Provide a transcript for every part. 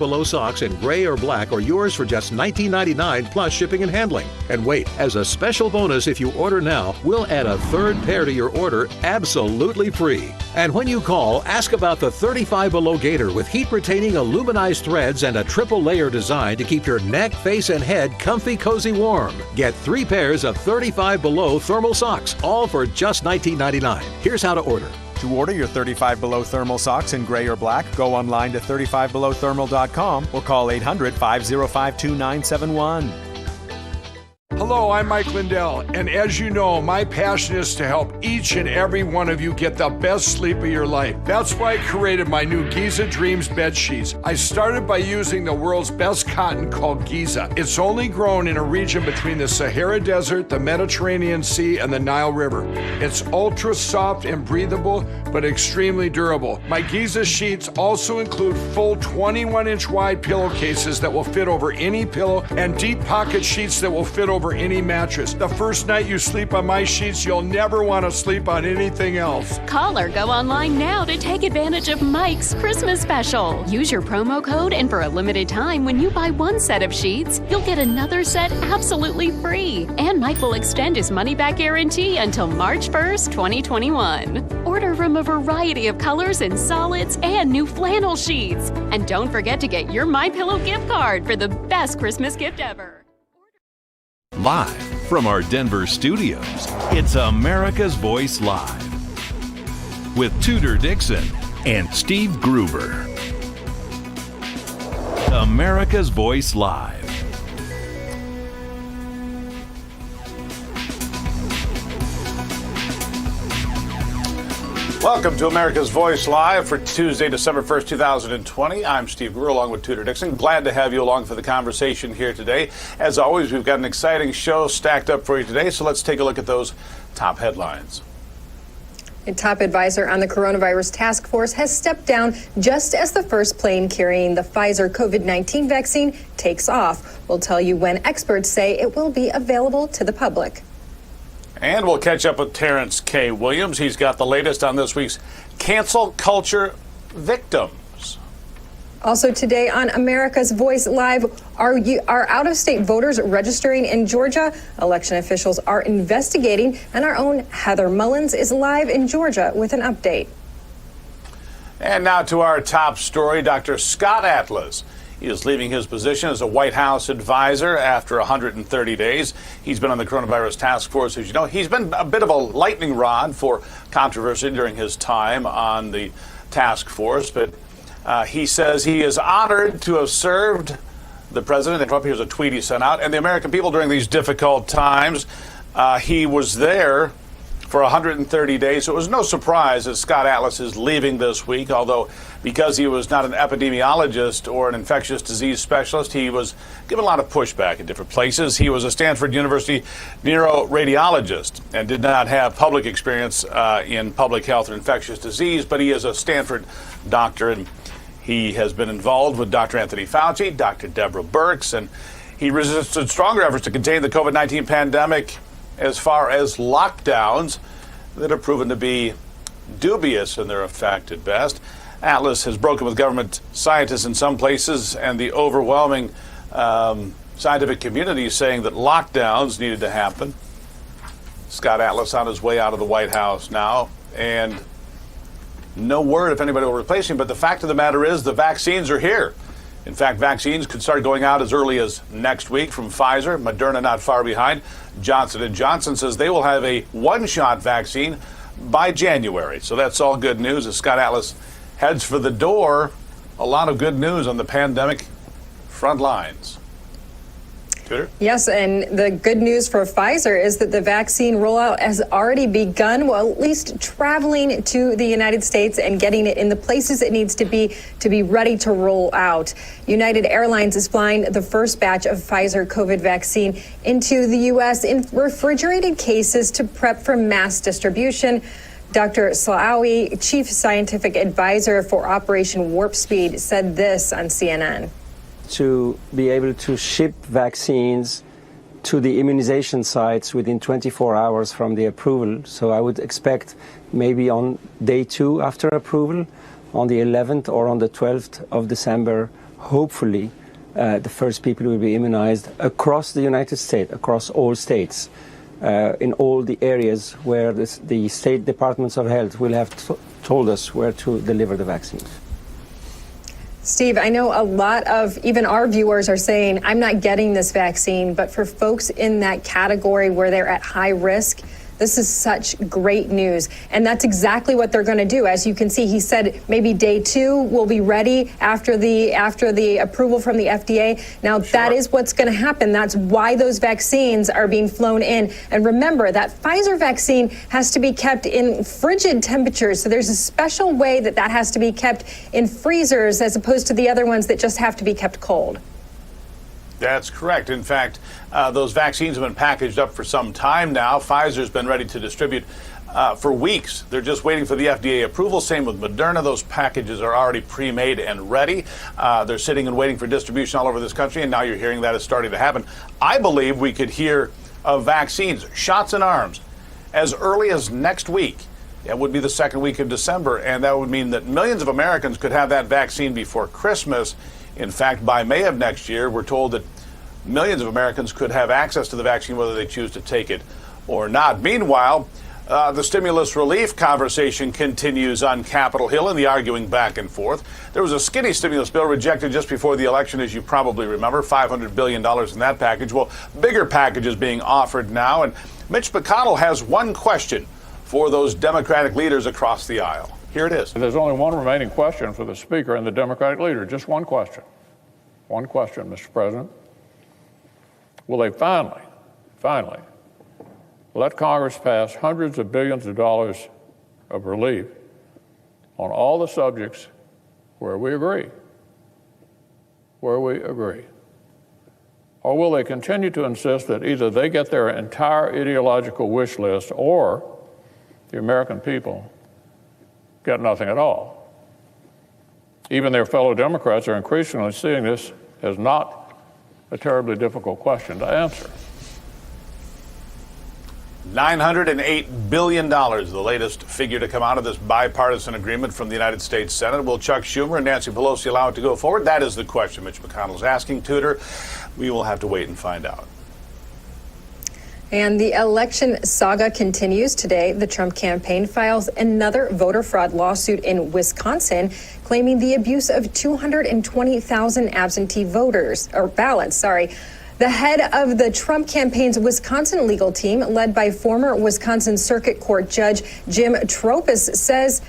below socks in gray or black are yours for just $19.99 plus shipping and handling. And wait, as a special bonus, if you order now, we'll add a third pair to your order absolutely free. And when you call, ask about the 35 below gaiter with heat-retaining aluminized threads and a triple layer design to keep your neck, face, and head comfy, cozy, warm. Get 3 pairs of 35 below thermal socks, all for just $19.99. Here's how to order. To order your 35 Below thermal socks in gray or black, go online to 35belowthermal.com or call 800-505-2971. Hello, I'm Mike Lindell, and as you know, my passion is to help each and every one of you get the best sleep of your life. That's why I created my new Giza Dreams bed sheets. I started by using the world's best cotton called Giza. It's only grown in a region between the Sahara Desert, the Mediterranean Sea, and the Nile River. It's ultra soft and breathable, but extremely durable. My Giza sheets also include full 21-inch wide pillowcases that will fit over any pillow and deep pocket sheets that will fit over any mattress. The first night you sleep on my sheets, you'll never want to sleep on anything else. Call or go online now to take advantage of Mike's Christmas special. Use your promo code, and for a limited time, when you buy one set of sheets, you'll get another set absolutely free. And Mike will extend his money-back guarantee until March 1st, 2021. Order from a variety of colors and solids and new flannel sheets. And don't forget to get your MyPillow gift card for the best Christmas gift ever. Live from our Denver studios, it's America's Voice Live with Tudor Dixon and Steve Gruber. America's Voice Live. Welcome to America's Voice Live for Tuesday, December 1st, 2020. I'm Steve Gruber along with Tudor Dixon. Glad to have you along for the conversation here today. As always, we've got an exciting show stacked up for you today, so let's take a look at those top headlines. A top advisor on the coronavirus task force has stepped down just as the first plane carrying the Pfizer COVID-19 vaccine takes off. We'll tell you when experts say it will be available to the public. And we'll catch up with Terrence K. Williams. He's got the latest on this week's cancel culture victims. Also today on America's Voice Live, are out-of-state voters registering in Georgia? Election officials are investigating, and our own Heather Mullins is live in Georgia with an update. And now to our top story. Dr. Scott Atlas. He is leaving his position as a White House advisor after 130 days. He's been on the coronavirus task force. As you know, he's been a bit of a lightning rod for controversy during his time on the task force. But he says he is honored to have served the president. Here's a tweet he sent out. And the American people during these difficult times. He was there for 130 days. So it was no surprise that Scott Atlas is leaving this week, although because he was not an epidemiologist or an infectious disease specialist, he was given a lot of pushback in different places. He was a Stanford University neuroradiologist and did not have public experience in public health or infectious disease, but he is a Stanford doctor, and he has been involved with Dr. Anthony Fauci, Dr. Deborah Birx, and he resisted stronger efforts to contain the COVID-19 pandemic as far as lockdowns that have proven to be dubious in their effect at best. Atlas has broken with government scientists in some places and the overwhelming scientific community saying that lockdowns needed to happen. Scott Atlas on his way out of the White House now, and no word if anybody will replace him, but the fact of the matter is the vaccines are here. In fact, vaccines could start going out as early as next week from Pfizer, Moderna not far behind. Johnson & Johnson says they will have a one-shot vaccine by January. So that's all good news as Scott Atlas heads for the door. A lot of good news on the pandemic front lines. Tudor? Yes, and the good news for Pfizer is that the vaccine rollout has already begun, well, at least traveling to the United States and getting it in the places it needs to be ready to roll out. United Airlines is flying the first batch of Pfizer COVID vaccine into the U.S. in refrigerated cases to prep for mass distribution. Dr. Slaoui, Chief Scientific Advisor for Operation Warp Speed, said this on CNN. To be able to ship vaccines to the immunization sites within 24 hours from the approval. So I would expect maybe on day 2 after approval, on the 11th or on the 12th of December, hopefully, the first people will be immunized across the United States, across all states, in all the areas where the state departments of health will have told us where to deliver the vaccines. Steve, I know a lot of even our viewers are saying, I'm not getting this vaccine, but for folks in that category where they're at high risk, this is such great news. And that's exactly what they're going to do. As you can see, he said maybe day 2 will be ready after the approval from the FDA. Now, that is what's going to happen. That's why those vaccines are being flown in. And remember, that Pfizer vaccine has to be kept in frigid temperatures. So there's a special way that has to be kept in freezers as opposed to the other ones that just have to be kept cold. That's correct. In fact, those vaccines have been packaged up for some time now. Pfizer's been ready to distribute for weeks. They're just waiting for the FDA approval. Same with Moderna. Those packages are already pre-made and ready. They're sitting and waiting for distribution all over this country, and now you're hearing that it's starting to happen. I believe we could hear of vaccines, shots in arms, as early as next week. It would be the second week of December, and that would mean that millions of Americans could have that vaccine before Christmas. In fact, by May of next year, we're told that millions of Americans could have access to the vaccine whether they choose to take it or not. Meanwhile, the stimulus relief conversation continues on Capitol Hill and the arguing back and forth. There was a skinny stimulus bill rejected just before the election, as you probably remember, $500 billion in that package. Well, bigger packages being offered now. And Mitch McConnell has one question for those Democratic leaders across the aisle. Here it is. There's only one remaining question for the Speaker and the Democratic leader. Just one question. One question, Mr. President. Will they finally let Congress pass hundreds of billions of dollars of relief on all the subjects where we agree? Or will they continue to insist that either they get their entire ideological wish list or the American people get nothing at all? Even their fellow Democrats are increasingly seeing this as not a terribly difficult question to answer. $908 billion, the latest figure to come out of this bipartisan agreement from the United States Senate. Will Chuck Schumer and Nancy Pelosi allow it to go forward? That is the question Mitch McConnell's asking. Tudor, we will have to wait and find out. And the election saga continues today. The Trump campaign files another voter fraud lawsuit in Wisconsin, claiming the abuse of 220,000 absentee ballots. The head of the Trump campaign's Wisconsin legal team, led by former Wisconsin Circuit Court Judge Jim Tropis, says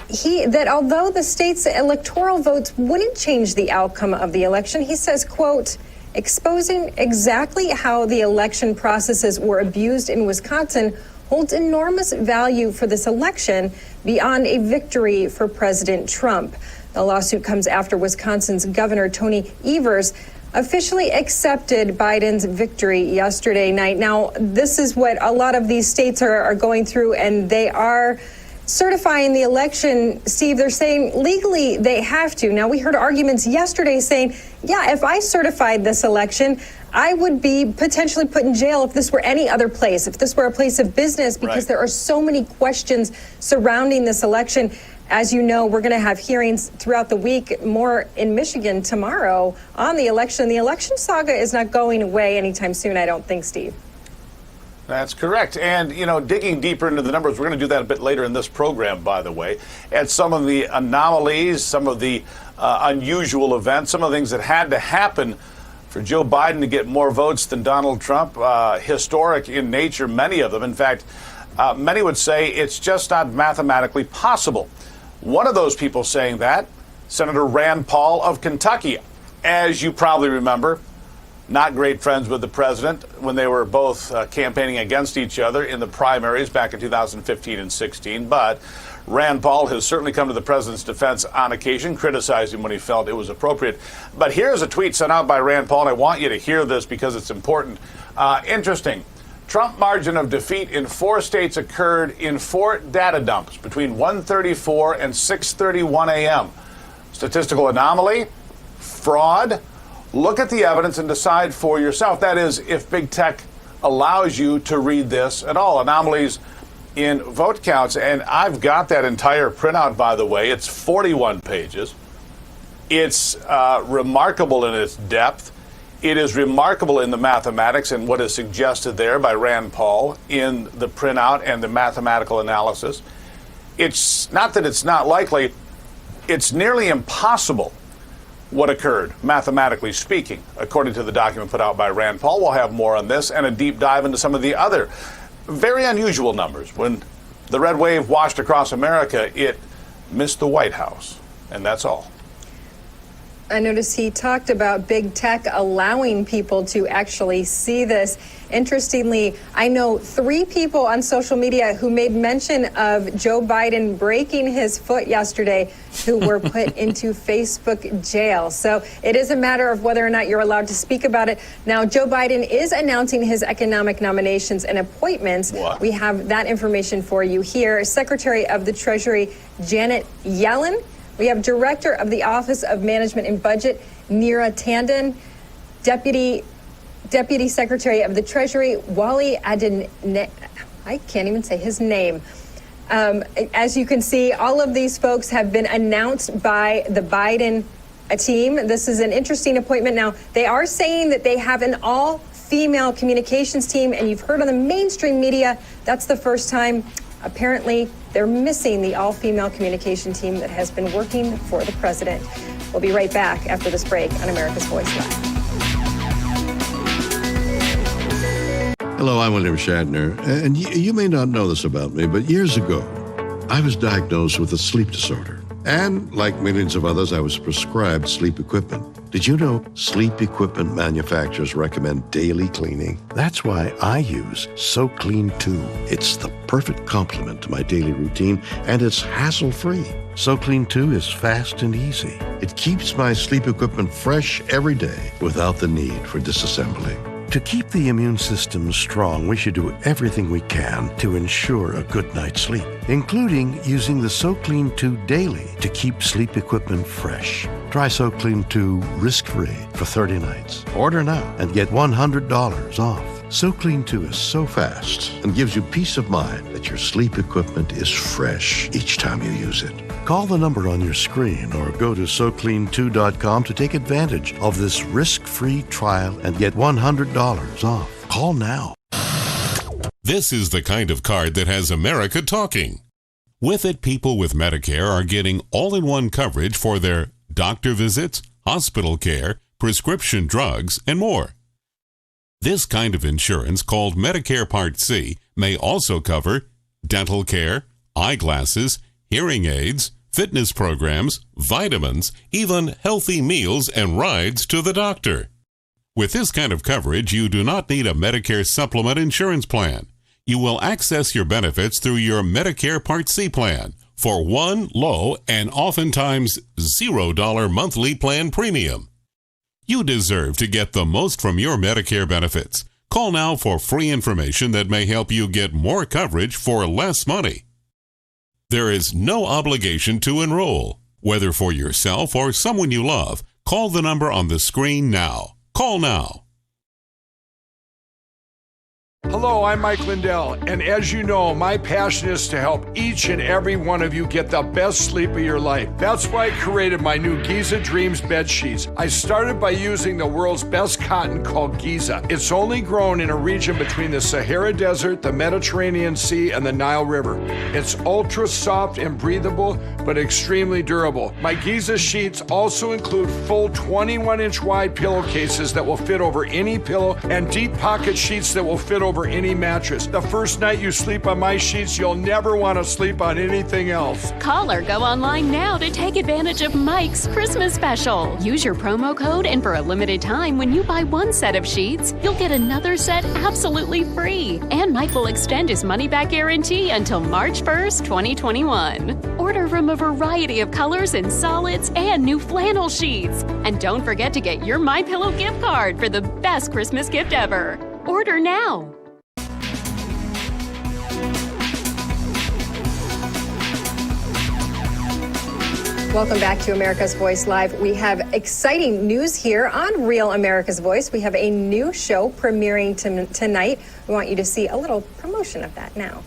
that although the state's electoral votes wouldn't change the outcome of the election, he says, quote, exposing exactly how the election processes were abused in Wisconsin holds enormous value for this election beyond a victory for President Trump. The lawsuit comes after Wisconsin's Governor Tony Evers officially accepted Biden's victory yesterday night. Now, this is what a lot of these states are going through, and they are certifying the election. Steve, they're saying legally they have to. Now, we heard arguments yesterday saying, yeah, if I certified this election, I would be potentially put in jail if this were any other place, if this were a place of business, because there are so many questions surrounding this election. As you know, we're going to have hearings throughout the week, more in Michigan tomorrow on the election. The election saga is not going away anytime soon, I don't think, Steve. That's correct. And, digging deeper into the numbers, we're going to do that a bit later in this program, by the way, at some of the anomalies, some of the unusual events, some of the things that had to happen for Joe Biden to get more votes than Donald Trump, historic in nature, many of them. In fact, many would say it's just not mathematically possible. One of those people saying that, Senator Rand Paul of Kentucky, as you probably remember, not great friends with the president when they were both campaigning against each other in the primaries back in 2015 and 16. But Rand Paul has certainly come to the president's defense on occasion, criticized him when he felt it was appropriate. But here's a tweet sent out by Rand Paul, and I want you to hear this because it's important. Interesting. Trump margin of defeat in 4 states occurred in 4 data dumps between 1:34 and 6:31 a.m. Statistical anomaly? Fraud? Look at the evidence and decide for yourself. That is, if big tech allows you to read this at all. Anomalies in vote counts. And I've got that entire printout, by the way. It's 41 pages. It's remarkable in its depth. It is remarkable in the mathematics and what is suggested there by Rand Paul in the printout and the mathematical analysis. It's not that it's not likely, it's nearly impossible what occurred, mathematically speaking, according to the document put out by Rand Paul. We'll have more on this and a deep dive into some of the other very unusual numbers. When the red wave washed across America, it missed the White House, and that's all. I noticed he talked about big tech allowing people to actually see this. Interestingly, I know 3 people on social media who made mention of Joe Biden breaking his foot yesterday who were put into Facebook jail. So it is a matter of whether or not you're allowed to speak about it. Now, Joe Biden is announcing his economic nominations and appointments. What? We have that information for you here. Secretary of the Treasury, Janet Yellen. We have Director of the Office of Management and Budget, Neera Tanden, Deputy Secretary of the Treasury, Wally Adene. I can't even say his name. As you can see, all of these folks have been announced by the Biden team. This is an interesting appointment. Now, they are saying that they have an all-female communications team, and you've heard on the mainstream media, that's the first time. Apparently, they're missing the all-female communication team that has been working for the president. We'll be right back after this break on America's Voice Live. Hello, I'm William Shatner, and you may not know this about me, but years ago, I was diagnosed with a sleep disorder. And like millions of others, I was prescribed sleep equipment. Did you know sleep equipment manufacturers recommend daily cleaning? That's why I use SoClean 2. It's the perfect complement to my daily routine, and it's hassle-free. SoClean 2 is fast and easy. It keeps my sleep equipment fresh every day without the need for disassembly. To keep the immune system strong, we should do everything we can to ensure a good night's sleep, including using the SoClean 2 daily to keep sleep equipment fresh. Try SoClean 2 risk-free for 30 nights. Order now and get $100 off. SoClean 2 is so fast and gives you peace of mind that your sleep equipment is fresh each time you use it. Call the number on your screen or go to SoClean2.com to take advantage of this risk-free trial and get $100 off. Call now. This is the kind of card that has America talking. With it, people with Medicare are getting all-in-one coverage for their doctor visits, hospital care, prescription drugs, and more. This kind of insurance, called Medicare Part C, may also cover dental care, eyeglasses, hearing aids, fitness programs, vitamins, even healthy meals and rides to the doctor. With this kind of coverage, you do not need a Medicare supplement insurance plan. You will access your benefits through your Medicare Part C plan for one low and oftentimes $0 monthly plan premium. You deserve to get the most from your Medicare benefits. Call now for free information that may help you get more coverage for less money. There is no obligation to enroll. Whether for yourself or someone you love, call the number on the screen now. Call now. Hello, I'm Mike Lindell, and as you know, my passion is to help each and every one of you get the best sleep of your life. That's why I created my new Giza Dreams bed sheets. I started by using the world's best cotton called Giza. It's only grown in a region between the Sahara Desert, the Mediterranean Sea, and the Nile River. It's ultra soft and breathable, but extremely durable. My Giza sheets also include full 21-inch wide pillowcases that will fit over any pillow and deep pocket sheets that will fit over any mattress. The first night you sleep on my sheets, you'll never want to sleep on anything else. Call or go online now to take advantage of Mike's Christmas special. Use your promo code, and for a limited time, when you buy one set of sheets, you'll get another set absolutely free. And Mike will extend his money-back guarantee until March 1st, 2021. Order from a variety of colors and solids and new flannel sheets. And don't forget to get your MyPillow gift card for the best Christmas gift ever. Order now. Welcome back to America's Voice Live. We have exciting news here on Real America's Voice. We have a new show premiering tonight. We want you to see a little promotion of that now.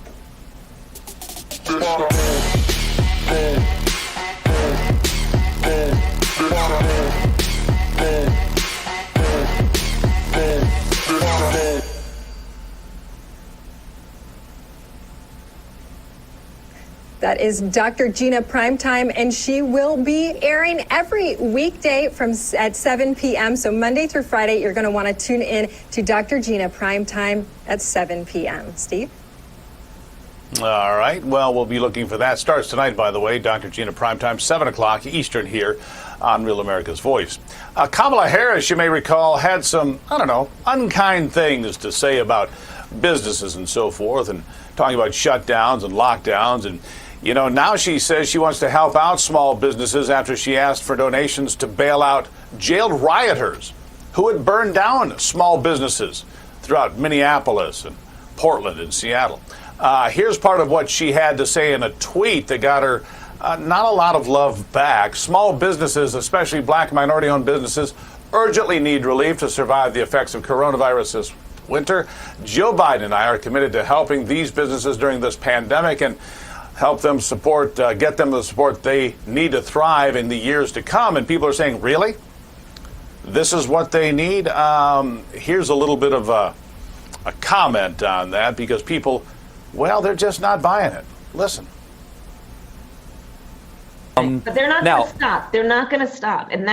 That is Dr. Gina Primetime, and she will be airing every weekday at 7 p.m. So Monday through Friday, you're going to want to tune in to Dr. Gina Primetime at 7 p.m. Steve? All right. Well, we'll be looking for that. Starts tonight, by the way, Dr. Gina Primetime, 7 o'clock Eastern here on Real America's Voice. Kamala Harris, you may recall, had some, unkind things to say about businesses and so forth, and talking about shutdowns and lockdowns. And now she says she wants to help out small businesses after she asked for donations to bail out jailed rioters who had burned down small businesses throughout Minneapolis and Portland and Seattle. Here's part of what she had to say in a tweet that got her not a lot of love back. Small businesses, especially black minority-owned businesses, urgently need relief to survive the effects of coronavirus this winter. Joe Biden and I are committed to helping these businesses during this pandemic and help them get them the support they need to thrive in the years to come. And people are saying, really? This is what they need? Here's a little bit of a comment on that, because people, they're just not buying it. Listen. But they're not going to stop. They're not going to stop. And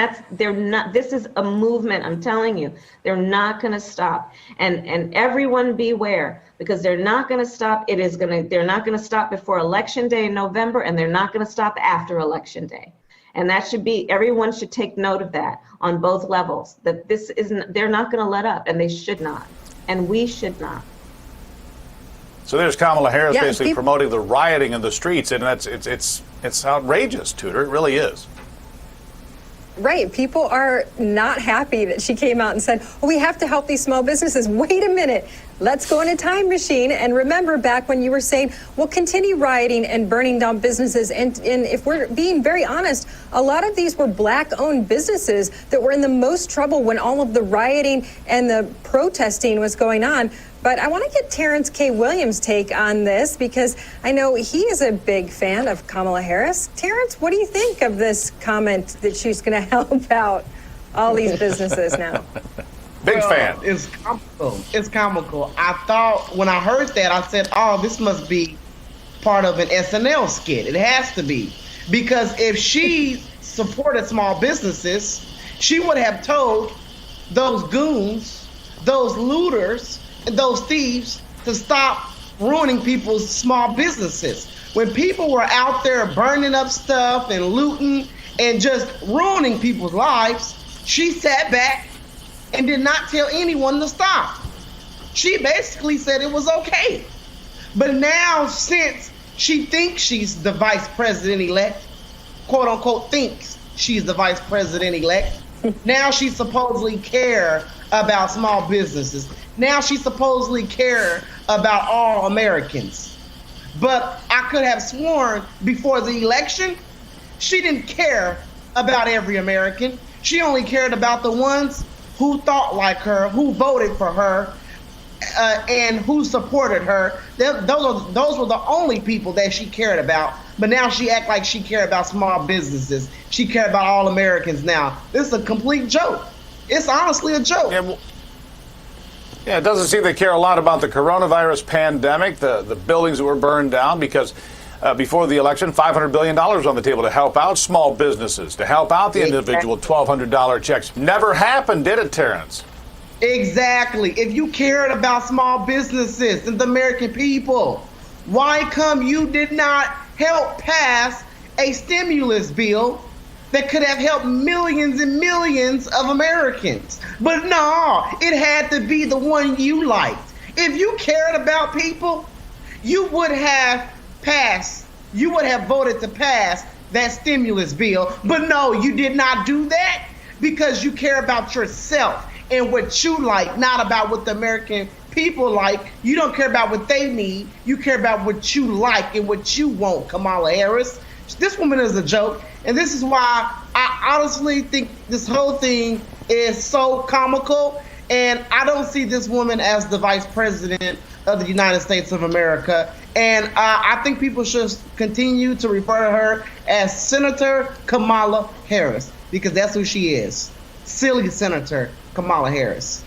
this is a movement, I'm telling you. They're not going to stop. And everyone beware, because they're not going to stop. They're not going to stop before Election Day in November, and they're not going to stop after Election Day. And everyone should take note of that on both levels, that they're not going to let up, and they should not. And we should not. So there's Kamala Harris basically promoting the rioting in the streets, and it's outrageous, Tudor. It really is. Right. People are not happy that she came out and said, we have to help these small businesses. Wait a minute. Let's go in a time machine and remember back when you were saying, we'll continue rioting and burning down businesses. And if we're being very honest, a lot of these were black-owned businesses that were in the most trouble when all of the rioting and the protesting was going on. But I want to get Terrence K. Williams' take on this, because I know he is a big fan of Kamala Harris. Terrence, what do you think of this comment that she's going to help out all these businesses now? Big fan. It's comical. It's comical. I thought when I heard that, I said, this must be part of an SNL skit. It has to be. Because if she supported small businesses, she would have told those goons, those looters, and those thieves to stop ruining people's small businesses. When people were out there burning up stuff and looting and just ruining people's lives, she sat back and did not tell anyone to stop. She basically said it was okay. But now, since she thinks she's the vice president-elect, quote unquote thinks she's the vice president-elect, now she supposedly care about small businesses. Now she supposedly care about all Americans. But I could have sworn before the election, she didn't care about every American. She only cared about the ones who thought like her, who voted for her, and who supported her. Those were the only people that she cared about. But now she act like she cared about small businesses. She cared about all Americans now. This is a complete joke. It's honestly a joke. Yeah, it doesn't seem they care a lot about the coronavirus pandemic, the buildings that were burned down, because before the election, $500 billion on the table to help out small businesses, to help out the individual $1,200 checks. Never happened, did it, Terrence? Exactly. If you cared about small businesses and the American people, why come you did not help pass a stimulus bill that could have helped millions and millions of Americans? But no, it had to be the one you liked. If you cared about people, you would have voted to pass that stimulus bill. But no, you did not do that, because you care about yourself and what you like, not about what the American people like. You don't care about what they need. You care about what you like and what you want, Kamala Harris. This woman is a joke. And this is why I honestly think this whole thing is so comical. And I don't see this woman as the vice president of the United States of America. And I think people should continue to refer to her as Senator Kamala Harris. because that's who she is. Silly Senator Kamala Harris.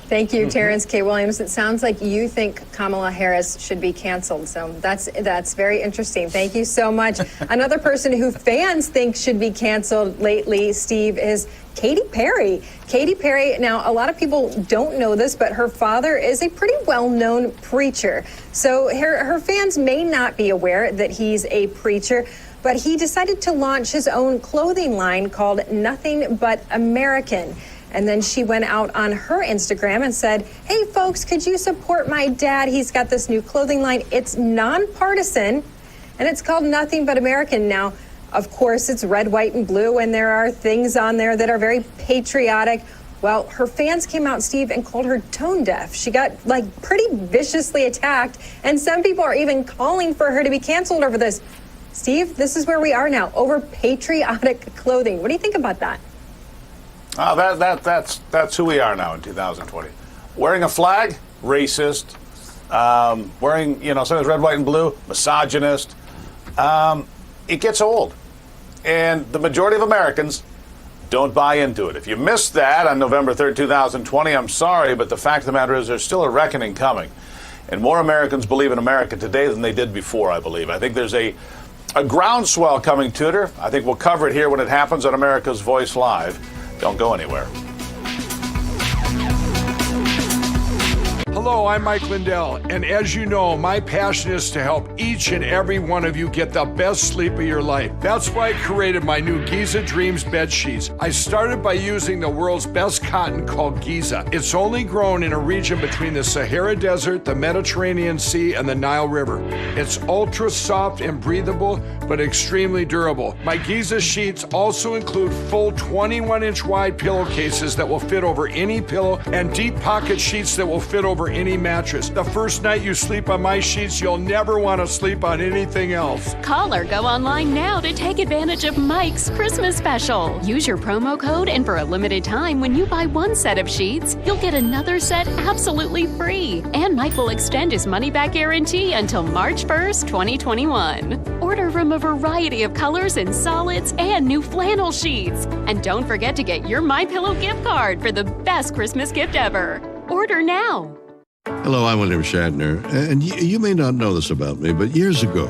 Thank you, Terrence K. Williams. It sounds like you think Kamala Harris should be canceled. So that's very interesting. Thank you so much. Another person who fans think should be canceled lately, Steve, is Katy Perry. Katy Perry, now a lot of people don't know this, but her father is a pretty well-known preacher. So her fans may not be aware that he's a preacher, but he decided to launch his own clothing line called Nothing But American. And then she went out on her Instagram and said, hey, folks, could you support my dad? He's got this new clothing line. It's nonpartisan, and it's called Nothing But American. Now, of course, it's red, white, and blue, and there are things on there that are very patriotic. Well, her fans came out, Steve, and called her tone deaf. She got, pretty viciously attacked, and some people are even calling for her to be canceled over this. Steve, this is where we are now, over patriotic clothing. What do you think about that? That's who we are now in 2020. Wearing a flag, racist. Wearing, something's red, white, and blue, misogynist. It gets old. And the majority of Americans don't buy into it. If you missed that on November 3rd, 2020, I'm sorry, but the fact of the matter is there's still a reckoning coming. And more Americans believe in America today than they did before, I believe. I think there's a groundswell coming, Tudor. I think we'll cover it here when it happens on America's Voice Live. Don't go anywhere. Hello, I'm Mike Lindell, and as you know, my passion is to help each and every one of you get the best sleep of your life. That's why I created my new Giza Dreams bed sheets. I started by using the world's best cotton called Giza. It's only grown in a region between the Sahara Desert, the Mediterranean Sea, and the Nile River. It's ultra soft and breathable, but extremely durable. My Giza sheets also include full 21-inch wide pillowcases that will fit over any pillow and deep pocket sheets that will fit over any mattress. The first night you sleep on my sheets, you'll never want to sleep on anything else. Call or go online now to take advantage of Mike's Christmas special. Use your promo code, and for a limited time, when you buy one set of sheets, you'll get another set absolutely free. And Mike will extend his money-back guarantee until March 1st, 2021. Order from a variety of colors and solids and new flannel sheets. And don't forget to get your MyPillow gift card for the best Christmas gift ever. Order now. Hello, I'm William Shatner, and you may not know this about me, but years ago,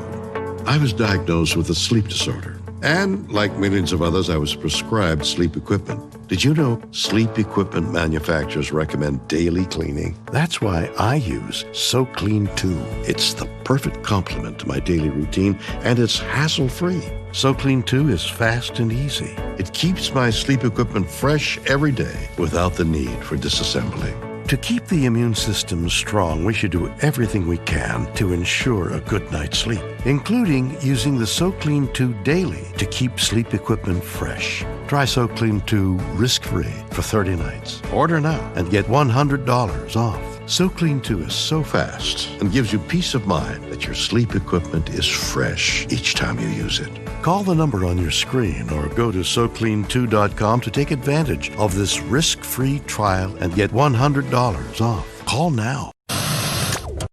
I was diagnosed with a sleep disorder. And like millions of others, I was prescribed sleep equipment. Did you know sleep equipment manufacturers recommend daily cleaning? That's why I use SoClean 2. It's the perfect complement to my daily routine, and it's hassle-free. SoClean 2 is fast and easy. It keeps my sleep equipment fresh every day without the need for disassembly. To keep the immune system strong, we should do everything we can to ensure a good night's sleep, including using the SoClean 2 daily to keep sleep equipment fresh. Try SoClean 2 risk-free for 30 nights. Order now and get $100 off. SoClean 2 is so fast and gives you peace of mind that your sleep equipment is fresh each time you use it. Call the number on your screen or go to SoClean2.com to take advantage of this risk-free trial and get $100 off. Call now.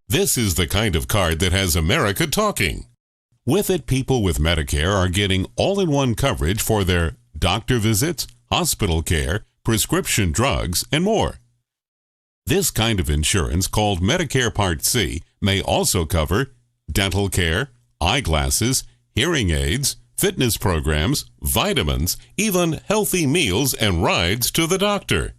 This is the kind of card that has America talking. With it, people with Medicare are getting all-in-one coverage for their doctor visits, hospital care, prescription drugs, and more. This kind of insurance, called Medicare Part C, may also cover dental care, eyeglasses, hearing aids, fitness programs, vitamins, even healthy meals and rides to the doctor.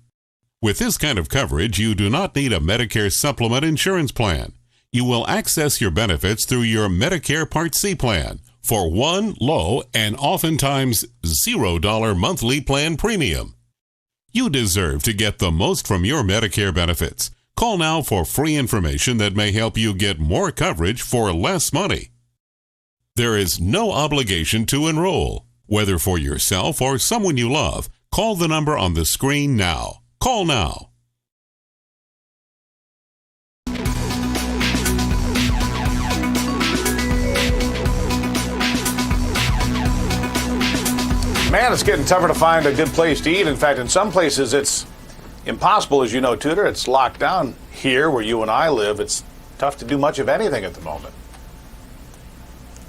With this kind of coverage, you do not need a Medicare supplement insurance plan. You will access your benefits through your Medicare Part C plan for one low and oftentimes $0 monthly plan premium. You deserve to get the most from your Medicare benefits. Call now for free information that may help you get more coverage for less money. There is no obligation to enroll. Whether for yourself or someone you love, call the number on the screen now. Call now. Man, it's getting tougher to find a good place to eat. In fact, in some places it's impossible, as you know, Tudor. It's locked down. Here, where you and I live, it's tough to do much of anything at the moment.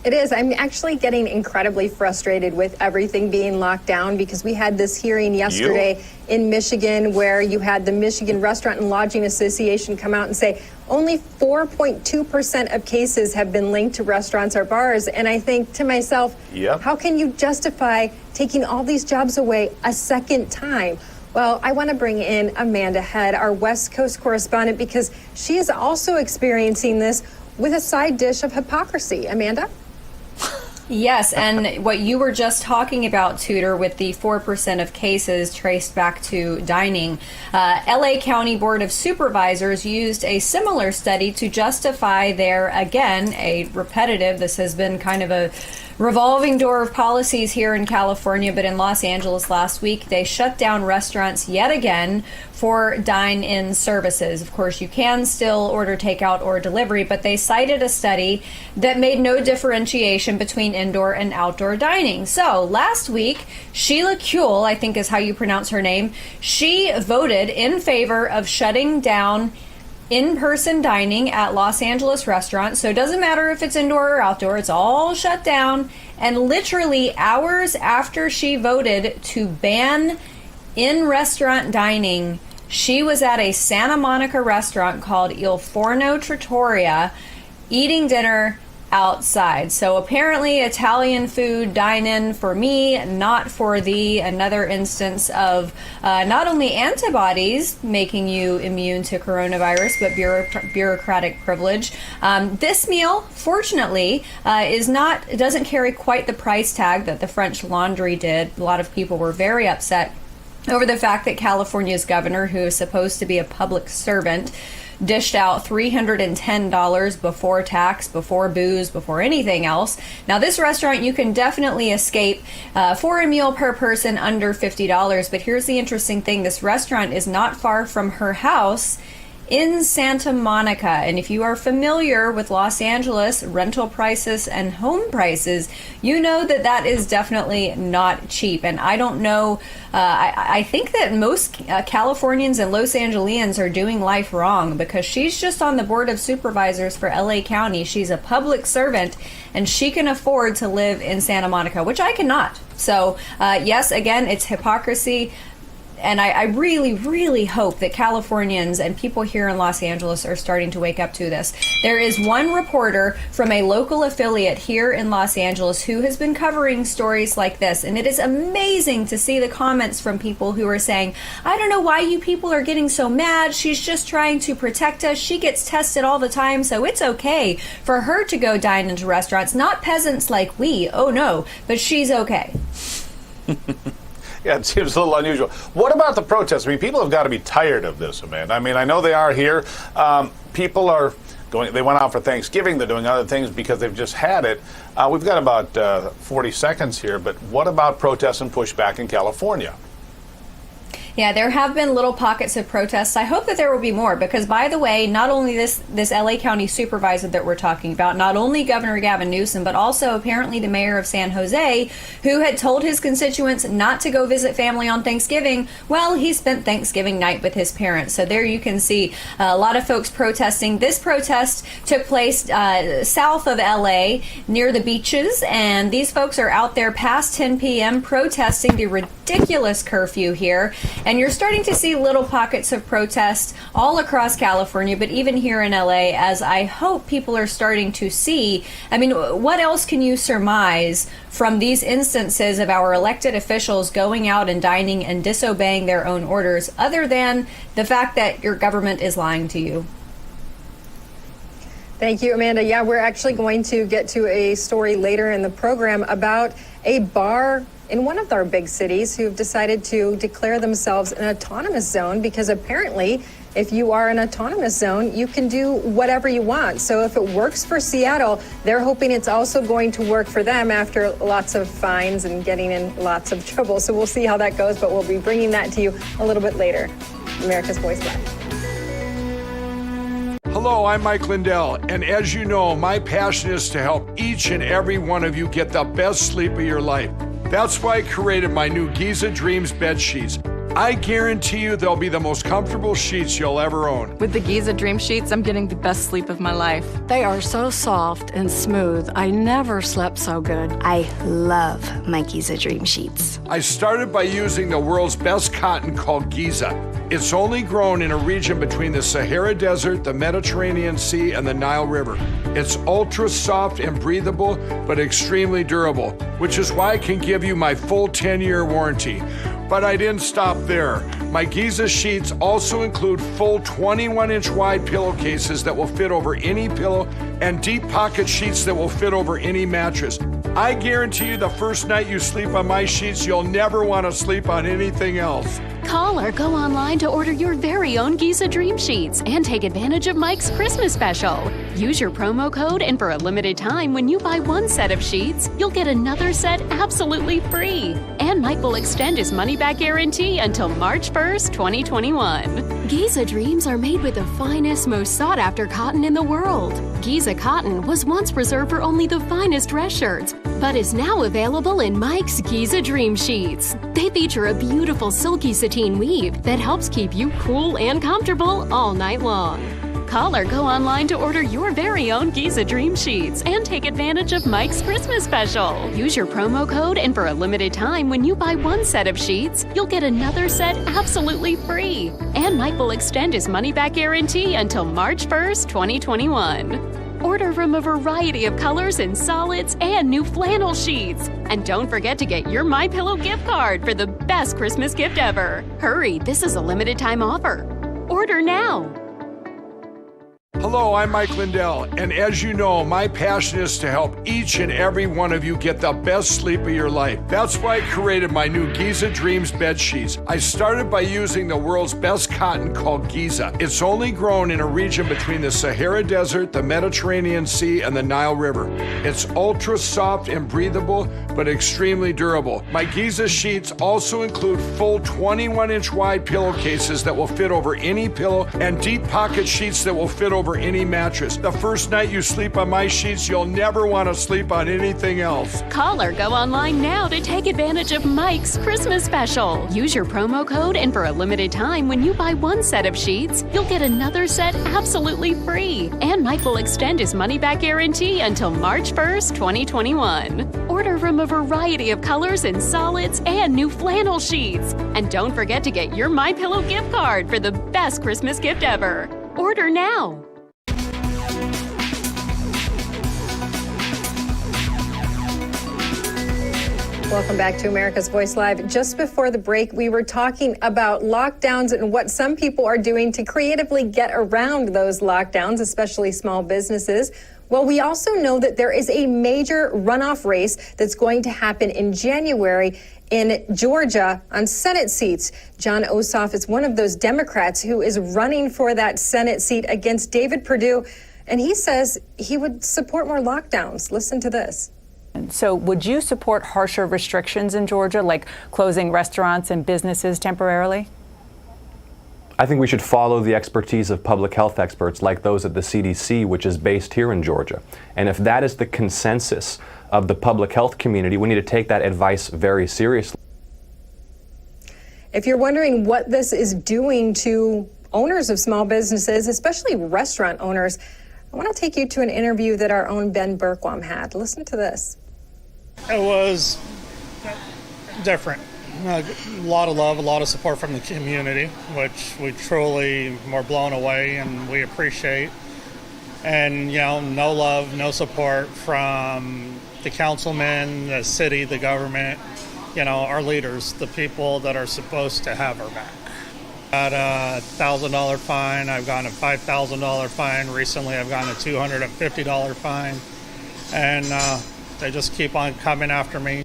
It is. I'm actually getting incredibly frustrated with everything being locked down because we had this hearing yesterday in Michigan where you had the Michigan Restaurant and Lodging Association come out and say only 4.2% of cases have been linked to restaurants or bars. And I think to myself, how can you justify taking all these jobs away a second time? Well, I want to bring in Amanda Head, our West Coast correspondent, because she is also experiencing this with a side dish of hypocrisy. Amanda? Yes, and what you were just talking about, Tudor, with the 4% of cases traced back to dining, LA County Board of Supervisors used a similar study to justify their, again, this has been kind of a revolving door of policies here in California, but in Los Angeles last week, they shut down restaurants yet again for dine-in services. Of course, you can still order takeout or delivery, but they cited a study that made no differentiation between indoor and outdoor dining. So last week, Sheila Kuehl, I think is how you pronounce her name, she voted in favor of shutting down in-person dining at Los Angeles restaurants. So it doesn't matter if it's indoor or outdoor, it's all shut down. And literally hours after she voted to ban in-restaurant dining, she was at a Santa Monica restaurant called Il Forno Trattoria eating dinner outside. So apparently Italian food dine-in for me, not for thee. Another instance of not only antibodies making you immune to coronavirus, but bureaucratic privilege. This meal, fortunately, doesn't carry quite the price tag that the French Laundry did. A lot of people were very upset over the fact that California's governor, who is supposed to be a public servant, dished out $310 before tax, before booze, before anything else. Now, this restaurant, you can definitely escape for a meal per person under $50. But here's the interesting thing. This restaurant is not far from her house in Santa Monica. And if you are familiar with Los Angeles rental prices and home prices, you know that that is definitely not cheap. And I don't know, I think that most Californians and Los Angeles are doing life wrong because she's just on the board of supervisors for LA County. She's a public servant and she can afford to live in Santa Monica, which I cannot. So yes, again, it's hypocrisy. And I really, really hope that Californians and people here in Los Angeles are starting to wake up to this. There is one reporter from a local affiliate here in Los Angeles who has been covering stories like this. And it is amazing to see the comments from people who are saying, I don't know why you people are getting so mad. She's just trying to protect us. She gets tested all the time, so it's okay for her to go dine into restaurants. Not peasants like we. Oh, no. But she's okay. Yeah, it seems a little unusual. What about the protests? I mean, people have got to be tired of this, Amanda. I mean, I know they are here. People are going, they went out for Thanksgiving. They're doing other things because they've just had it. We've got about 40 seconds here, but what about protests and pushback in California? Yeah, there have been little pockets of protests. I hope that there will be more because, by the way, not only this LA County supervisor that we're talking about, not only Governor Gavin Newsom, but also apparently the mayor of San Jose, who had told his constituents not to go visit family on Thanksgiving. Well, he spent Thanksgiving night with his parents. So there you can see a lot of folks protesting. This protest took place south of LA near the beaches, and these folks are out there past 10 p.m. protesting the ridiculous curfew here. And you're starting to see little pockets of protest all across California, but even here in LA, as I hope people are starting to see. I mean, what else can you surmise from these instances of our elected officials going out and dining and disobeying their own orders, other than the fact that your government is lying to you? Thank you, Amanda. Yeah, we're actually going to get to a story later in the program about a bar in one of our big cities who've decided to declare themselves an autonomous zone because apparently if you are an autonomous zone, you can do whatever you want. So if it works for Seattle, they're hoping it's also going to work for them after lots of fines and getting in lots of trouble. So we'll see how that goes, but we'll be bringing that to you a little bit later. America's Voice Live. Hello, I'm Mike Lindell, and as you know, my passion is to help each and every one of you get the best sleep of your life. That's why I created my new Giza Dreams bed sheets. I guarantee you they'll be the most comfortable sheets you'll ever own. With the Giza Dream Sheets, I'm getting the best sleep of my life. They are so soft and smooth. I never slept so good. I love my Giza Dream Sheets. I started by using the world's best cotton called Giza. It's only grown in a region between the Sahara Desert, the Mediterranean Sea, and the Nile River. It's ultra soft and breathable, but extremely durable, which is why I can give you my full 10-year warranty. But I didn't stop there. My Giza sheets also include full 21-inch wide pillowcases that will fit over any pillow and deep pocket sheets that will fit over any mattress. I guarantee you the first night you sleep on my sheets, you'll never want to sleep on anything else. Call or go online to order your very own Giza Dream Sheets and take advantage of Mike's Christmas special. Use your promo code, and for a limited time, when you buy one set of sheets, you'll get another set absolutely free. And Mike will extend his money-back guarantee until March 1st, 2021. Giza Dreams are made with the finest, most sought-after cotton in the world. Giza cotton was once reserved for only the finest dress shirts, but is now available in Mike's Giza Dream Sheets. They feature a beautiful silky sateen weave that helps keep you cool and comfortable all night long. Call or go online to order your very own Giza Dream Sheets and take advantage of Mike's Christmas special. Use your promo code, and for a limited time, when you buy one set of sheets, you'll get another set absolutely free. And Mike will extend his money-back guarantee until March 1st, 2021. Order from a variety of colors and solids and new flannel sheets. And don't forget to get your MyPillow gift card for the best Christmas gift ever. Hurry, this is a limited time offer. Order now. Hello, I'm Mike Lindell, and as you know, my passion is to help each and every one of you get the best sleep of your life. That's why I created my new Giza Dreams bed sheets. I started by using the world's best cotton called Giza. It's only grown in a region between the Sahara Desert, the Mediterranean Sea, and the Nile River. It's ultra soft and breathable, but extremely durable. My Giza sheets also include full 21-inch wide pillowcases that will fit over any pillow and deep pocket sheets that will fit over any mattress. The first night you sleep on my sheets, you'll never want to sleep on anything else. Call or go online now to take advantage of Mike's Christmas special. Use your promo code, and for a limited time, when you buy one set of sheets, you'll get another set absolutely free. And Mike will extend his money-back guarantee until March 1st, 2021. Order from a variety of colors and solids and new flannel sheets. And don't forget to get your MyPillow gift card for the best Christmas gift ever. Order now. Welcome back to America's Voice Live. Just before the break, we were talking about lockdowns and what some people are doing to creatively get around those lockdowns, especially small businesses. Well, we also know that there is a major runoff race that's going to happen in January in Georgia on Senate seats. Jon Ossoff is one of those Democrats who is running for that Senate seat against David Perdue, and he says he would support more lockdowns. Listen to this. So would you support harsher restrictions in Georgia, like closing restaurants and businesses temporarily? I think we should follow the expertise of public health experts like those at the CDC, which is based here in Georgia. And if that is the consensus of the public health community, we need to take that advice very seriously. If you're wondering what this is doing to owners of small businesses, especially restaurant owners, I want to take you to an interview that our own Ben Berkwam had. Listen to this. It was different. A lot of love, a lot of support from the community, which we truly are blown away and we appreciate. And, no love, no support from the councilmen, the city, the government, our leaders, the people that are supposed to have our back. Got a $1,000 fine. I've gotten a $5,000 fine. Recently, I've gotten a $250 fine. And they just keep on coming after me.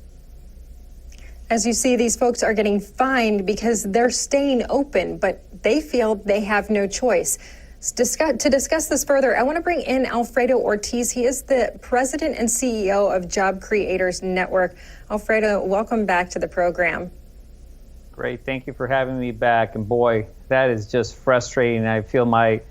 As you see, these folks are getting fined because they're staying open, but they feel they have no choice. To discuss this further, I want to bring in Alfredo Ortiz. He is the president and CEO of Job Creators Network. Alfredo, welcome back to the program. Great. Thank you for having me back. And boy, that is just frustrating. I feel my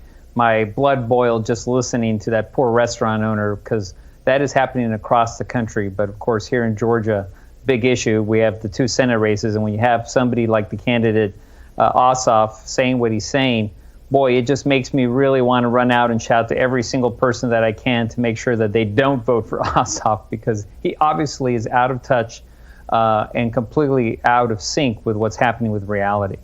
blood boil just listening to that poor restaurant owner, because that is happening across the country. But of course, here in Georgia, big issue. We have the two Senate races, and when you have somebody like the candidate Ossoff saying what he's saying, boy, it just makes me really want to run out and shout to every single person that I can to make sure that they don't vote for Ossoff, because he obviously is out of touch and completely out of sync with what's happening with reality.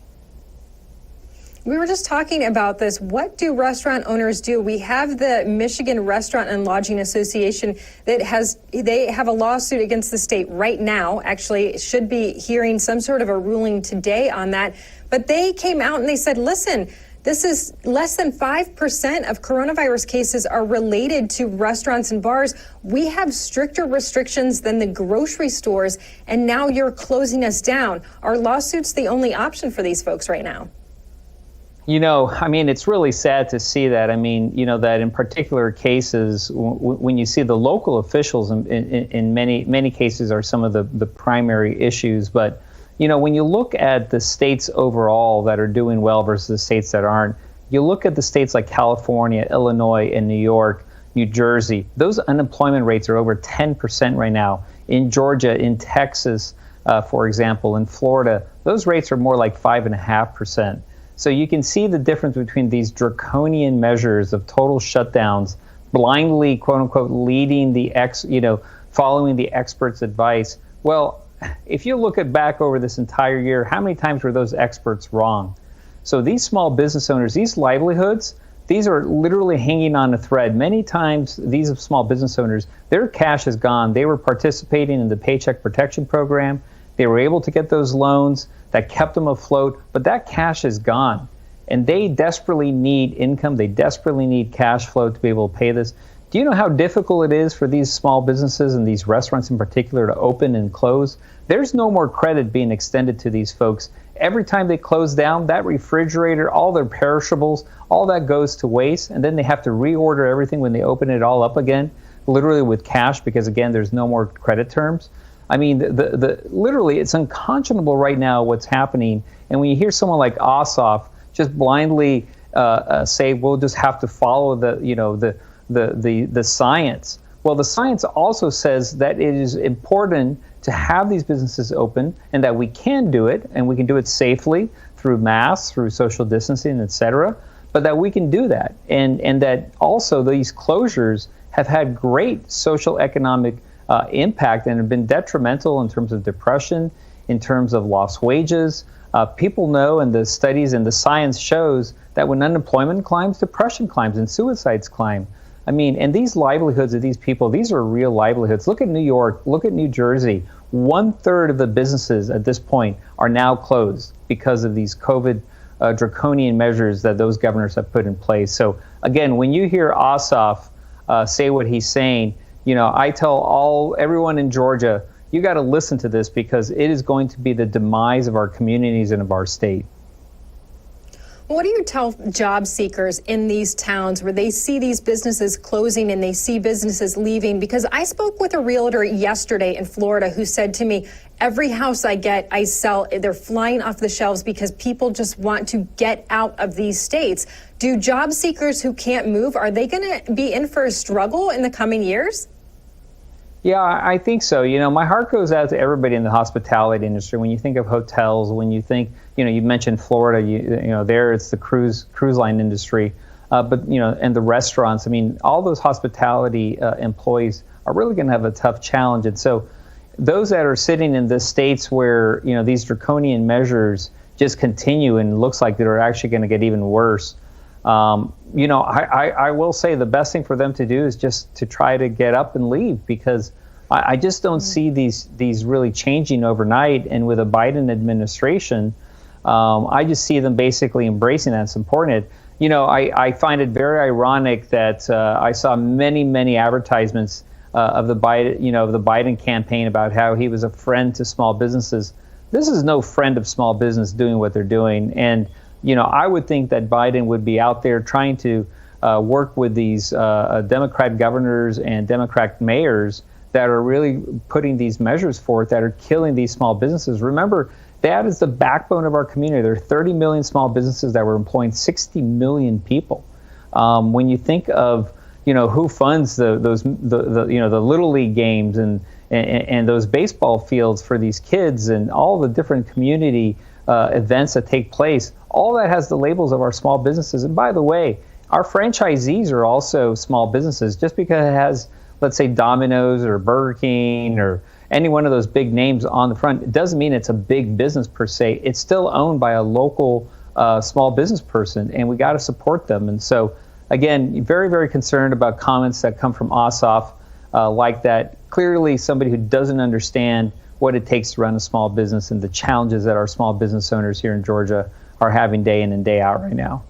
We were just talking about this. What do restaurant owners do? We have the Michigan Restaurant and Lodging Association that they have a lawsuit against the state right now. Actually, should be hearing some sort of a ruling today on that. But they came out and they said, listen, this is less than 5% of coronavirus cases are related to restaurants and bars. We have stricter restrictions than the grocery stores, and now you're closing us down. Are lawsuits the only option for these folks right now? You know, I mean, it's really sad to see that. I mean, you know, that in particular cases, when you see the local officials in many cases are some of the primary issues. But, you know, when you look at the states overall that are doing well versus the states that aren't, you look at the states like California, Illinois, and New York, New Jersey, those unemployment rates are over 10% right now. In Georgia, in Texas, for example, in Florida, those rates are more like 5.5%. So you can see the difference between these draconian measures of total shutdowns, blindly, quote unquote, leading the following the experts' advice. Well, if you look back over this entire year, how many times were those experts wrong? So these small business owners, these livelihoods, these are literally hanging on a thread. Many times, these small business owners, their cash is gone. They were participating in the Paycheck Protection Program. They were able to get those loans that kept them afloat, but that cash is gone. And they desperately need income. They desperately need cash flow to be able to pay this. Do you know how difficult it is for these small businesses and these restaurants in particular to open and close? There's no more credit being extended to these folks. Every time they close down, that refrigerator, all their perishables, all that goes to waste. And then they have to reorder everything when they open it all up again, literally with cash, because again, there's no more credit terms. I mean, literally, it's unconscionable right now what's happening. And when you hear someone like Ossoff just blindly say, we'll just have to follow the science. Well, the science also says that it is important to have these businesses open, and that we can do it, and we can do it safely through masks, through social distancing, et cetera, but that we can do that. And that also these closures have had great social economic impact and have been detrimental in terms of depression, in terms of lost wages. People know, and the studies and the science shows that when unemployment climbs, depression climbs and suicides climb. I mean, and these livelihoods of these people, these are real livelihoods. Look at New York, look at New Jersey. 1/3 of the businesses at this point are now closed because of these COVID draconian measures that those governors have put in place. So again, when you hear Ossoff say what he's saying, you know, I tell everyone in Georgia, you got to listen to this, because it is going to be the demise of our communities and of our state. What do you tell job seekers in these towns where they see these businesses closing and they see businesses leaving? Because I spoke with a realtor yesterday in Florida who said to me, every house I get, I sell. They're flying off the shelves because people just want to get out of these states. Do job seekers who can't move, are they going to be in for a struggle in the coming years? Yeah, I think so. You know, my heart goes out to everybody in the hospitality industry. When you think of hotels, when you think, you know, you mentioned Florida, you know, there it's the cruise line industry, but, you know, and the restaurants. I mean, all those hospitality employees are really going to have a tough challenge. And so those that are sitting in the states where, you know, these draconian measures just continue and it looks like they're actually going to get even worse. You know, I will say the best thing for them to do is just to try to get up and leave, because I just don't see these really changing overnight. And with a Biden administration, I just see them basically embracing that. It's important. You know, I find it very ironic that I saw many advertisements of the Biden campaign about how he was a friend to small businesses. This is no friend of small business doing what they're doing. And you know, I would think that Biden would be out there trying to work with these Democrat governors and Democrat mayors that are really putting these measures forth that are killing these small businesses. Remember, that is the backbone of our community. There are 30 million small businesses that were employing 60 million people. When you think of, you know, who funds the Little League games and those baseball fields for these kids and all the different community events that take place, all that has the labels of our small businesses. And by the way, our franchisees are also small businesses. Just because it has, let's say, Domino's or Burger King or any one of those big names on the front, it doesn't mean it's a big business per se. It's still owned by a local small business person, and we got to support them. And so, again, very, very concerned about comments that come from Ossoff like that. Clearly, somebody who doesn't understand what it takes to run a small business and the challenges that our small business owners here in Georgia are having day in and day out right now.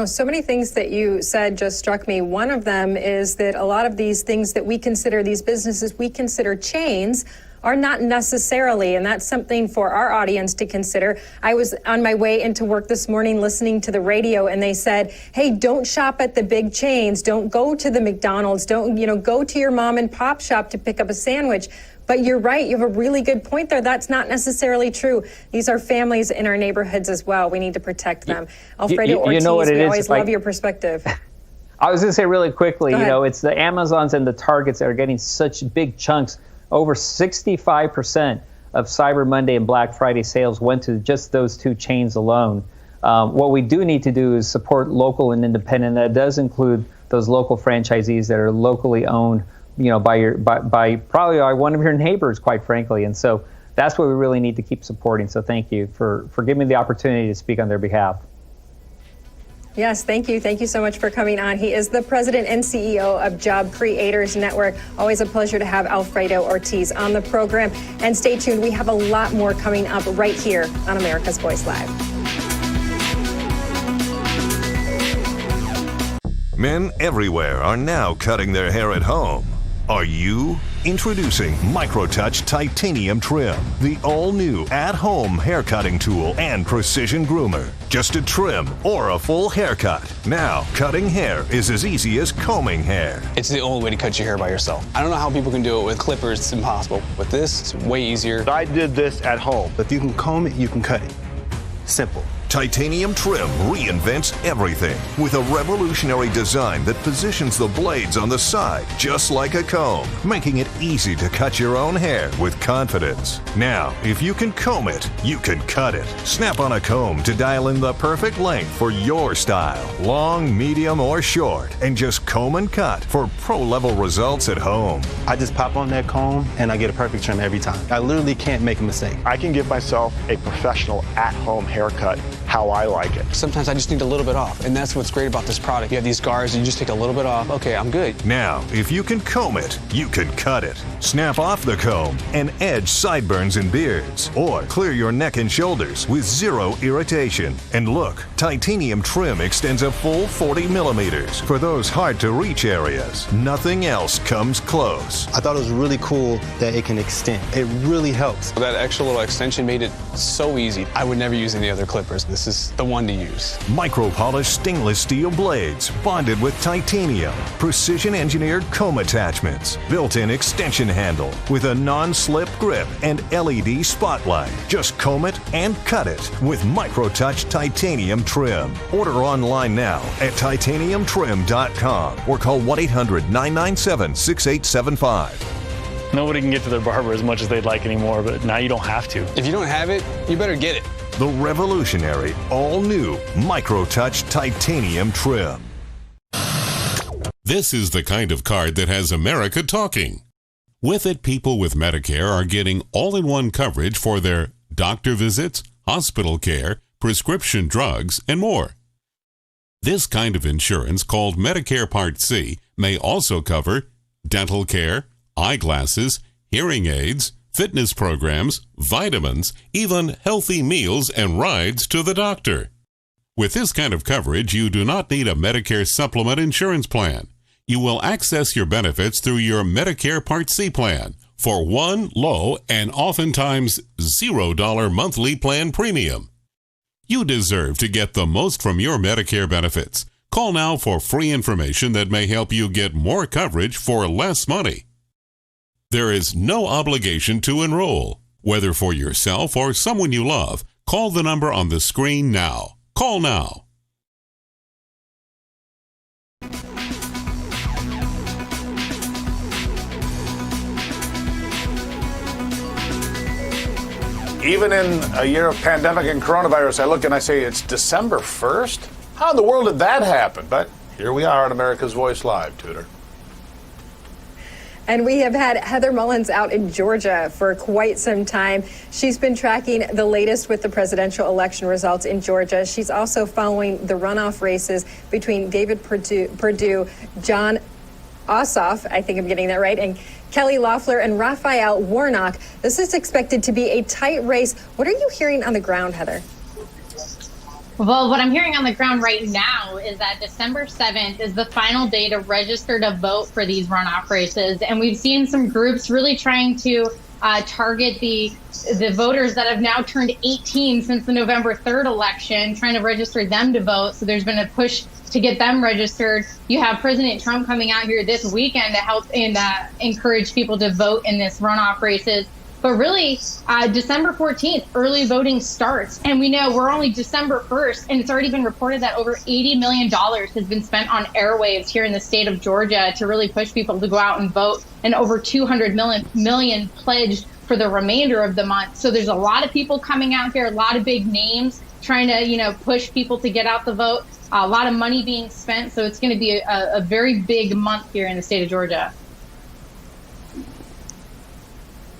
So many things that you said just struck me. One of them is that a lot of these things that we consider, these businesses we consider chains, are not necessarily, and that's something for our audience to consider. I was on my way into work this morning listening to the radio, and they said, hey, don't shop at the big chains. Don't go to the McDonald's. Don't, go to your mom and pop shop to pick up a sandwich. But you're right. You have a really good point there. That's not necessarily true. These are families in our neighborhoods as well. We need to protect them. Alfredo Ortiz, we always love your perspective. I was going to say really quickly, it's the Amazons and the Targets that are getting such big chunks. Over 65% of Cyber Monday and Black Friday sales went to just those two chains alone. What we do need to do is support local and independent. That does include those local franchisees that are locally owned, by probably one of your neighbors, quite frankly. And so that's what we really need to keep supporting. So thank you for giving me the opportunity to speak on their behalf. Yes, thank you. Thank you so much for coming on. He is the president and CEO of Job Creators Network. Always a pleasure to have Alfredo Ortiz on the program. And stay tuned. We have a lot more coming up right here on America's Voice Live. Men everywhere are now cutting their hair at home. Are you? Introducing MICROTOUCH Titanium Trim, the all-new at-home hair cutting tool and precision groomer. Just a trim or a full haircut. Now, cutting hair is as easy as combing hair. It's the only way to cut your hair by yourself. I don't know how people can do it with clippers. It's impossible. With this, it's way easier. I did this at home. If you can comb it, you can cut it. Simple. Titanium Trim reinvents everything with a revolutionary design that positions the blades on the side just like a comb, making it easy to cut your own hair with confidence. Now, if you can comb it, you can cut it. Snap on a comb to dial in the perfect length for your style, long, medium, or short, and just comb and cut for pro-level results at home. I just pop on that comb and I get a perfect trim every time. I literally can't make a mistake. I can give myself a professional at-home haircut how I like it. Sometimes I just need a little bit off, and that's what's great about this product. You have these guards, and you just take a little bit off. Okay, I'm good. Now, if you can comb it, you can cut it. Snap off the comb and edge sideburns and beards, or clear your neck and shoulders with zero irritation. And look, Titanium Trim extends a full 40 millimeters for those hard-to-reach areas. Nothing else comes close. I thought it was really cool that it can extend. It really helps. That extra little extension made it so easy. I would never use any other clippers. This is the one to use. Micro-polished stainless steel blades bonded with titanium, precision-engineered comb attachments, built-in extension handle with a non-slip grip and LED spotlight. Just comb it and cut it with MICROTOUCH Titanium Trim. Order online now at titaniumtrim.com or call 1-800-997-6875. Nobody can get to their barber as much as they'd like anymore, but now you don't have to. If you don't have it, you better get it. The revolutionary, all-new MICROTOUCH Titanium Trim. This is the kind of card that has America talking. With it, people with Medicare are getting all-in-one coverage for their doctor visits, hospital care, prescription drugs, and more. This kind of insurance, called Medicare Part C, may also cover dental care, eyeglasses, hearing aids, fitness programs, vitamins, even healthy meals and rides to the doctor. With this kind of coverage, you do not need a Medicare supplement insurance plan. You will access your benefits through your Medicare Part C plan for one low and oftentimes $0 monthly plan premium. You deserve to get the most from your Medicare benefits. Call now for free information that may help you get more coverage for less money. There is no obligation to enroll. Whether for yourself or someone you love, call the number on the screen now. Call now. Even in a year of pandemic and coronavirus, I look and I say, it's December 1st? How in the world did that happen? But here we are on America's Voice Live, Tudor. And we have had Heather Mullins out in Georgia for quite some time. She's been tracking the latest with the presidential election results in Georgia. She's also following the runoff races between David Perdue, John Ossoff, I think I'm getting that right, and Kelly Loeffler and Raphael Warnock. This is expected to be a tight race. What are you hearing on the ground, Heather? Well, what I'm hearing on the ground right now is that December 7th is the final day to register to vote for these runoff races. And we've seen some groups really trying to target the voters that have now turned 18 since the November 3rd election, trying to register them to vote. So there's been a push to get them registered. You have President Trump coming out here this weekend to help and encourage people to vote in this runoff races. But really, December 14th, early voting starts. And we know we're only December 1st, and it's already been reported that over $80 million has been spent on airwaves here in the state of Georgia to really push people to go out and vote, and over $200 million pledged for the remainder of the month. So there's a lot of people coming out here, a lot of big names trying to, push people to get out the vote, a lot of money being spent. So it's going to be a very big month here in the state of Georgia.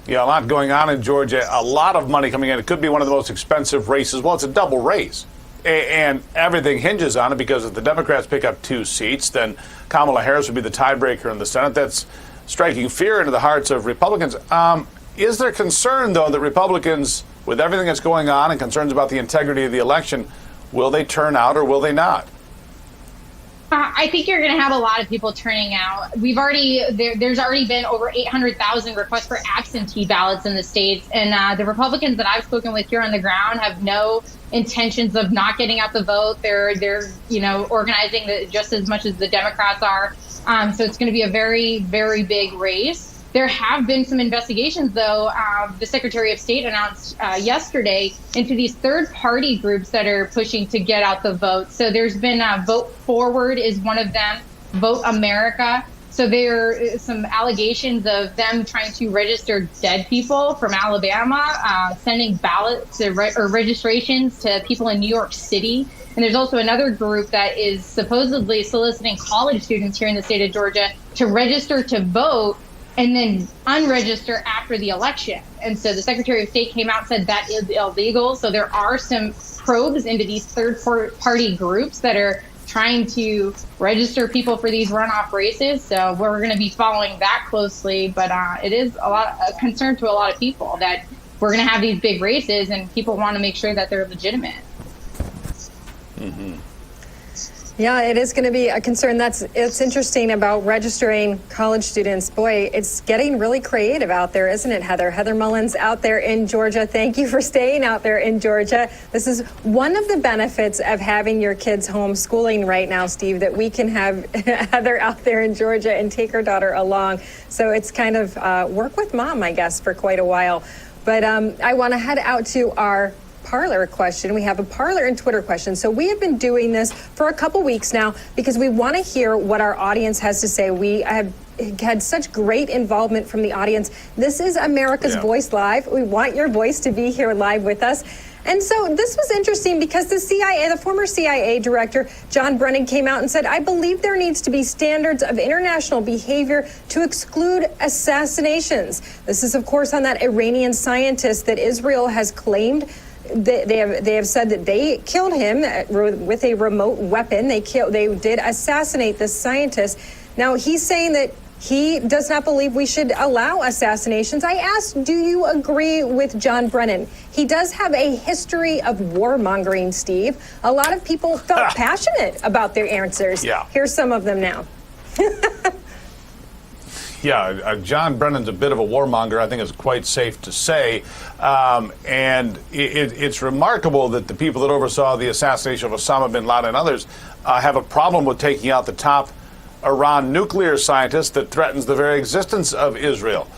Yeah, a lot going on in Georgia, a lot of money coming in. It could be one of the most expensive races. Well, it's a double race, and everything hinges on it, because if the Democrats pick up 2 seats, then Kamala Harris would be the tiebreaker in the Senate. That's striking fear into the hearts of Republicans. Is there concern, though, that Republicans, with everything that's going on and concerns about the integrity of the election, will they turn out or will they not? I think you're going to have a lot of people turning out. There's already been over 800,000 requests for absentee ballots in the states, and the Republicans that I've spoken with here on the ground have no intentions of not getting out the vote. They're organizing just as much as the Democrats are. So it's going to be a very, very big race. There have been some investigations, though. The Secretary of State announced yesterday into these third-party groups that are pushing to get out the vote. So there's been Vote Forward is one of them, Vote America. So there are some allegations of them trying to register dead people from Alabama, sending ballots or registrations to people in New York City. And there's also another group that is supposedly soliciting college students here in the state of Georgia to register to vote and then unregister after the election. And so the Secretary of State came out and said that is illegal. So there are some probes into these third-party groups that are trying to register people for these runoff races. So we're going to be following that closely. But it is a concern to a lot of people that we're going to have these big races and people want to make sure that they're legitimate. Mm-hmm. Yeah, it is going to be a concern. It's interesting about registering college students. Boy, it's getting really creative out there, isn't it, Heather? Heather Mullins out there in Georgia. Thank you for staying out there in Georgia. This is one of the benefits of having your kids homeschooling right now, Steve, that we can have Heather out there in Georgia and take her daughter along. So it's kind of work with mom, I guess, for quite a while. But I want to head out to our Parler question. We have a Parler and Twitter question. So we have been doing this for a couple weeks now because we want to hear what our audience has to say. We have had such great involvement from the audience. This is America's Voice Live. We want your voice to be here live with us. And so this was interesting because the former CIA director, John Brennan, came out and said, I believe there needs to be standards of international behavior to exclude assassinations. This is, of course, on that Iranian scientist that Israel has claimed. They have said that they killed him with a remote weapon. They did assassinate this scientist. Now, he's saying that he does not believe we should allow assassinations. I asked, do you agree with John Brennan? He does have a history of warmongering, Steve. A lot of people felt passionate about their answers. Yeah. Here's some of them now. Yeah, John Brennan's a bit of a warmonger, I think it's quite safe to say. And it's remarkable that the people that oversaw the assassination of Osama bin Laden and others have a problem with taking out the top Iran nuclear scientist that threatens the very existence of Israel.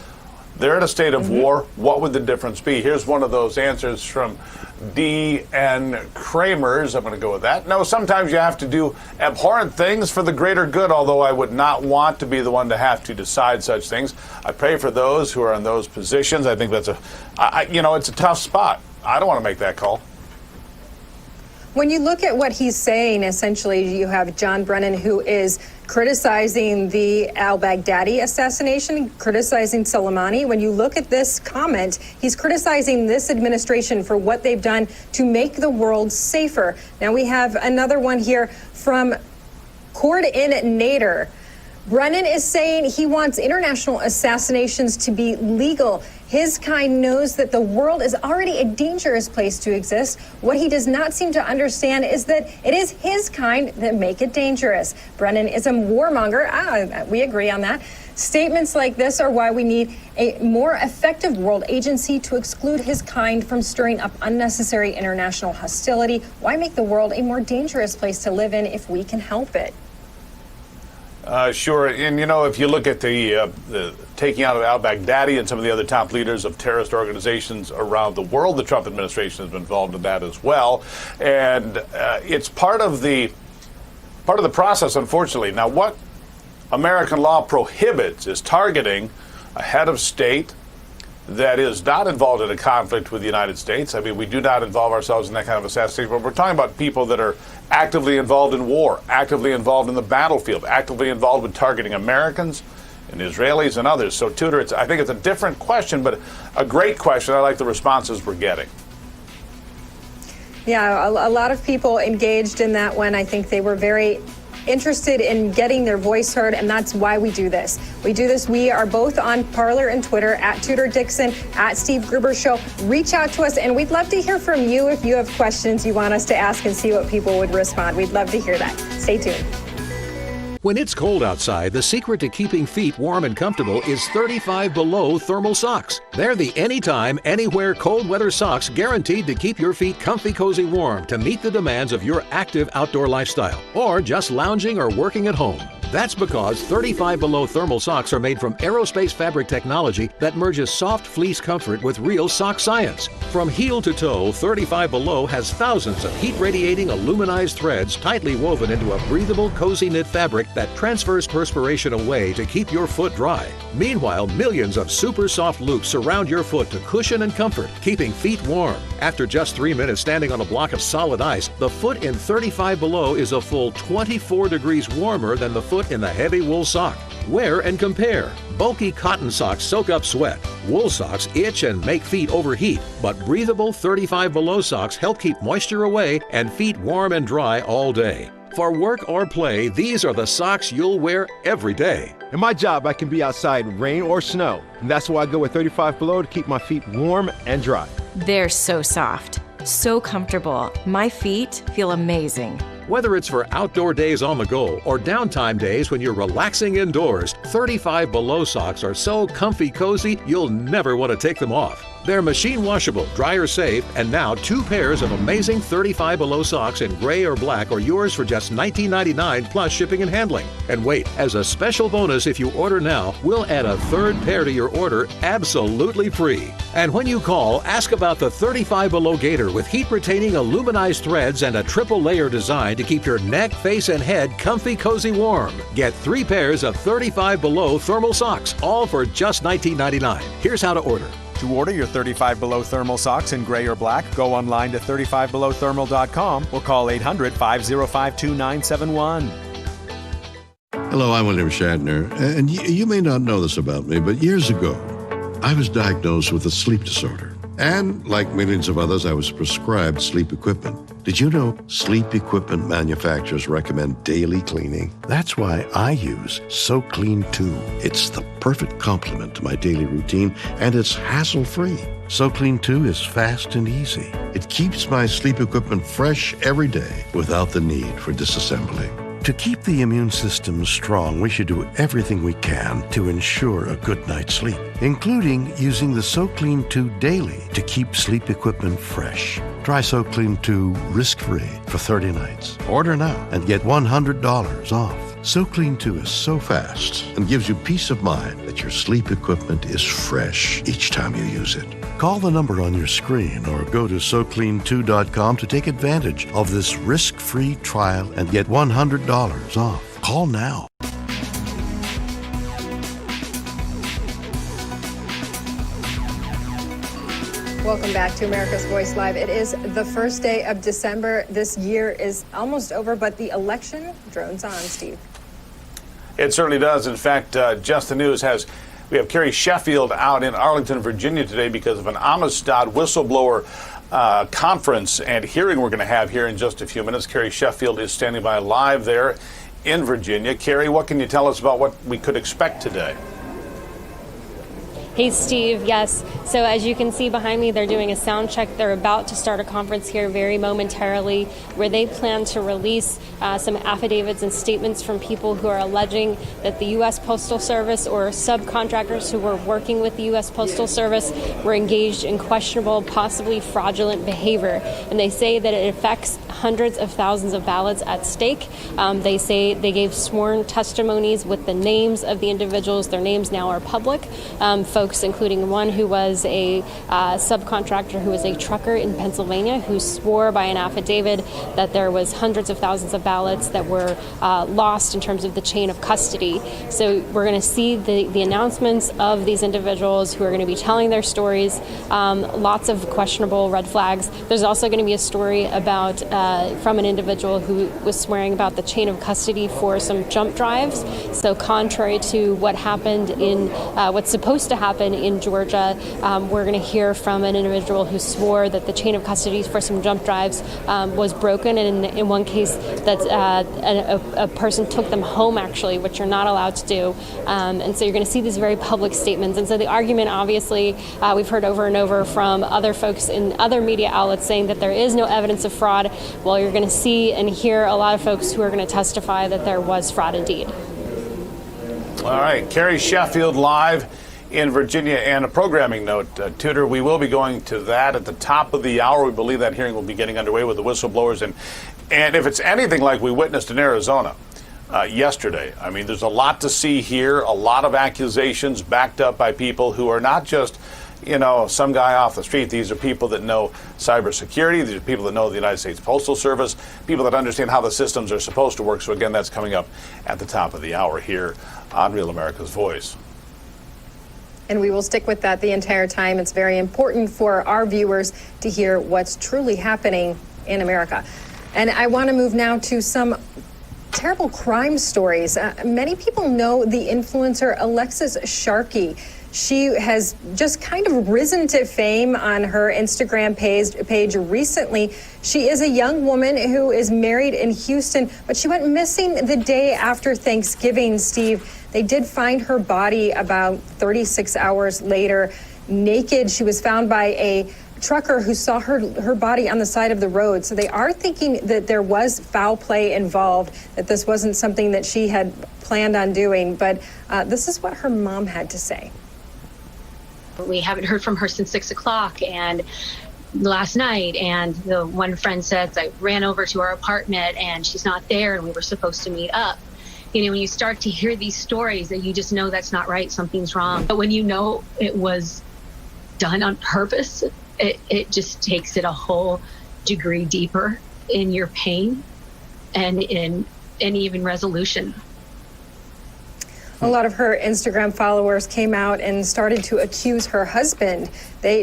They're in a state of war. What would the difference be? Here's one of those answers from D.N. Kramers. I'm going to go with that. No, sometimes you have to do abhorrent things for the greater good, although I would not want to be the one to have to decide such things. I pray for those who are in those positions. I think that's it's a tough spot. I don't want to make that call. When you look at what he's saying, essentially, you have John Brennan, who is criticizing the al-Baghdadi assassination, criticizing Soleimani. When you look at this comment, he's criticizing this administration for what they've done to make the world safer. Now we have another one here from Cord-In Nader. Brennan is saying he wants international assassinations to be legal. His kind knows that the world is already a dangerous place to exist. What he does not seem to understand is that it is his kind that make it dangerous. Brennan is a warmonger. We agree on that. Statements like this are why we need a more effective world agency to exclude his kind from stirring up unnecessary international hostility. Why make the world a more dangerous place to live in if we can help it? Sure. And, if you look at the taking out of al-Baghdadi and some of the other top leaders of terrorist organizations around the world, the Trump administration has been involved in that as well. And it's part of the process, unfortunately. Now, what American law prohibits is targeting a head of state that is not involved in a conflict with the United States. I mean, we do not involve ourselves in that kind of assassination, but we're talking about people that are actively involved in war, actively involved in the battlefield, actively involved with targeting Americans and Israelis and others. So, Tudor, I think it's a different question, but a great question. I like the responses we're getting. Yeah, a lot of people engaged in that one. I think they were very interested in getting their voice heard, and that's why we do this. We are both on Parler and Twitter, at Tudor Dixon, at Steve Gruber Show. Reach out to us, and we'd love to hear from you if you have questions you want us to ask and see what people would respond. We'd love to hear that. Stay tuned. When it's cold outside, the secret to keeping feet warm and comfortable is 35 Below thermal socks. They're the anytime, anywhere cold weather socks guaranteed to keep your feet comfy, cozy, warm to meet the demands of your active outdoor lifestyle or just lounging or working at home. That's because 35 Below thermal socks are made from aerospace fabric technology that merges soft fleece comfort with real sock science. From heel to toe, 35 Below has thousands of heat-radiating aluminized threads tightly woven into a breathable, cozy knit fabric that transfers perspiration away to keep your foot dry. Meanwhile, millions of super soft loops surround your foot to cushion and comfort, keeping feet warm. After just 3 minutes standing on a block of solid ice, the foot in 35 Below is a full 24 degrees warmer than the foot in the heavy wool sock. Wear and compare. Bulky cotton socks soak up sweat. Wool socks itch and make feet overheat. But breathable 35 Below socks help keep moisture away and feet warm and dry all day. For work or play, these are the socks you'll wear every day. In my job, I can be outside rain or snow, and that's why I go with 35 Below to keep my feet warm and dry. They're so soft, so comfortable. My feet feel amazing. Whether it's for outdoor days on the go or downtime days when you're relaxing indoors, 35 Below socks are so comfy cozy you'll never want to take them off. They're machine washable, dryer safe, and now 2 pairs of amazing 35 Below socks in gray or black are yours for just $19.99 plus shipping and handling. And wait, as a special bonus if you order now, we'll add a 3rd pair to your order absolutely free. And when you call, ask about the 35 Below Gator with heat-retaining aluminized threads and a triple layer design to keep your neck, face, and head comfy, cozy, warm. Get 3 pairs of 35 Below thermal socks, all for just $19.99. Here's how to order. To order your 35 Below thermal socks in gray or black, go online to 35belowthermal.com or call 800-505-2971. Hello, I'm William Shatner, and you may not know this about me, but years ago, I was diagnosed with a sleep disorder. And like millions of others, I was prescribed sleep equipment. Did you know sleep equipment manufacturers recommend daily cleaning? That's why I use SoClean 2. It's the perfect complement to my daily routine, and it's hassle-free. SoClean 2 is fast and easy. It keeps my sleep equipment fresh every day without the need for disassembly. To keep the immune system strong, we should do everything we can to ensure a good night's sleep, including using the SoClean 2 daily to keep sleep equipment fresh. Try SoClean 2 risk-free for 30 nights. Order now and get $100 off. SoClean 2 is so fast and gives you peace of mind that your sleep equipment is fresh each time you use it. Call the number on your screen or go to SoClean2.com to take advantage of this risk-free trial and get $100 off. Call now. Welcome back to America's Voice Live. It is the first day of December. This year is almost over, but the election drones on, Steve. It certainly does. In fact, Just the News we have Carrie Sheffield out in Arlington, Virginia today because of an Amistad whistleblower conference and hearing we're going to have here in just a few minutes. Carrie Sheffield is standing by live there in Virginia. Carrie, what can you tell us about what we could expect today? Hey, Steve. Yes. So as you can see behind me, they're doing a sound check. They're about to start a conference here very momentarily where they plan to release some affidavits and statements from people who are alleging that the U.S. Postal Service or subcontractors who were working with the U.S. Postal Service were engaged in questionable, possibly fraudulent behavior. And they say that it affects hundreds of thousands of ballots at stake. They say they gave sworn testimonies with the names of the individuals. Their names now are public. Folks, including one who was a subcontractor who was a trucker in Pennsylvania who swore by an affidavit that there was hundreds of thousands of ballots that were lost in terms of the chain of custody. So we're going to see the announcements of these individuals who are going to be telling their stories. Lots of questionable red flags. There's also going to be a story about from an individual who was swearing about the chain of custody for some jump drives. So contrary to what happened in what's supposed to happen in Georgia, we're going to hear from an individual who swore that the chain of custody for some jump drives was broken, and in one case that a person took them home, actually, which you're not allowed to do. And so you're going to see these very public statements. And so the argument, obviously, we've heard over and over from other folks in other media outlets saying that there is no evidence of fraud. Well, you're going to see and hear a lot of folks who are going to testify that there was fraud indeed. All right, Carrie Sheffield live in Virginia. And a programming note, Tudor, we will be going to that at the top of the hour. We believe that hearing will be getting underway with the whistleblowers. And if it's anything like we witnessed in Arizona yesterday, I mean, there's a lot to see here, a lot of accusations backed up by people who are not just, some guy off the street. These are people that know cybersecurity. These are people that know the United States Postal Service, people that understand how the systems are supposed to work. So again, that's coming up at the top of the hour here on Real America's Voice. And we will stick with that the entire time. It's very important for our viewers to hear what's truly happening in America. And I want to move now to some terrible crime stories. Many people know the influencer Alexis Sharkey. She has just kind of risen to fame on her Instagram page recently. She is a young woman who is married in Houston, but she went missing the day after Thanksgiving, Steve. They did find her body about 36 hours later, naked. She was found by a trucker who saw her body on the side of the road. So they are thinking that there was foul play involved, that this wasn't something that she had planned on doing. But this is what her mom had to say. We haven't heard from her since 6 o'clock and last night, and the one friend says I ran over to our apartment and she's not there and we were supposed to meet up. When you start to hear these stories, that you just know that's not right, something's wrong. But when you know it was done on purpose, it just takes it a whole degree deeper in your pain and in even resolution. A lot of her Instagram followers came out and started to accuse her husband.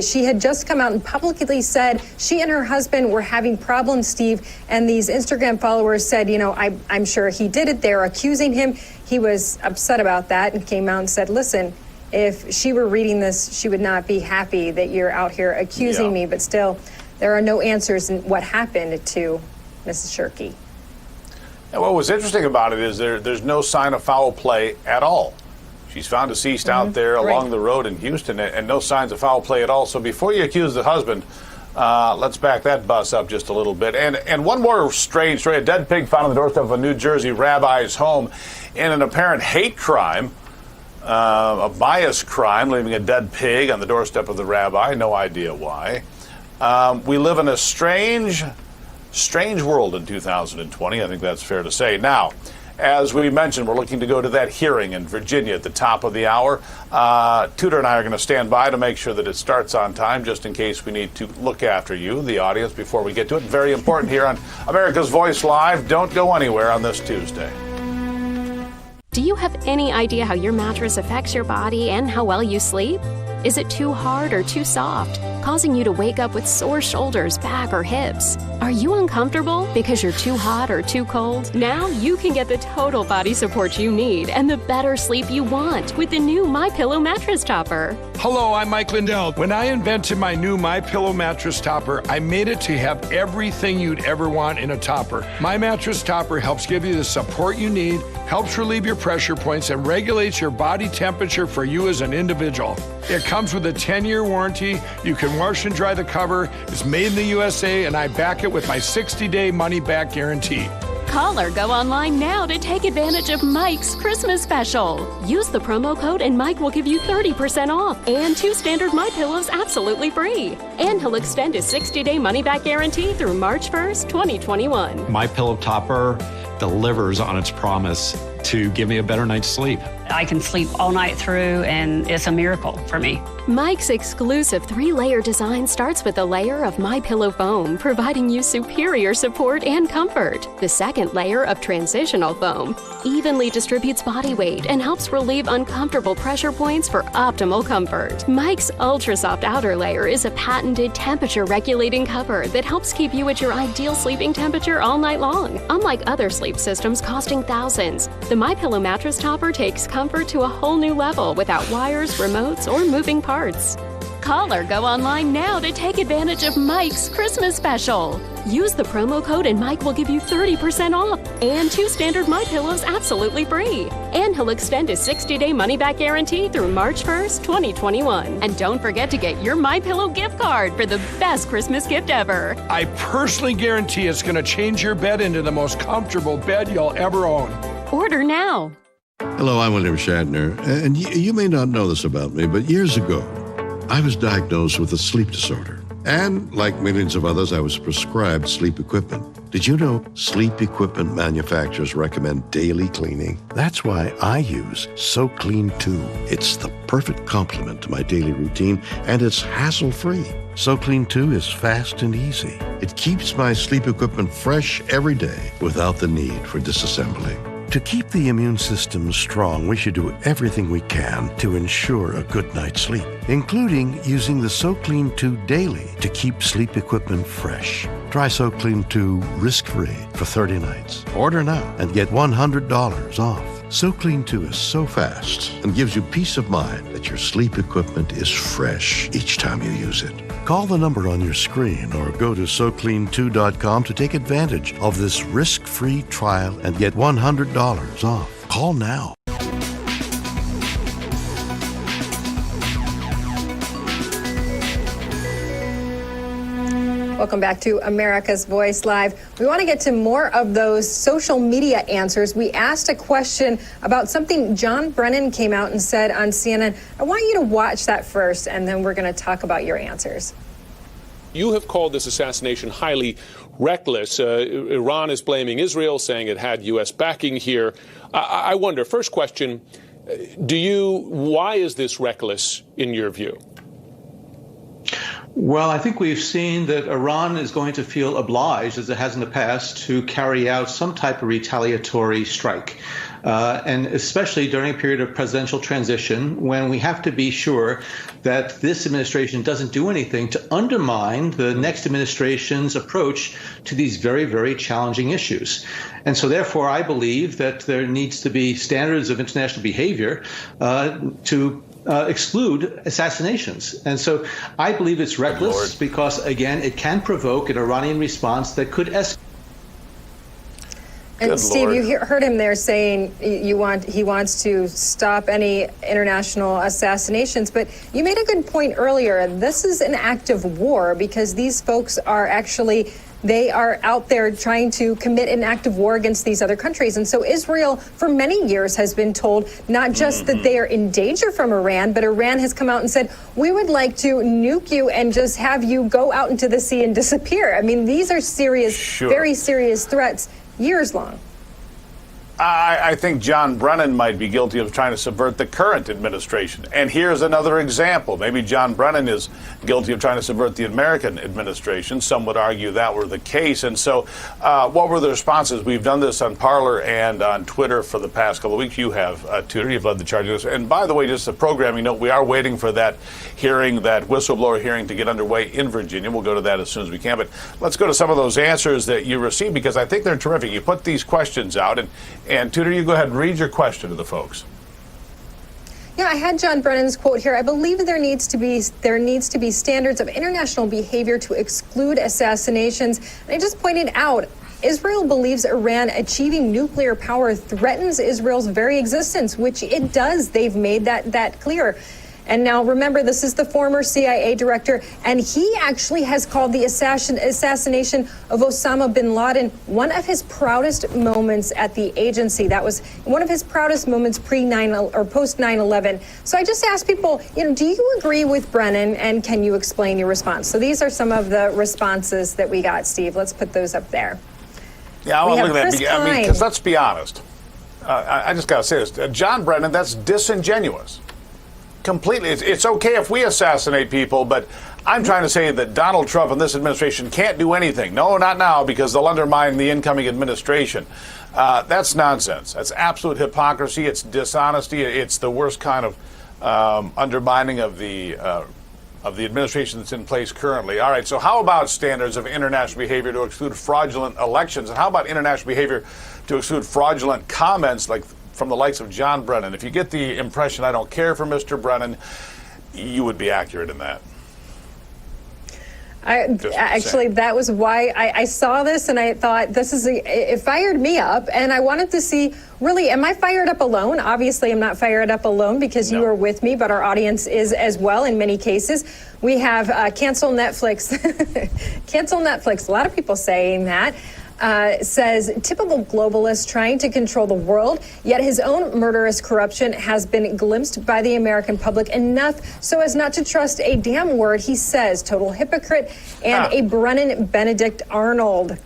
She had just come out and publicly said she and her husband were having problems, Steve, and these Instagram followers said, I'm sure he did it. They're accusing him. He was upset about that and came out and said, listen, if she were reading this, she would not be happy that you're out here accusing me. But still, there are no answers in what happened to Mrs. Sharkey. And what was interesting about it is there's no sign of foul play at all. She's found deceased out there along the road in Houston, and no signs of foul play at all. So before you accuse the husband, let's back that bus up just a little bit. And one more strange story: a dead pig found on the doorstep of a New Jersey rabbi's home in an apparent hate crime, a bias crime, leaving a dead pig on the doorstep of the rabbi. No idea why. We live in a strange world in 2020. I think that's fair to say. Now, As we mentioned, we're looking to go to that hearing in Virginia at the top of the hour. Tudor and I are going to stand by to make sure that it starts on time, just in case we need to look after you, the audience, before we get to it. Very important here on America's Voice Live. Don't go anywhere on this Tuesday. Do you have any idea how your mattress affects your body and how well you sleep? Is it too hard or too soft, causing you to wake up with sore shoulders, back, or hips? Are you uncomfortable because you're too hot or too cold? Now you can get the total body support you need and the better sleep you want with the new MyPillow mattress topper. Hello, I'm Mike Lindell. When I invented my new MyPillow mattress topper, I made it to have everything you'd ever want in a topper. My mattress topper helps give you the support you need, helps relieve your pressure points, and regulates your body temperature for you as an individual. It comes with a 10-year warranty. You can wash and dry the cover. It's made in the USA, and I back it with my 60-day money-back guarantee. Call or go online now to take advantage of Mike's Christmas special. Use the promo code and Mike will give you 30% off and 2 standard MyPillows absolutely free. And he'll extend his 60-day money-back guarantee through March 1st, 2021. MyPillow topper delivers on its promise to give me a better night's sleep. I can sleep all night through, and it's a miracle for me. Mike's exclusive 3-layer design starts with a layer of MyPillow foam, providing you superior support and comfort. The second layer of transitional foam evenly distributes body weight and helps relieve uncomfortable pressure points for optimal comfort. Mike's ultra soft outer layer is a patented temperature-regulating cover that helps keep you at your ideal sleeping temperature all night long. Unlike other sleep systems costing thousands, the MyPillow mattress topper takes comfort to a whole new level without wires, remotes, or moving parts. Call or go online now to take advantage of Mike's Christmas special. Use the promo code and Mike will give you 30% off and 2 standard MyPillows absolutely free. And he'll extend his 60-day money-back guarantee through March 1st, 2021. And don't forget to get your MyPillow gift card for the best Christmas gift ever. I personally guarantee it's going to change your bed into the most comfortable bed you'll ever own. Order now. Hello, I'm William Shatner, and you may not know this about me, but years ago, I was diagnosed with a sleep disorder. And like millions of others, I was prescribed sleep equipment. Did you know sleep equipment manufacturers recommend daily cleaning? That's why I use SoClean 2. It's the perfect complement to my daily routine, and it's hassle-free. SoClean 2 is fast and easy. It keeps my sleep equipment fresh every day without the need for disassembly. To keep the immune system strong, we should do everything we can to ensure a good night's sleep, including using the SoClean 2 daily to keep sleep equipment fresh. Try SoClean 2 risk-free for 30 nights. Order now and get $100 off. SoClean 2 is so fast and gives you peace of mind that your sleep equipment is fresh each time you use it. Call the number on your screen or go to SoClean2.com to take advantage of this risk-free trial and get $100 off. Call now. Welcome back to America's Voice Live. We want to get to more of those social media answers. We asked a question about something John Brennan came out and said on CNN. I want you to watch that first, and then we're going to talk about your answers. You have called this assassination highly reckless. Iran is blaming Israel, saying it had U.S. backing here. I wonder, first question, why is this reckless in your view? Well, I think we've seen that Iran is going to feel obliged, as it has in the past, to carry out some type of retaliatory strike. And especially during a period of presidential transition, when we have to be sure that this administration doesn't do anything to undermine the next administration's approach to these very, very challenging issues. And so therefore, I believe that there needs to be standards of international behavior to exclude assassinations. And so I believe it's reckless because, again, it can provoke an Iranian response that could escalate. And Steve, you heard him there saying he wants to stop any international assassinations, but you made a good point earlier. This is an act of war because these folks are they are out there trying to commit an act of war against these other countries. And so Israel, for many years, has been told not just that they are in danger from Iran, but Iran has come out and said, we would like to nuke you and just have you go out into the sea and disappear. I mean, these are serious, very serious threats, years long. I think John Brennan might be guilty of trying to subvert the current administration. And here's another example. Maybe John Brennan is guilty of trying to subvert the American administration. Some would argue that were the case. And so what were the responses? We've done this on Parler and on Twitter for the past couple of weeks. You have, Tudor, you've led the charges. And by the way, just a programming note, we are waiting for that hearing, that whistleblower hearing, to get underway in Virginia. We'll go to that as soon as we can. But let's go to some of those answers that you received, because I think they're terrific. You put these questions out, and Tudor, you go ahead and read your question to the folks. Yeah, I had John Brennan's quote here. I believe there needs to be standards of international behavior to exclude assassinations. And I just pointed out, Israel believes Iran achieving nuclear power threatens Israel's very existence, which it does. They've made that clear. And now, remember, this is the former CIA director, and he actually has called the assassination of Osama bin Laden one of his proudest moments at the agency. That was one of his proudest moments post 9/11. So I just asked people, do you agree with Brennan, and can you explain your response? So these are some of the responses that we got, Steve. Let's put those up there. Yeah, I want to look at that. I mean, because let's be honest. I just got to say this. John Brennan, that's disingenuous. Completely. It's okay if we assassinate people, but I'm trying to say that Donald Trump and this administration can't do anything. No, not now, because they'll undermine the incoming administration. That's nonsense. That's absolute hypocrisy. It's dishonesty. It's the worst kind of undermining of the administration that's in place currently. All right, so how about standards of international behavior to exclude fraudulent elections? And how about international behavior to exclude fraudulent comments like from the likes of John Brennan? If you get the impression I don't care for Mr. Brennan, you would be accurate in that. That was why I saw this, and I thought it fired me up, and I wanted to see, really, am I fired up alone? Obviously, I'm not fired up alone, because you are with me, but our audience is as well in many cases. We have cancel Netflix. Cancel Netflix. A lot of people saying that. Says typical globalist trying to control the world, yet his own murderous corruption has been glimpsed by the American public enough so as not to trust a damn word he says. Total hypocrite and a Brennan Benedict Arnold.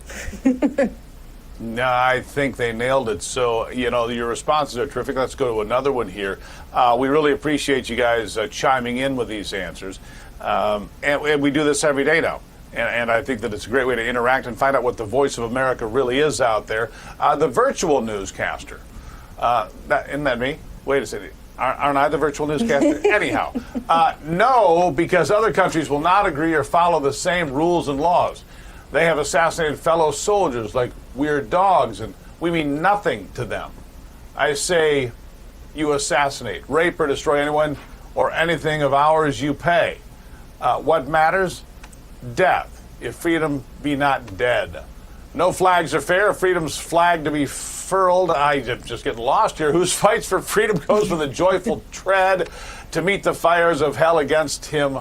No, I think they nailed it. So, your responses are terrific. Let's go to another one here. We really appreciate you guys chiming in with these answers. And we do this every day now. And I think that it's a great way to interact and find out what the voice of America really is out there. The virtual newscaster. Isn't that me? Wait a second. Aren't I the virtual newscaster? Anyhow, no, because other countries will not agree or follow the same rules and laws. They have assassinated fellow soldiers like we're dogs, and we mean nothing to them. I say you assassinate, rape, or destroy anyone or anything of ours you pay. What matters? Death, if freedom be not dead. No flags are fair, freedom's flag to be furled. I'm just getting lost here. Whose fights for freedom goes with a joyful tread to meet the fires of hell against him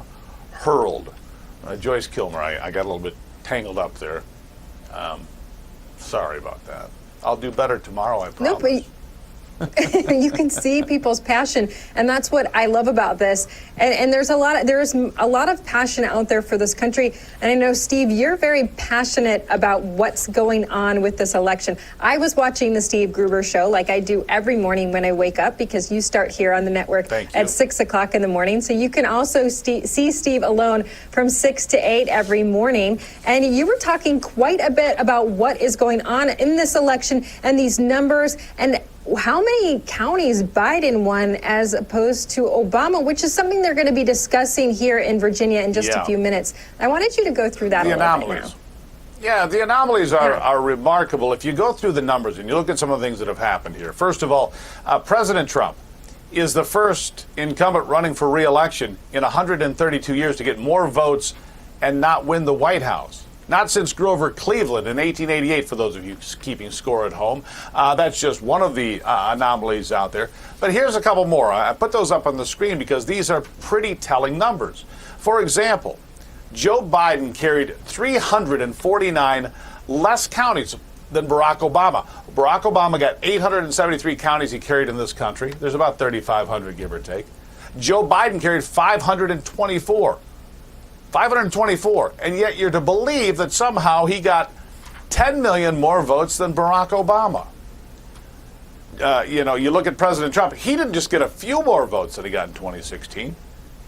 hurled. Joyce Kilmer, I got a little bit tangled up there. Sorry about that. I'll do better tomorrow, I promise. No, you can see people's passion, and that's what I love about this. And there's a lot of passion out there for this country. And I know, Steve, you're very passionate about what's going on with this election. I was watching the Steve Gruber show like I do every morning when I wake up, because you start here on the network at 6 o'clock in the morning. So you can also see Steve alone from 6 to 8 every morning. And you were talking quite a bit about what is going on in this election and these numbers and how many counties Biden won as opposed to Obama, which is something they're going to be discussing here in Virginia in just a few minutes. I wanted you to go through that a little bit now. Yeah, the anomalies are remarkable. If you go through the numbers and you look at some of the things that have happened here. First of all, President Trump is the first incumbent running for re-election in 132 years to get more votes and not win the White House. Not since Grover Cleveland in 1888, for those of you keeping score at home. That's just one of the anomalies out there. But here's a couple more. I put those up on the screen because these are pretty telling numbers. For example, Joe Biden carried 349 less counties than Barack Obama. Barack Obama got 873 counties he carried in this country. There's about 3,500, give or take. Joe Biden carried 524. 524, and yet you're to believe that somehow he got 10 million more votes than Barack Obama. you look at President Trump, he didn't just get a few more votes than he got in 2016.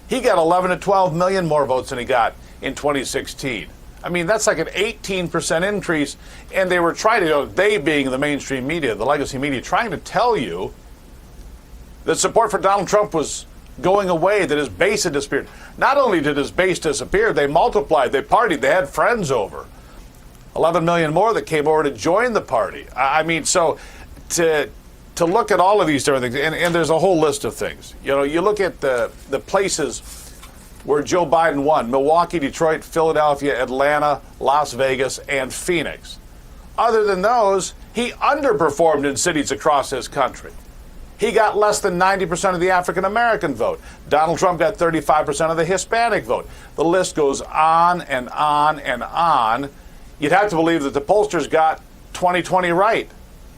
He got 11 to 12 million more votes than he got in 2016. I mean, that's like an 18% increase. And they were trying to, they being the mainstream media, the legacy media, trying to tell you that support for Donald Trump was going away, that his base had disappeared. Not only did his base disappear, they multiplied, they partied, they had friends over. 11 million more that came over to join the party. I mean, so to look at all of these different things, and there's a whole list of things. You look at the places where Joe Biden won: Milwaukee, Detroit, Philadelphia, Atlanta, Las Vegas, and Phoenix. Other than those, he underperformed in cities across this country. He got less than 90% of the African American vote. Donald Trump got 35% of the Hispanic vote. The list goes on and on and on. You'd have to believe that the pollsters got 2020 right,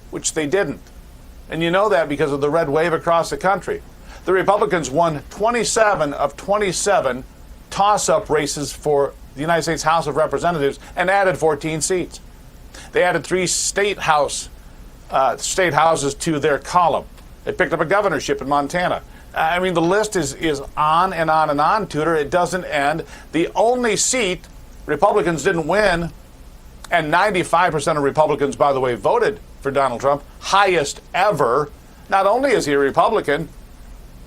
which they didn't. And you know that because of the red wave across the country. The Republicans won 27 of 27 toss-up races for the United States House of Representatives and added 14 seats. They added 3 state houses to their column. They picked up a governorship in Montana. I mean, the list is on and on and on, Tudor. It doesn't end. The only seat Republicans didn't win, and 95% of Republicans, by the way, voted for Donald Trump, highest ever. Not only is he a Republican,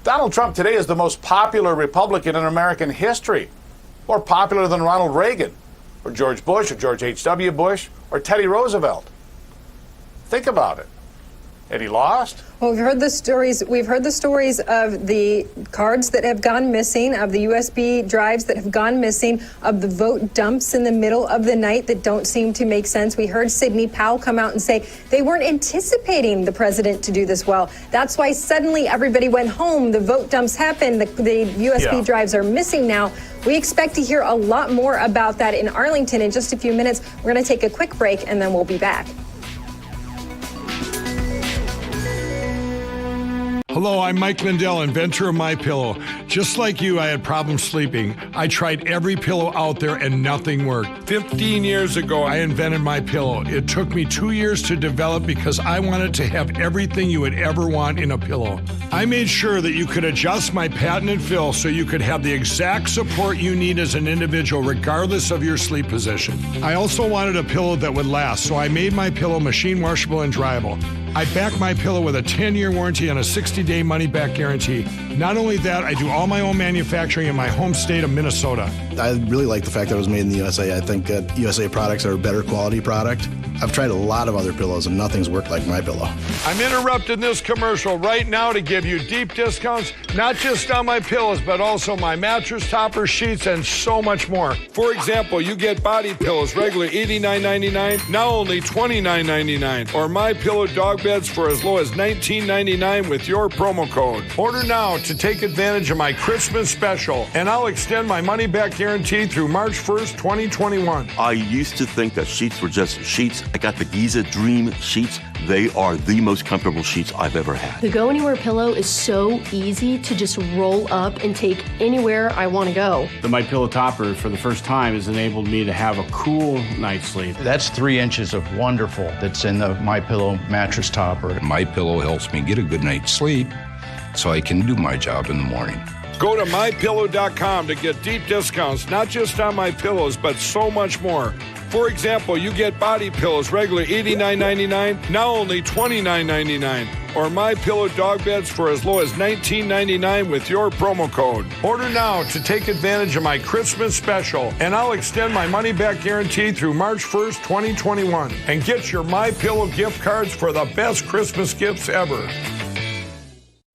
Donald Trump today is the most popular Republican in American history, more popular than Ronald Reagan, or George Bush, or George H.W. Bush, or Teddy Roosevelt. Think about it. And he lost? Well, we've heard the stories of the cards that have gone missing, of the USB drives that have gone missing, of the vote dumps in the middle of the night that don't seem to make sense. We heard Sidney Powell come out and say they weren't anticipating the president to do this well. That's why suddenly everybody went home. The vote dumps happened. The USB drives are missing now. We expect to hear a lot more about that in Arlington in just a few minutes. We're going to take a quick break and then we'll be back. Hello, I'm Mike Lindell, inventor of MyPillow. Just like you, I had problems sleeping. I tried every pillow out there and nothing worked. 15 years ago, I invented MyPillow. It took me 2 years to develop because I wanted to have everything you would ever want in a pillow. I made sure that you could adjust my patented fill so you could have the exact support you need as an individual, regardless of your sleep position. I also wanted a pillow that would last, so I made MyPillow machine washable and dryable. I back MyPillow with a 10-year warranty and a 60-day money-back guarantee. Not only that, I do all my own manufacturing in my home state of Minnesota. I really like the fact that it was made in the USA. I think that USA products are a better quality product. I've tried a lot of other pillows and nothing's worked like MyPillow. I'm interrupting this commercial right now to give you deep discounts, not just on my pillows, but also my mattress topper, sheets, and so much more. For example, you get body pillows, regular $89.99, now only $29.99, or MyPillow dog beds for as low as $19.99 with your promo code. Order now to take advantage of my Christmas special, and I'll extend my money-back guarantee through March 1st, 2021. I used to think that sheets were just sheets. I got the Giza Dream sheets. They are the most comfortable sheets I've ever had. The Go Anywhere pillow is so easy to just roll up and take anywhere I want to go. The MyPillow topper, for the first time, has enabled me to have a cool night's sleep. That's 3 inches of wonderful that's in the MyPillow mattress topper. MyPillow helps me get a good night's sleep so I can do my job in the morning. Go to MyPillow.com to get deep discounts, not just on my pillows, but so much more. For example, you get body pillows, regular $89.99, now only $29.99. Or MyPillow dog beds for as low as $19.99 with your promo code. Order now to take advantage of my Christmas special, and I'll extend my money-back guarantee through March 1st, 2021. And get your MyPillow gift cards for the best Christmas gifts ever.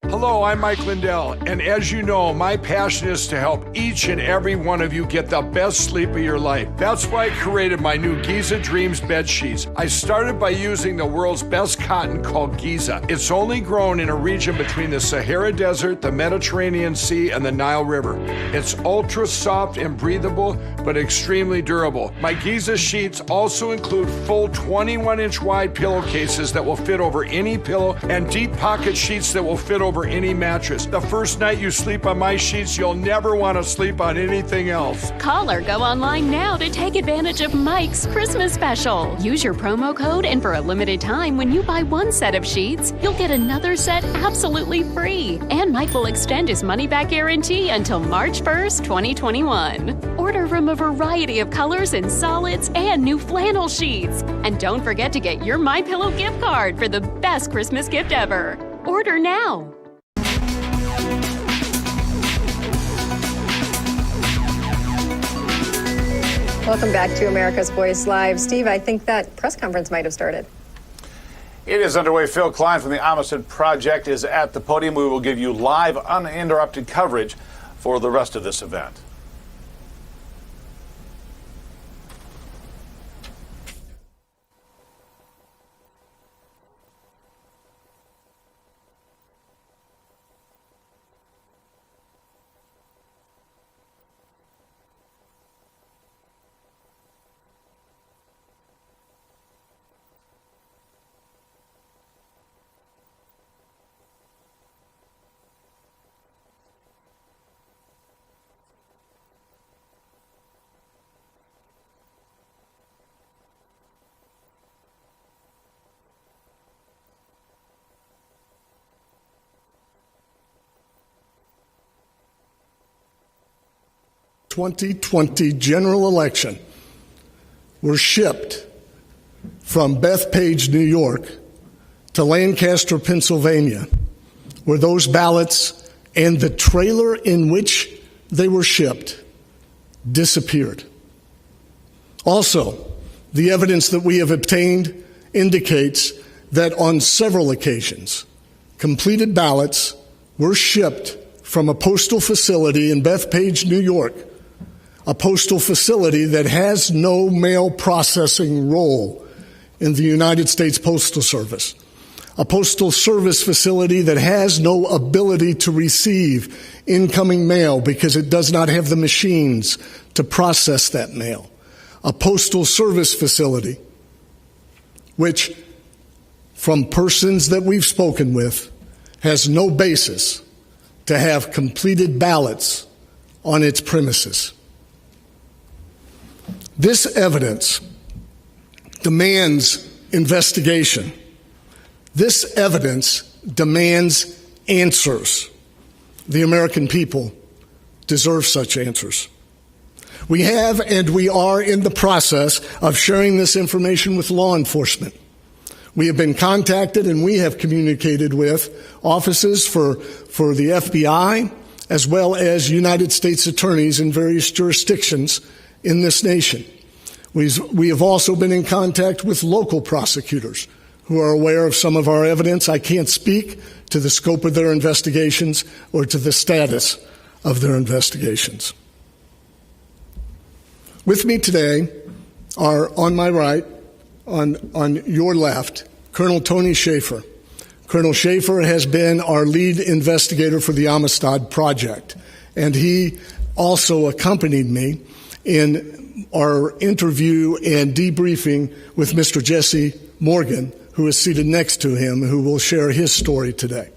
Hello, I'm Mike Lindell, and as you know, my passion is to help each and every one of you get the best sleep of your life. That's why I created my new Giza Dreams bed sheets. I started by using the world's best cotton called Giza. It's only grown in a region between the Sahara Desert, the Mediterranean Sea, and the Nile River. It's ultra soft and breathable, but extremely durable. My Giza sheets also include full 21-inch wide pillowcases that will fit over any pillow, and deep pocket sheets that will fit over any mattress. The first night you sleep on my sheets, you'll never want to sleep on anything else. Call or go online now to take advantage of Mike's Christmas special. Use your promo code, and for a limited time, when you buy one set of sheets, you'll get another set absolutely free. And Mike will extend his money-back guarantee until March 1st, 2021. Order from a variety of colors and solids and new flannel sheets. And don't forget to get your MyPillow gift card for the best Christmas gift ever. Order now. Welcome back to America's Voice Live. Steve, I think that press conference might have started. It is underway. Phil Klein from the Amistad Project is at the podium. We will give you live, uninterrupted coverage for the rest of this event. ...2020 general election were shipped from Bethpage, New York to Lancaster, Pennsylvania, where those ballots and the trailer in which they were shipped disappeared. Also, the evidence that we have obtained indicates that on several occasions, completed ballots were shipped from a postal facility in Bethpage, New York, a postal facility that has no mail processing role in the United States Postal Service, a postal service facility that has no ability to receive incoming mail because it does not have the machines to process that mail, a postal service facility which, from persons that we've spoken with, has no basis to have completed ballots on its premises. This evidence demands investigation. This evidence demands answers. The American people deserve such answers. We have and we are in the process of sharing this information with law enforcement. We have been contacted and we have communicated with offices for the FBI as well as United States attorneys in various jurisdictions in this nation. We have also been in contact with local prosecutors who are aware of some of our evidence. I can't speak to the scope of their investigations or to the status of their investigations. With me today are, on my right, on your left, Colonel Tony Schaefer. Colonel Schaefer has been our lead investigator for the Amistad Project, and he also accompanied me in our interview and debriefing with Mr. Jesse Morgan, who is seated next to him, who will share his story today.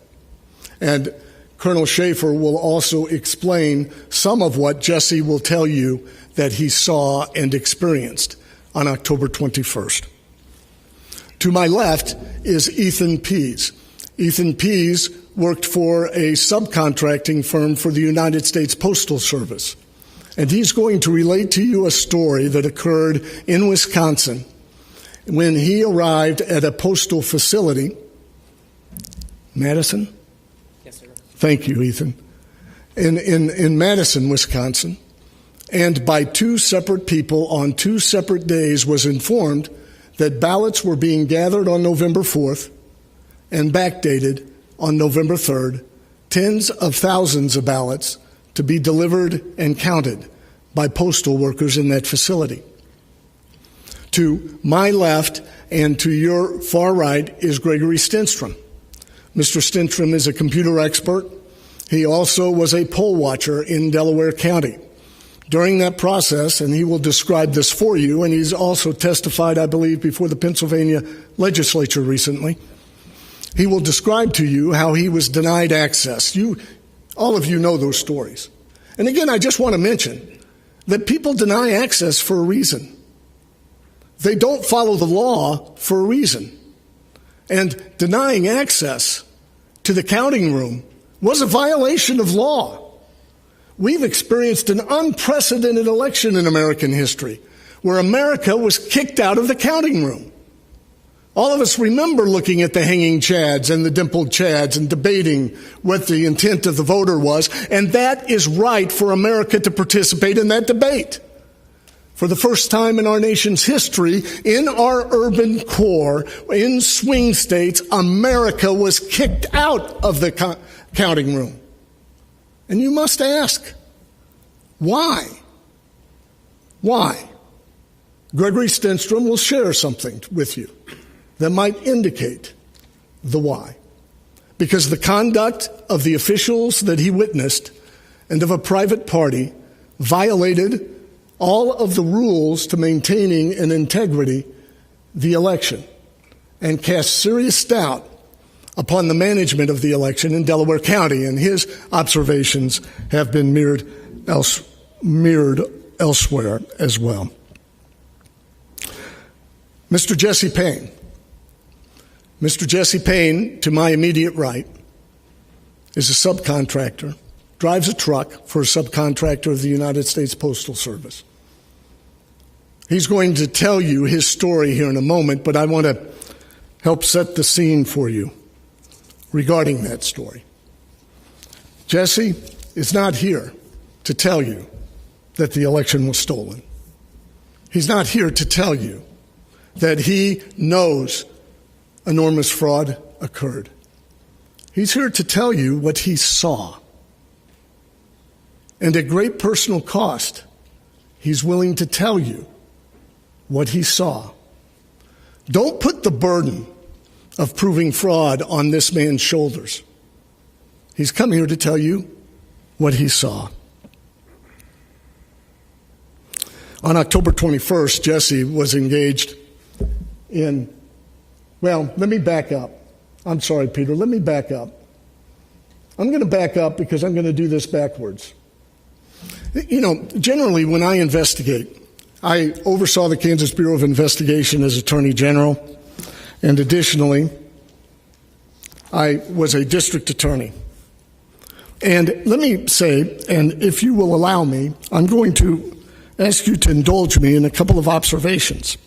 And Colonel Schaefer will also explain some of what Jesse will tell you that he saw and experienced on October 21st. To my left is Ethan Pease. Ethan Pease worked for a subcontracting firm for the United States Postal Service. And he's going to relate to you a story that occurred in Wisconsin when he arrived at a postal facility. Madison? Yes, sir. Thank you, Ethan. In Madison, Wisconsin, and by two separate people on two separate days was informed that ballots were being gathered on November 4th and backdated on November 3rd, tens of thousands of ballots to be delivered and counted by postal workers in that facility. To my left and to your far right is Gregory Stenstrom. Mr. Stenstrom is a computer expert. He also was a poll watcher in Delaware County. During that process, and he will describe this for you, and he's also testified, I believe, before the Pennsylvania legislature recently, He will describe to you how he was denied access. All of you know those stories. And again, I just want to mention that people deny access for a reason. They don't follow the law for a reason. And denying access to the counting room was a violation of law. We've experienced an unprecedented election in American history where America was kicked out of the counting room. All of us remember looking at the hanging chads and the dimpled chads and debating what the intent of the voter was, and that is right for America to participate in that debate. For the first time in our nation's history, in our urban core, in swing states, America was kicked out of the counting room. And you must ask, why? Why? Gregory Stenstrom will share something with you that might indicate the why. Because the conduct of the officials that he witnessed and of a private party violated all of the rules to maintaining in integrity the election and cast serious doubt upon the management of the election in Delaware County, and his observations have been mirrored elsewhere as well. Mr. Jesse Payne. Mr. Jesse Payne, to my immediate right, is a subcontractor, drives a truck for a subcontractor of the United States Postal Service. He's going to tell you his story here in a moment, but I want to help set the scene for you regarding that story. Jesse is not here to tell you that the election was stolen. He's not here to tell you that he knows enormous fraud occurred. He's here to tell you what he saw. And at great personal cost, he's willing to tell you what he saw. Don't put the burden of proving fraud on this man's shoulders. He's come here to tell you what he saw. On October 21st, Jesse was engaged in, well, let me back up. I'm sorry, Peter, let me back up. I'm going to back up because I'm going to do this backwards. You know, generally when I investigate, I oversaw the Kansas Bureau of Investigation as Attorney General, and additionally, I was a district attorney. And let me say, and if you will allow me, I'm going to ask you to indulge me in a couple of observations.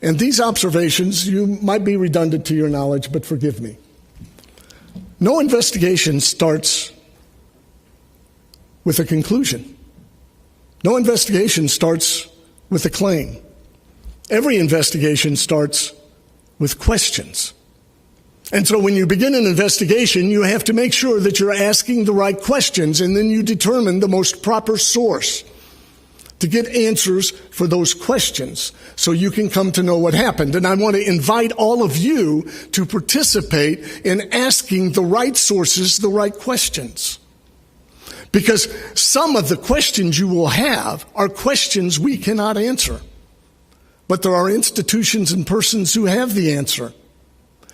And these observations, you might be redundant to your knowledge, but forgive me. No investigation starts with a conclusion. No investigation starts with a claim. Every investigation starts with questions. And so when you begin an investigation, you have to make sure that you're asking the right questions, and then you determine the most proper source to get answers for those questions so you can come to know what happened. And I want to invite all of you to participate in asking the right sources the right questions. Because some of the questions you will have are questions we cannot answer. But there are institutions and persons who have the answer.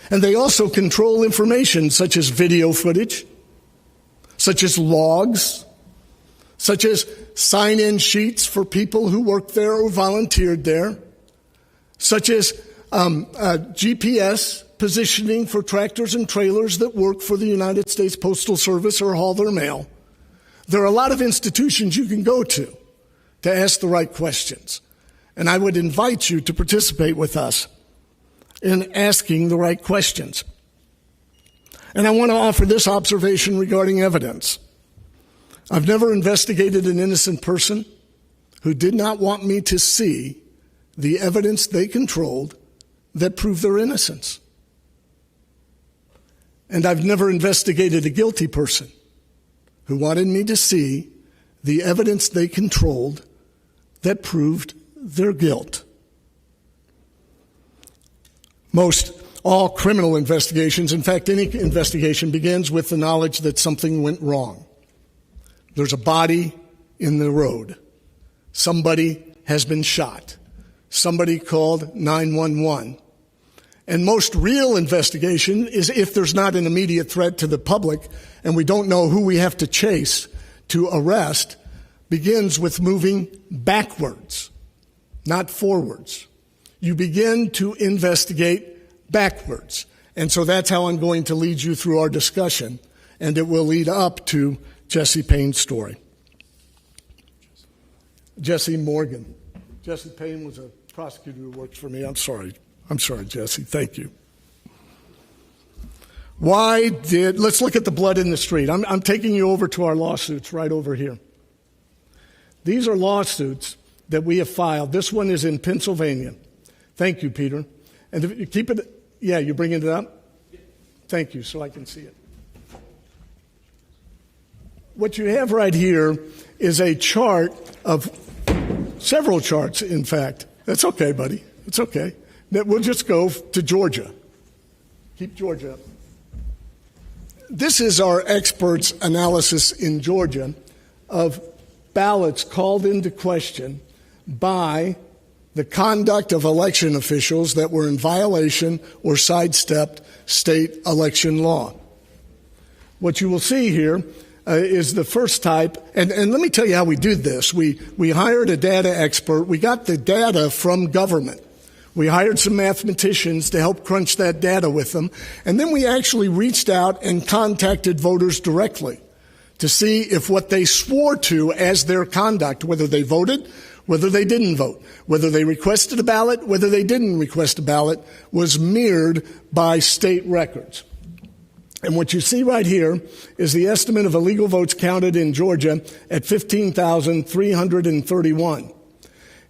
And they also control information such as video footage, such as logs, such as sign-in sheets for people who worked there or volunteered there, such as GPS positioning for tractors and trailers that work for the United States Postal Service or haul their mail. There are a lot of institutions you can go to ask the right questions. And I would invite you to participate with us in asking the right questions. And I want to offer this observation regarding evidence. I've never investigated an innocent person who did not want me to see the evidence they controlled that proved their innocence. And I've never investigated a guilty person who wanted me to see the evidence they controlled that proved their guilt. Most all criminal investigations, in fact, any investigation begins with the knowledge that something went wrong. There's a body in the road. Somebody has been shot. Somebody called 911. And most real investigation is if there's not an immediate threat to the public and we don't know who we have to chase to arrest, begins with moving backwards, not forwards. You begin to investigate backwards. And so that's how I'm going to lead you through our discussion, and it will lead up to Jesse Payne's story. Jesse Morgan. Jesse Payne was a prosecutor who worked for me. I'm sorry, Jesse. Thank you. Let's look at the blood in the street. I'm taking you over to our lawsuits right over here. These are lawsuits that we have filed. This one is in Pennsylvania. Thank you, Peter. And if you keep it, yeah, you're bringing it up? Thank you, so I can see it. What you have right here is a chart of several charts, in fact. That's okay, buddy. It's okay. We'll just go to Georgia. Keep Georgia up. This is our experts' analysis in Georgia of ballots called into question by the conduct of election officials that were in violation or sidestepped state election law. What you will see here is the first type, and let me tell you how we did this. We hired a data expert. We got the data from government. We hired some mathematicians to help crunch that data with them, and then we actually reached out and contacted voters directly to see if what they swore to as their conduct, whether they voted, whether they didn't vote, whether they requested a ballot, whether they didn't request a ballot, was mirrored by state records. And what you see right here is the estimate of illegal votes counted in Georgia at 15,331.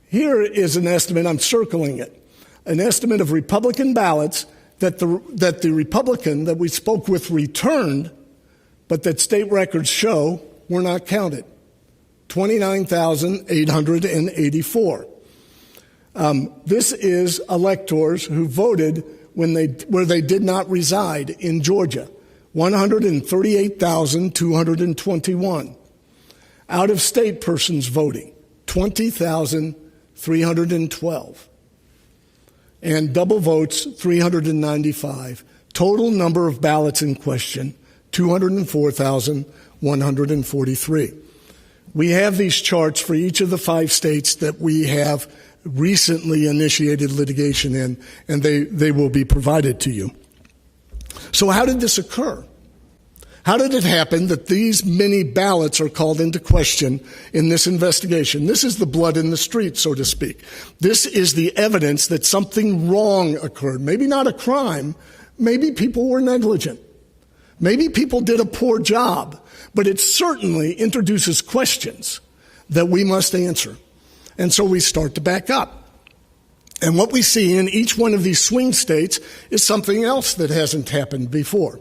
Here is an estimate, I'm circling it, an estimate of Republican ballots that the Republican that we spoke with returned, but that state records show were not counted. 29,884. This is electors who voted where they did not reside in Georgia. 138,221. Out-of-state persons voting, 20,312. And double votes, 395. Total number of ballots in question, 204,143. We have these charts for each of the 5 states that we have recently initiated litigation in, and they will be provided to you. So how did this occur? How did it happen that these many ballots are called into question in this investigation? This is the blood in the street, so to speak. This is the evidence that something wrong occurred. Maybe not a crime. Maybe people were negligent. Maybe people did a poor job. But it certainly introduces questions that we must answer. And so we start to back up. And what we see in each one of these swing states is something else that hasn't happened before.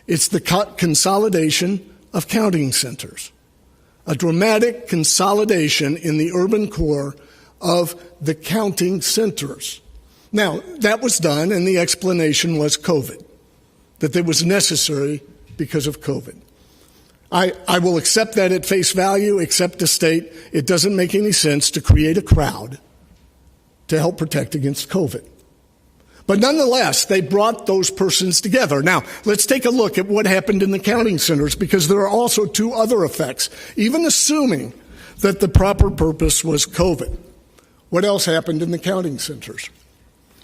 It's the consolidation of counting centers, a dramatic consolidation in the urban core of the counting centers. Now, that was done, and the explanation was COVID, that it was necessary because of COVID. I will accept that at face value, except to state it doesn't make any sense to create a crowd to help protect against COVID. But nonetheless, they brought those persons together. Now, let's take a look at what happened in the counting centers, because there are also 2 other effects, even assuming that the proper purpose was COVID. What else happened in the counting centers?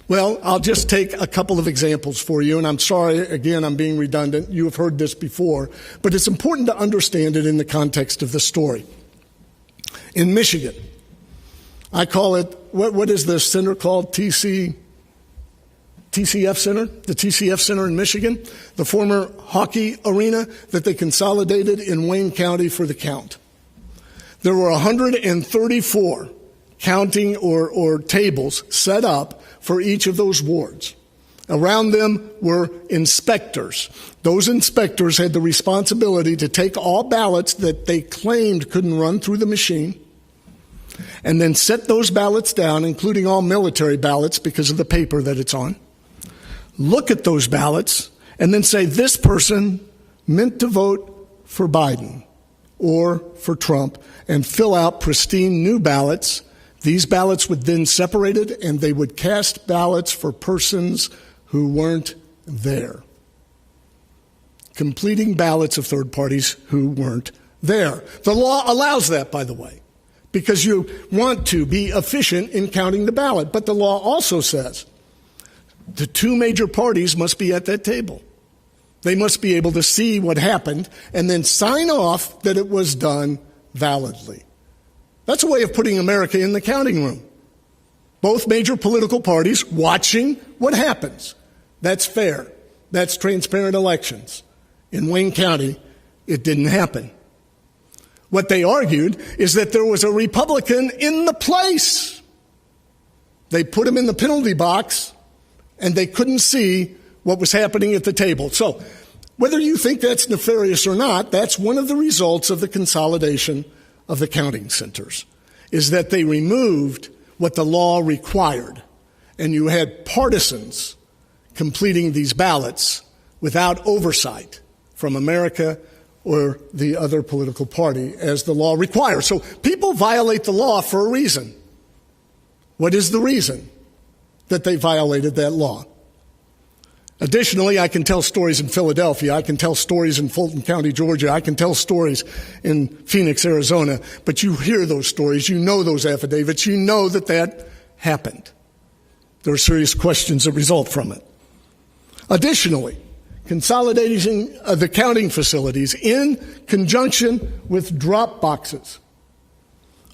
Well, I'll just take a couple of examples for you, and I'm sorry, again, I'm being redundant. You have heard this before, but it's important to understand it in the context of the story. In Michigan, I call it, what is the center called? TCF Center? The TCF Center in Michigan, the former hockey arena that they consolidated in Wayne County for the count. There were 134 counting or tables set up for each of those wards. Around them were inspectors. Those inspectors had the responsibility to take all ballots that they claimed couldn't run through the machine and then set those ballots down, including all military ballots because of the paper that it's on. Look at those ballots and then say, this person meant to vote for Biden or for Trump, and fill out pristine new ballots These ballots would then separated, and they would cast ballots for persons who weren't there. Completing ballots of third parties who weren't there. The law allows that, by the way, because you want to be efficient in counting the ballot. But the law also says the two major parties must be at that table. They must be able to see what happened and then sign off that it was done validly. That's a way of putting America in the counting room. Both major political parties watching what happens. That's fair. That's transparent elections. In Wayne County, it didn't happen. What they argued is that there was a Republican in the place. They put him in the penalty box, and they couldn't see what was happening at the table. So, whether you think that's nefarious or not, that's one of the results of the consolidation of the counting centers, is that they removed what the law required, and you had partisans completing these ballots without oversight from America or the other political party as the law requires. So people violate the law for a reason. What is the reason that they violated that law? Additionally, I can tell stories in Philadelphia. I can tell stories in Fulton County, Georgia. I can tell stories in Phoenix, Arizona. But you hear those stories. You know those affidavits. You know that that happened. There are serious questions that result from it. Additionally, consolidating the counting facilities in conjunction with drop boxes,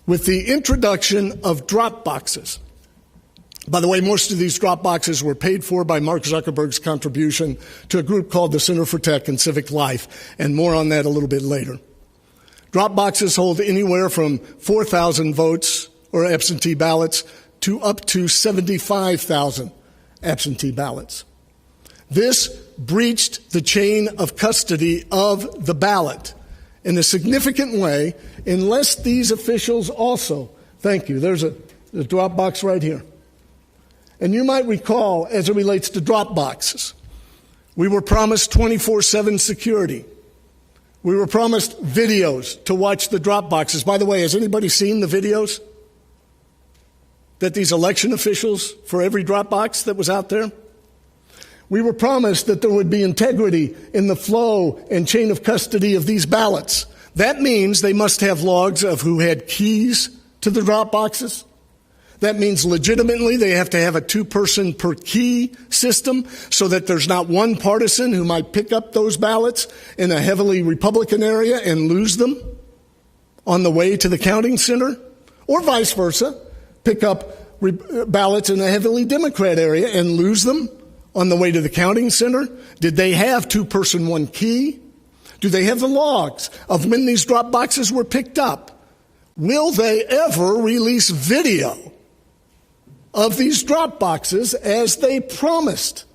with the introduction of drop boxes. By the way, most of these drop boxes were paid for by Mark Zuckerberg's contribution to a group called the Center for Tech and Civic Life, and more on that a little bit later. Drop boxes hold anywhere from 4,000 votes or absentee ballots to up to 75,000 absentee ballots. This breached the chain of custody of the ballot in a significant way unless these officials also, thank you, there's a drop box right here. And you might recall, as it relates to drop boxes, we were promised 24/7 security. We were promised videos to watch the drop boxes. By the way, has anybody seen the videos that these election officials for every drop box that was out there? We were promised that there would be integrity in the flow and chain of custody of these ballots. That means they must have logs of who had keys to the drop boxes. That means legitimately they have to have a 2-person per key system so that there's not one partisan who might pick up those ballots in a heavily Republican area and lose them on the way to the counting center, or vice versa, pick up ballots in a heavily Democrat area and lose them on the way to the counting center. Did they have 2-person, 1 key? Do they have the logs of when these drop boxes were picked up? Will they ever release video of these drop boxes as they promised?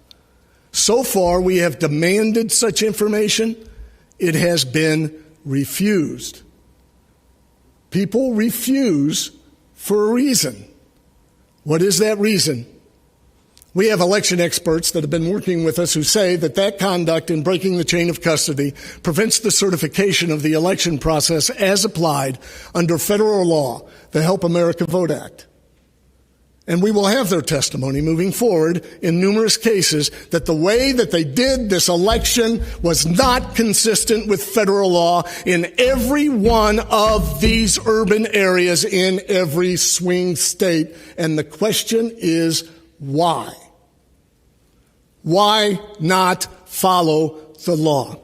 So far, we have demanded such information. It has been refused. People refuse for a reason. What is that reason? We have election experts that have been working with us who say that that conduct in breaking the chain of custody prevents the certification of the election process as applied under federal law, the Help America Vote Act. And we will have their testimony moving forward in numerous cases that the way that they did this election was not consistent with federal law in every one of these urban areas in every swing state. And the question is, why? Why not follow the law?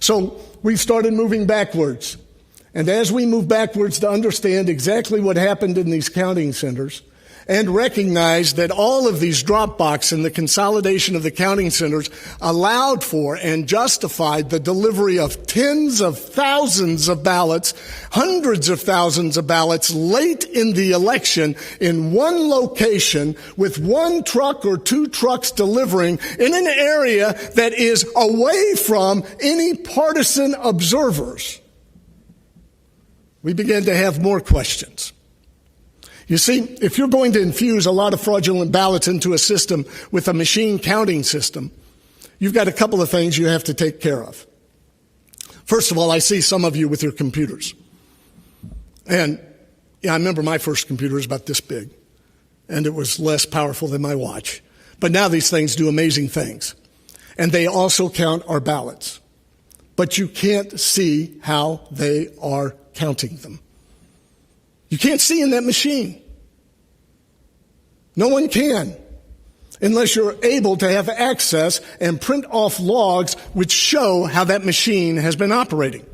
So we've started moving backwards. And as we move backwards to understand exactly what happened in these counting centers and recognize that all of these drop boxes and the consolidation of the counting centers allowed for and justified the delivery of tens of thousands of ballots, hundreds of thousands of ballots late in the election in one location with 1 truck or 2 trucks delivering in an area that is away from any partisan observers, we began to have more questions. You see, if you're going to infuse a lot of fraudulent ballots into a system with a machine counting system, you've got a couple of things you have to take care of. First of all, I see some of you with your computers. And Yeah, I remember my first computer was about this big, and it was less powerful than my watch. But now these things do amazing things. And they also count our ballots. But you can't see how they are counting them. You can't see in that machine. No one can, unless you're able to have access and print off logs which show how that machine has been operating.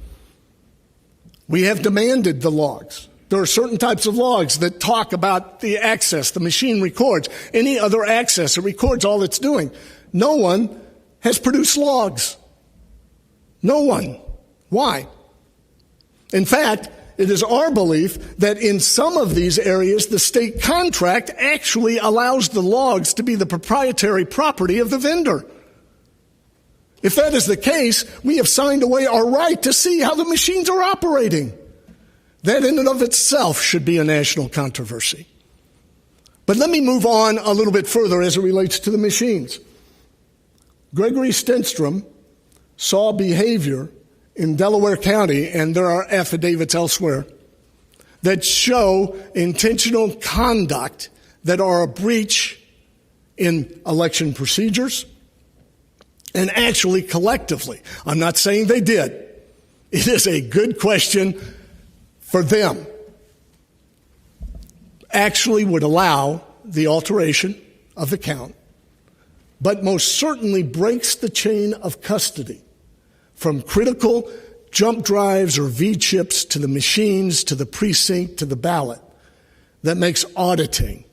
We have demanded the logs. There are certain types of logs that talk about the access the machine records. Any other access, it records all it's doing. No one has produced logs. No one. Why? In fact, it is our belief that in some of these areas, the state contract actually allows the logs to be the proprietary property of the vendor. If that is the case, we have signed away our right to see how the machines are operating. That in and of itself should be a national controversy. But let me move on a little bit further as it relates to the machines. Gregory Stenstrom saw behavior in Delaware County, and there are affidavits elsewhere, that show intentional conduct that are a breach in election procedures and actually collectively. I'm not saying they did. It is a good question for them. Actually would allow the alteration of the count, but most certainly breaks the chain of custody from critical jump drives or V-chips to the machines, to the precinct, to the ballot, that makes auditing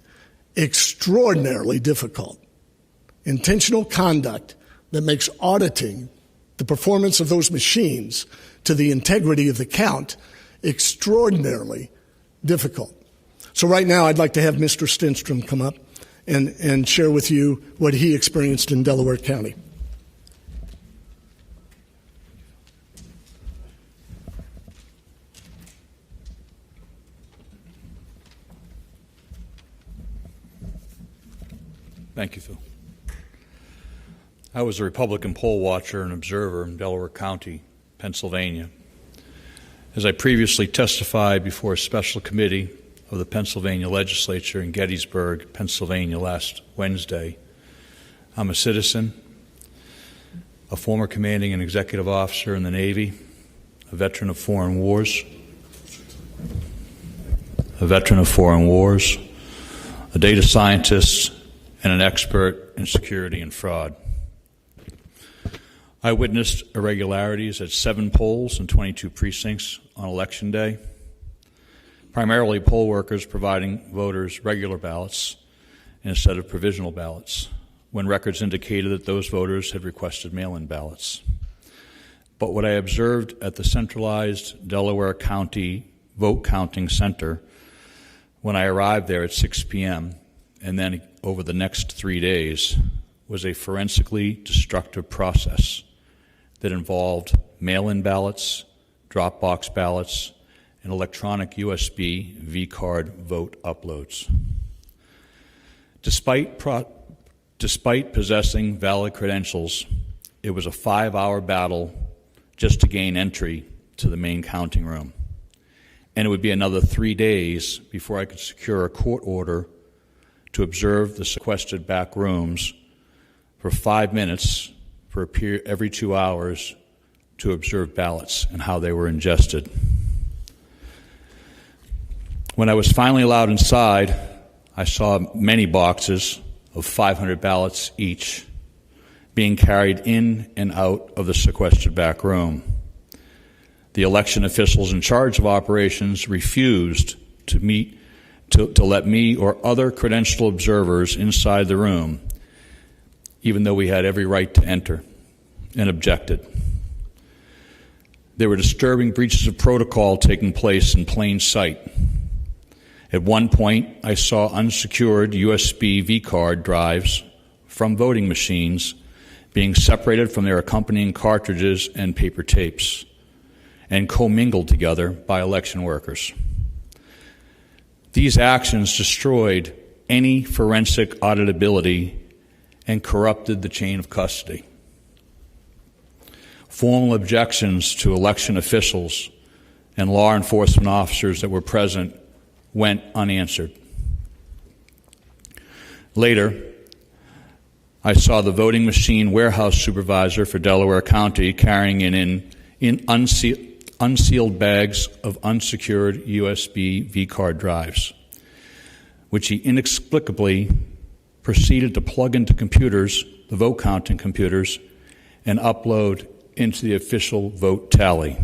extraordinarily difficult. Intentional conduct that makes auditing the performance of those machines to the integrity of the count extraordinarily difficult. So right now I'd like to have Mr. Stenstrom come up and share with you what he experienced in Delaware County. Thank you, Phil. I was a Republican poll watcher and observer in Delaware County, Pennsylvania. As I previously testified before a special committee of the Pennsylvania legislature in Gettysburg, Pennsylvania last Wednesday, I'm a citizen, a former commanding and executive officer in the Navy, a veteran of foreign wars, a data scientist, and an expert in security and fraud. I witnessed irregularities at 7 polls and 22 precincts on Election Day, primarily poll workers providing voters regular ballots instead of provisional ballots, when records indicated that those voters had requested mail-in ballots. But what I observed at the centralized Delaware County vote counting center when I arrived there at 6 p.m., and then over the next 3 days, was a forensically destructive process that involved mail-in ballots, drop-box ballots, and electronic USB V-card vote uploads. Despite possessing valid credentials, it was a 5-hour battle just to gain entry to the main counting room. And it would be another 3 days before I could secure a court order to observe the sequestered back rooms for 5 minutes for every 2 hours to observe ballots and how they were ingested. When I was finally allowed inside, I saw many boxes of 500 ballots each being carried in and out of the sequestered back room. The election officials in charge of operations refused to let me or other credentialed observers inside the room, even though we had every right to enter, and objected. There were disturbing breaches of protocol taking place in plain sight. At one point, I saw unsecured USB V-card drives from voting machines being separated from their accompanying cartridges and paper tapes and commingled together by election workers. These actions destroyed any forensic auditability and corrupted the chain of custody. Formal objections to election officials and law enforcement officers that were present went unanswered. Later, I saw the voting machine warehouse supervisor for Delaware County carrying in unsealed bags of unsecured USB V-card drives, which he inexplicably proceeded to plug into computers, the vote counting computers, and upload into the official vote tally.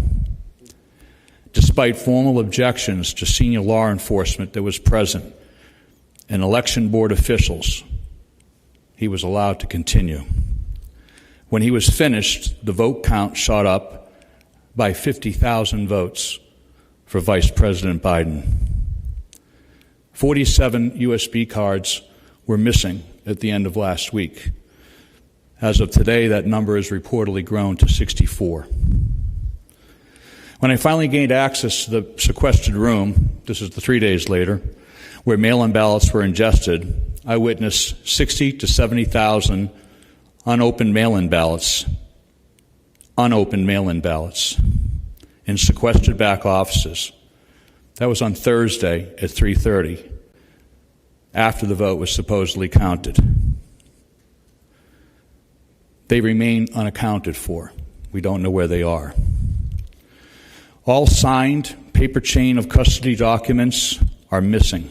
Despite formal objections to senior law enforcement that was present and election board officials, he was allowed to continue. When he was finished, the vote count shot up by 50,000 votes for Vice President Biden. 47 USB cards were missing at the end of last week. As of today, that number has reportedly grown to 64. When I finally gained access to the sequestered room, this is the 3 days later, where mail-in ballots were ingested, I witnessed 60 to 70,000 unopened mail-in ballots in sequestered back offices. That was on Thursday at 3:30, after the vote was supposedly counted. They remain unaccounted for. We don't know where they are. All signed paper chain of custody documents are missing,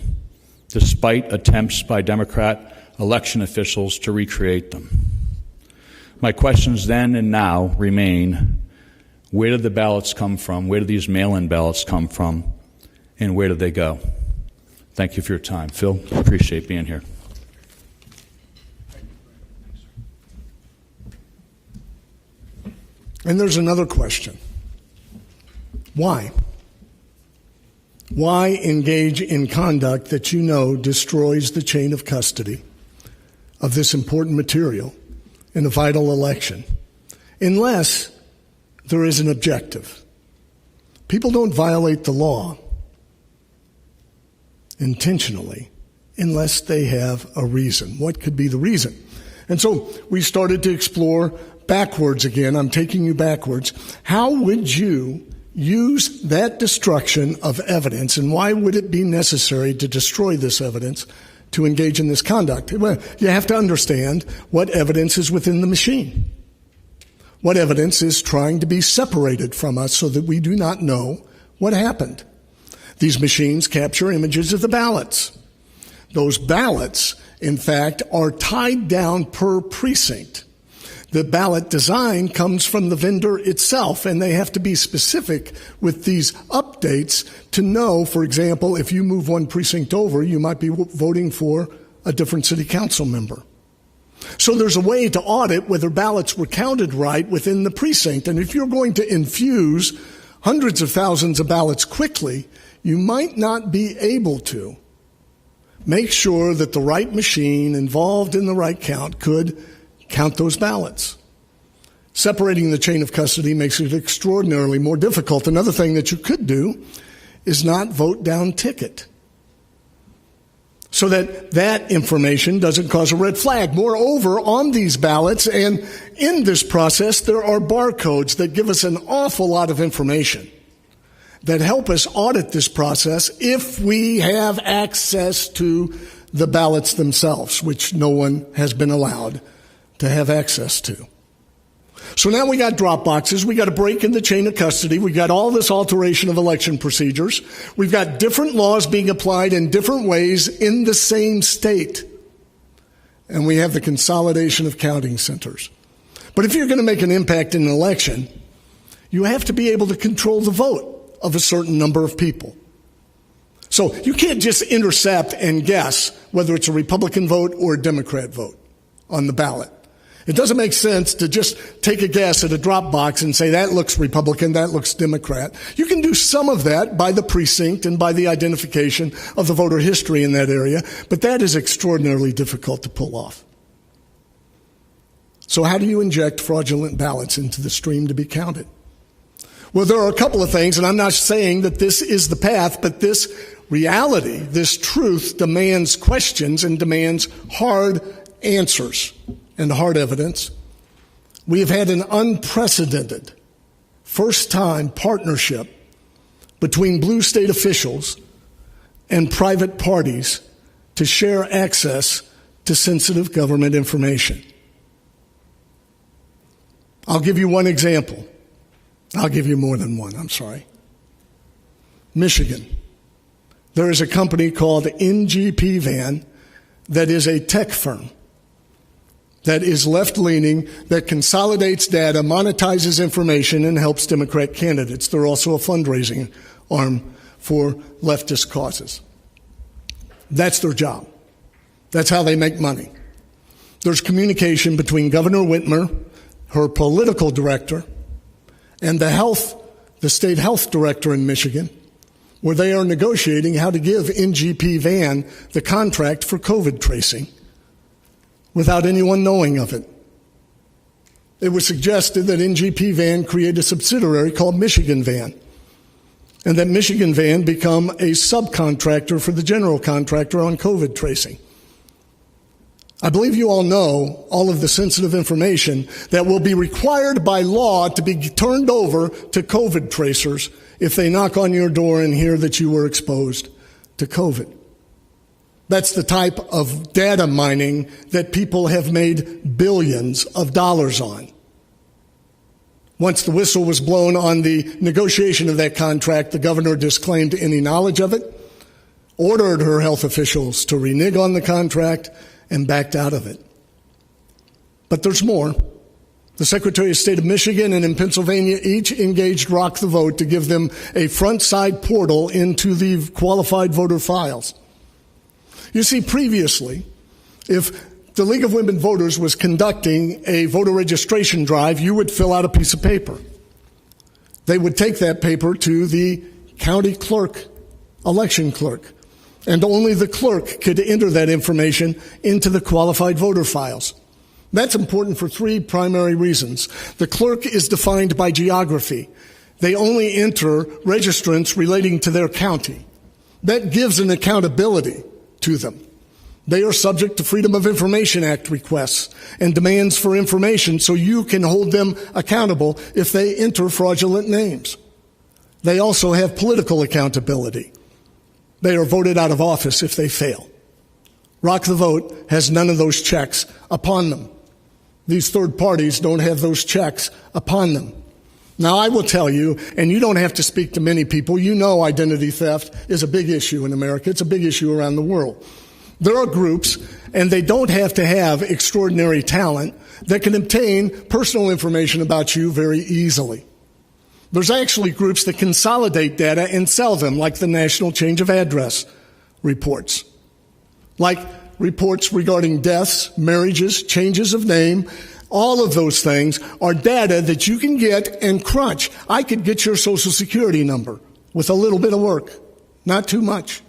despite attempts by Democrat election officials to recreate them. My questions then and now remain: where did the ballots come from? Where did these mail-in ballots come from? And where did they go? Thank you for your time. Phil, I appreciate being here. And there's another question. Why? Why engage in conduct that you know destroys the chain of custody of this important material in a vital election, unless there is an objective? People don't violate the law intentionally unless they have a reason. What could be the reason? And so we started to explore backwards again. I'm taking you backwards. How would you use that destruction of evidence, and why would it be necessary to destroy this evidence to engage in this conduct? Well, you have to understand what evidence is within the machine. What evidence is trying to be separated from us so that we do not know what happened. These machines capture images of the ballots. Those ballots, in fact, are tied down per precinct. The ballot design comes from the vendor itself, and they have to be specific with these updates to know, for example, if you move one precinct over, you might be voting for a different city council member. So there's a way to audit whether ballots were counted right within the precinct. And if you're going to infuse hundreds of thousands of ballots quickly, you might not be able to make sure that the right machine involved in the right count could count those ballots. Separating the chain of custody makes it extraordinarily more difficult. Another thing that you could do is not vote down ticket, so that information doesn't cause a red flag. Moreover, on these ballots and in this process, there are barcodes that give us an awful lot of information that help us audit this process if we have access to the ballots themselves, which no one has been allowed to have access to. So now we got drop boxes. We got a break in the chain of custody. We got all this alteration of election procedures. We've got different laws being applied in different ways in the same state. And we have the consolidation of counting centers. But if you're going to make an impact in an election, you have to be able to control the vote of a certain number of people. So you can't just intercept and guess whether it's a Republican vote or a Democrat vote on the ballot. It doesn't make sense to just take a guess at a drop box and say that looks Republican, that looks Democrat. You can do some of that by the precinct and by the identification of the voter history in that area, but that is extraordinarily difficult to pull off. So how do you inject fraudulent ballots into the stream to be counted? Well, there are a couple of things, and I'm not saying that this is the path, but this reality, this truth demands questions and demands hard answers and hard evidence. We have had an unprecedented first-time partnership between blue state officials and private parties to share access to sensitive government information. I'll give you one example. I'll give you more than one, I'm sorry. Michigan. There is a company called NGP Van that is a tech firm that is left-leaning, that consolidates data, monetizes information, and helps Democrat candidates. They're also a fundraising arm for leftist causes. That's their job. That's how they make money. There's communication between Governor Whitmer, her political director, and the state health director in Michigan, where they are negotiating how to give NGP Van the contract for COVID tracing without anyone knowing of it. It was suggested that NGP Van create a subsidiary called Michigan Van, and that Michigan Van become a subcontractor for the general contractor on COVID tracing. I believe you all know all of the sensitive information that will be required by law to be turned over to COVID tracers if they knock on your door and hear that you were exposed to COVID. That's the type of data mining that people have made billions of dollars on. Once the whistle was blown on the negotiation of that contract, the governor disclaimed any knowledge of it, ordered her health officials to renege on the contract, and backed out of it. But there's more. The Secretary of State of Michigan and in Pennsylvania each engaged Rock the Vote to give them a front-side portal into the qualified voter files. You see, previously, if the League of Women Voters was conducting a voter registration drive, you would fill out a piece of paper. They would take that paper to the county clerk, election clerk, and only the clerk could enter that information into the qualified voter files. That's important for three primary reasons. The clerk is defined by geography. They only enter registrants relating to their county. That gives an accountability to them. They are subject to Freedom of Information Act requests and demands for information, so you can hold them accountable if they enter fraudulent names. They also have political accountability. They are voted out of office if they fail. Rock the Vote has none of those checks upon them. These third parties don't have those checks upon them. Now, I will tell you, and you don't have to speak to many people, you know identity theft is a big issue in America. It's a big issue around the world. There are groups, and they don't have to have extraordinary talent, that can obtain personal information about you very easily. There's actually groups that consolidate data and sell them, like the National Change of Address reports, like reports regarding deaths, marriages, changes of name. All of those things are data that you can get and crunch. I could get your Social Security number with a little bit of work, not too much.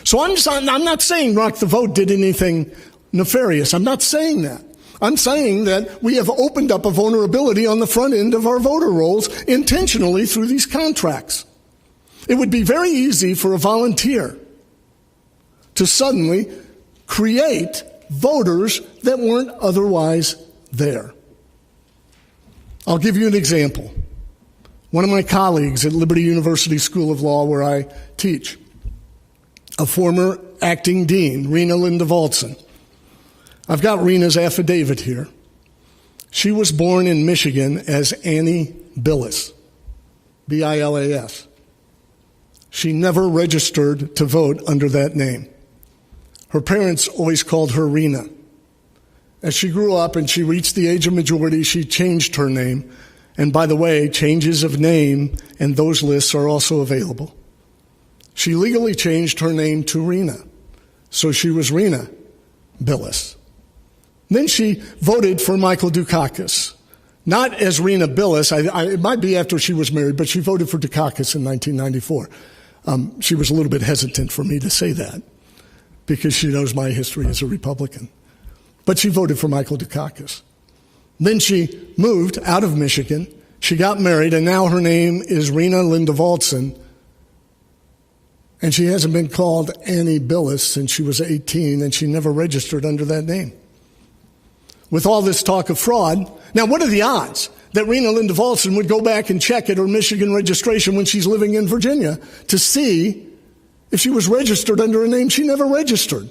So I'm not saying Rock the Vote did anything nefarious. I'm not saying that. I'm saying that we have opened up a vulnerability on the front end of our voter rolls intentionally through these contracts. It would be very easy for a volunteer to suddenly create voters that weren't otherwise there. I'll give you an example. One of my colleagues at Liberty University School of Law, where I teach, a former acting dean, Rena Linda-Voltson. I've got Rena's affidavit here. She was born in Michigan as Annie Billis, B-I-L-A-S. She never registered to vote under that name. Her parents always called her Rena. As she grew up and she reached the age of majority, she changed her name. And by the way, changes of name and those lists are also available. She legally changed her name to Rena. So she was Rena Billis. Then she voted for Michael Dukakis. Not as Rena Billis. It might be after she was married, but she voted for Dukakis in 1994. She was a little bit hesitant for me to say that because she knows my history as a Republican. But she voted for Michael Dukakis. Then she moved out of Michigan. She got married, and now her name is Rena Linda-Voltson. And she hasn't been called Annie Billis since she was 18, and she never registered under that name. With all this talk of fraud, now what are the odds that Rena Linda-Voltson would go back and check at her Michigan registration when she's living in Virginia to see If she was registered under a name she never registered.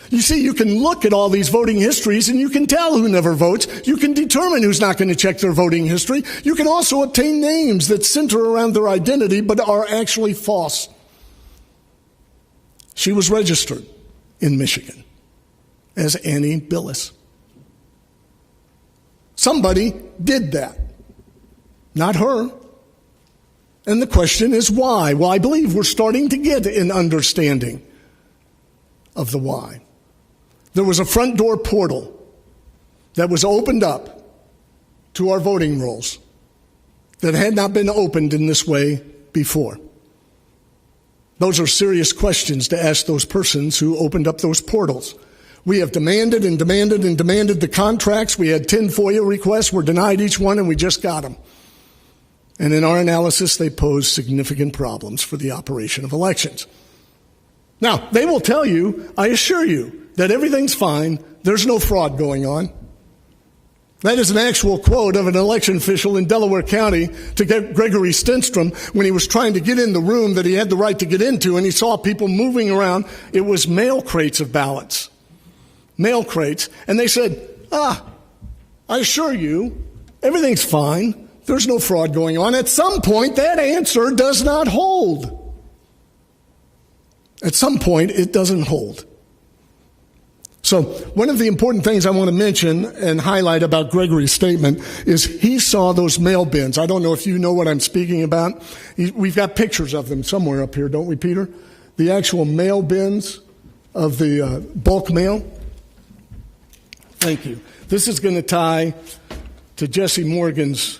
You see, you can look at all these voting histories and you can tell who never votes. You can determine who's not going to check their voting history. You can also obtain names that center around their identity but are actually false. She was registered in Michigan as Annie Billis. Somebody did that. Not her. And the question is why? Well, I believe we're starting to get an understanding of the why. There was a front door portal that was opened up to our voting rolls that had not been opened in this way before. Those are serious questions to ask those persons who opened up those portals. We have demanded and demanded and demanded the contracts. We had 10 FOIA requests. We're denied each one, and we just got them. And in our analysis, they pose significant problems for the operation of elections. Now, they will tell you, I assure you, that everything's fine. There's no fraud going on. That is an actual quote of an election official in Delaware County to Gregory Stenstrom when he was trying to get in the room that he had the right to get into, and he saw people moving around. It was mail crates of ballots. Mail crates. And they said, I assure you, everything's fine. There's no fraud going on. At some point, that answer does not hold. At some point, it doesn't hold. So one of the important things I want to mention and highlight about Gregory's statement is he saw those mail bins. I don't know if you know what I'm speaking about. We've got pictures of them somewhere up here, don't we, Peter? The actual mail bins of the bulk mail. Thank you. This is going to tie to Jesse Morgan's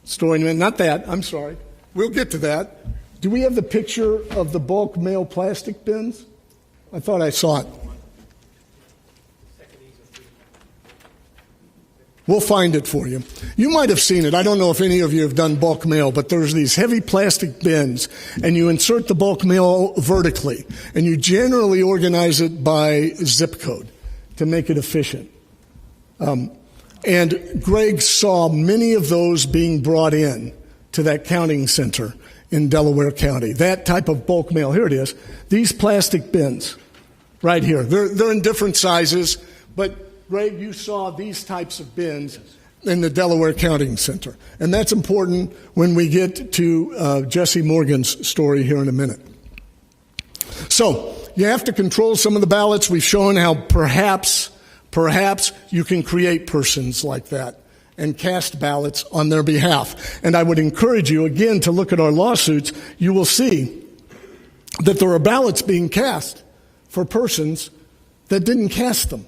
story. Not that. I'm sorry. We'll get to that. Do we have the picture of the bulk mail plastic bins? I thought I saw it. We'll find it for you. You might have seen it. I don't know if any of you have done bulk mail, but there's these heavy plastic bins, and you insert the bulk mail vertically, and you generally organize it by zip code to make it efficient. And Greg saw many of those being brought in to that counting center in Delaware County. That type of bulk mail. Here it is. These plastic bins right here. They're in different sizes, but Greg, you saw these types of bins in the Delaware Counting Center. And that's important when we get to Jesse Morgan's story here in a minute. So you have to control some of the ballots. We've shown how perhaps you can create persons like that and cast ballots on their behalf. And I would encourage you, again, to look at our lawsuits. You will see that there are ballots being cast for persons that didn't cast them.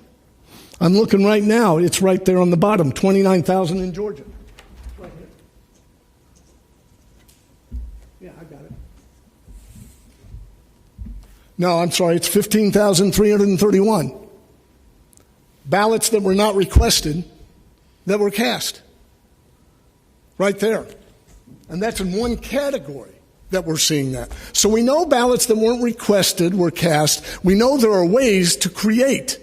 I'm looking right now. It's right there on the bottom, 29,000 in Georgia. Right here. Yeah, I got it. No, I'm sorry. It's 15,331. Ballots that were not requested that were cast. Right there. And that's in one category that we're seeing that. So we know ballots that weren't requested were cast. We know there are ways to create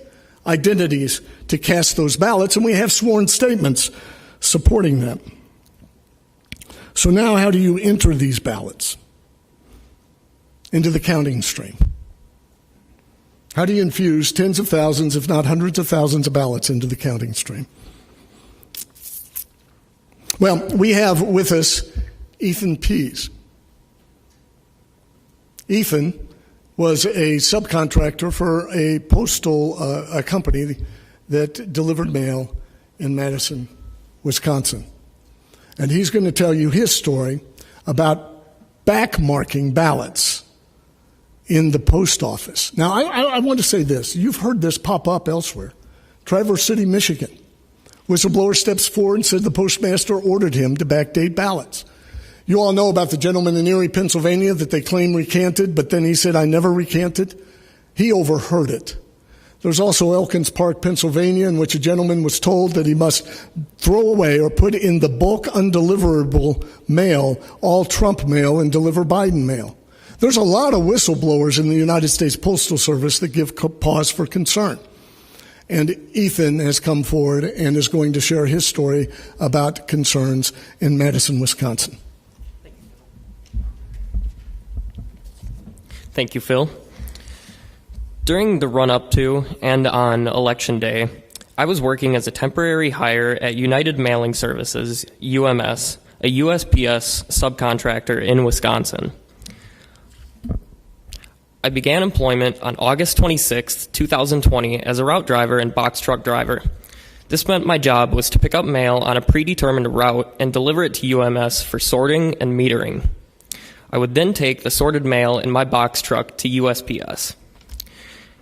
identities to cast those ballots, and we have sworn statements supporting that. So now how do you enter these ballots into the counting stream? How do you infuse tens of thousands, if not hundreds of thousands of ballots into the counting stream? Well, we have with us Ethan Pease. Ethan was a subcontractor for a postal company that delivered mail in Madison, Wisconsin. And he's going to tell you his story about backmarking ballots in the post office. Now, I want to say this. You've heard this pop up elsewhere. Traverse City, Michigan. Whistleblower steps forward and said the postmaster ordered him to backdate ballots. You all know about the gentleman in Erie, Pennsylvania that they claim recanted, but then he said, I never recanted. He overheard it. There's also Elkins Park, Pennsylvania, in which a gentleman was told that he must throw away or put in the bulk undeliverable mail, all Trump mail, and deliver Biden mail. There's a lot of whistleblowers in the United States Postal Service that give pause for concern. And Ethan has come forward and is going to share his story about concerns in Madison, Wisconsin. Thank you, Phil. During the run-up to and on Election Day, I was working as a temporary hire at United Mailing Services, UMS, a USPS subcontractor in Wisconsin. I began employment on August 26, 2020 as a route driver and box truck driver. This meant my job was to pick up mail on a predetermined route and deliver it to UMS for sorting and metering. I would then take the sorted mail in my box truck to USPS.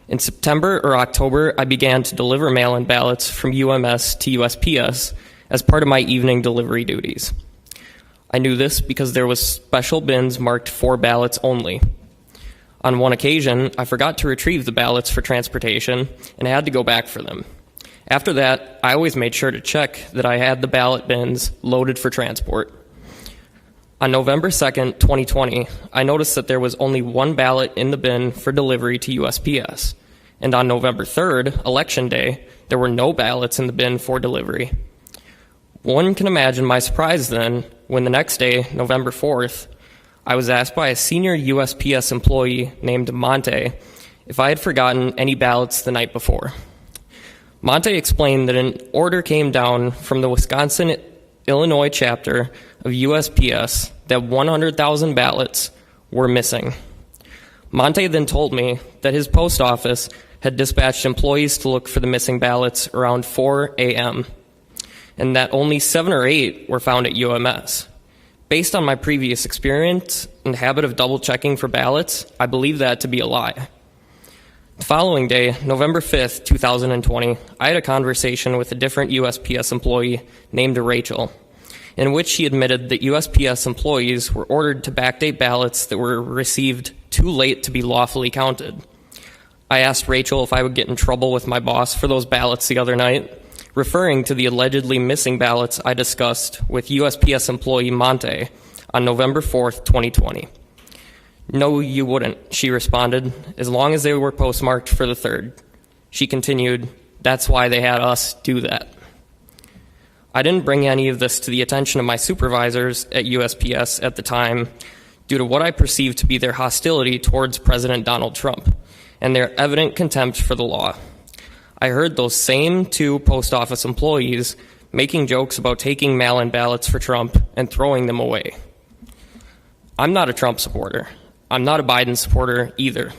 In September or October, I began to deliver mail-in ballots from UMS to USPS as part of my evening delivery duties. I knew this because there was special bins marked for ballots only. On one occasion, I forgot to retrieve the ballots for transportation and had to go back for them. After that, I always made sure to check that I had the ballot bins loaded for transport. On November 2nd, 2020, I noticed that there was only one ballot in the bin for delivery to USPS. And on November 3rd, Election Day, there were no ballots in the bin for delivery. One can imagine my surprise then when the next day, November 4th, I was asked by a senior USPS employee named Monte if I had forgotten any ballots the night before. Monte explained that an order came down from the Wisconsin-Illinois chapter of USPS that 100,000 ballots were missing. Monte then told me that his post office had dispatched employees to look for the missing ballots around 4 a.m., and that only 7 or 8 were found at UMS. Based on my previous experience and habit of double-checking for ballots, I believe that to be a lie. The following day, November 5th, 2020, I had a conversation with a different USPS employee named Rachel, in which she admitted that USPS employees were ordered to backdate ballots that were received too late to be lawfully counted. I asked Rachel if I would get in trouble with my boss for those ballots the other night, referring to the allegedly missing ballots I discussed with USPS employee Monte on November 4th, 2020. No, you wouldn't, she responded, as long as they were postmarked for the 3rd. She continued, that's why they had us do that. I didn't bring any of this to the attention of my supervisors at USPS at the time due to what I perceived to be their hostility towards President Donald Trump and their evident contempt for the law. I heard those same 2 post office employees making jokes about taking mail-in ballots for Trump and throwing them away. I'm not a Trump supporter. I'm not a Biden supporter either.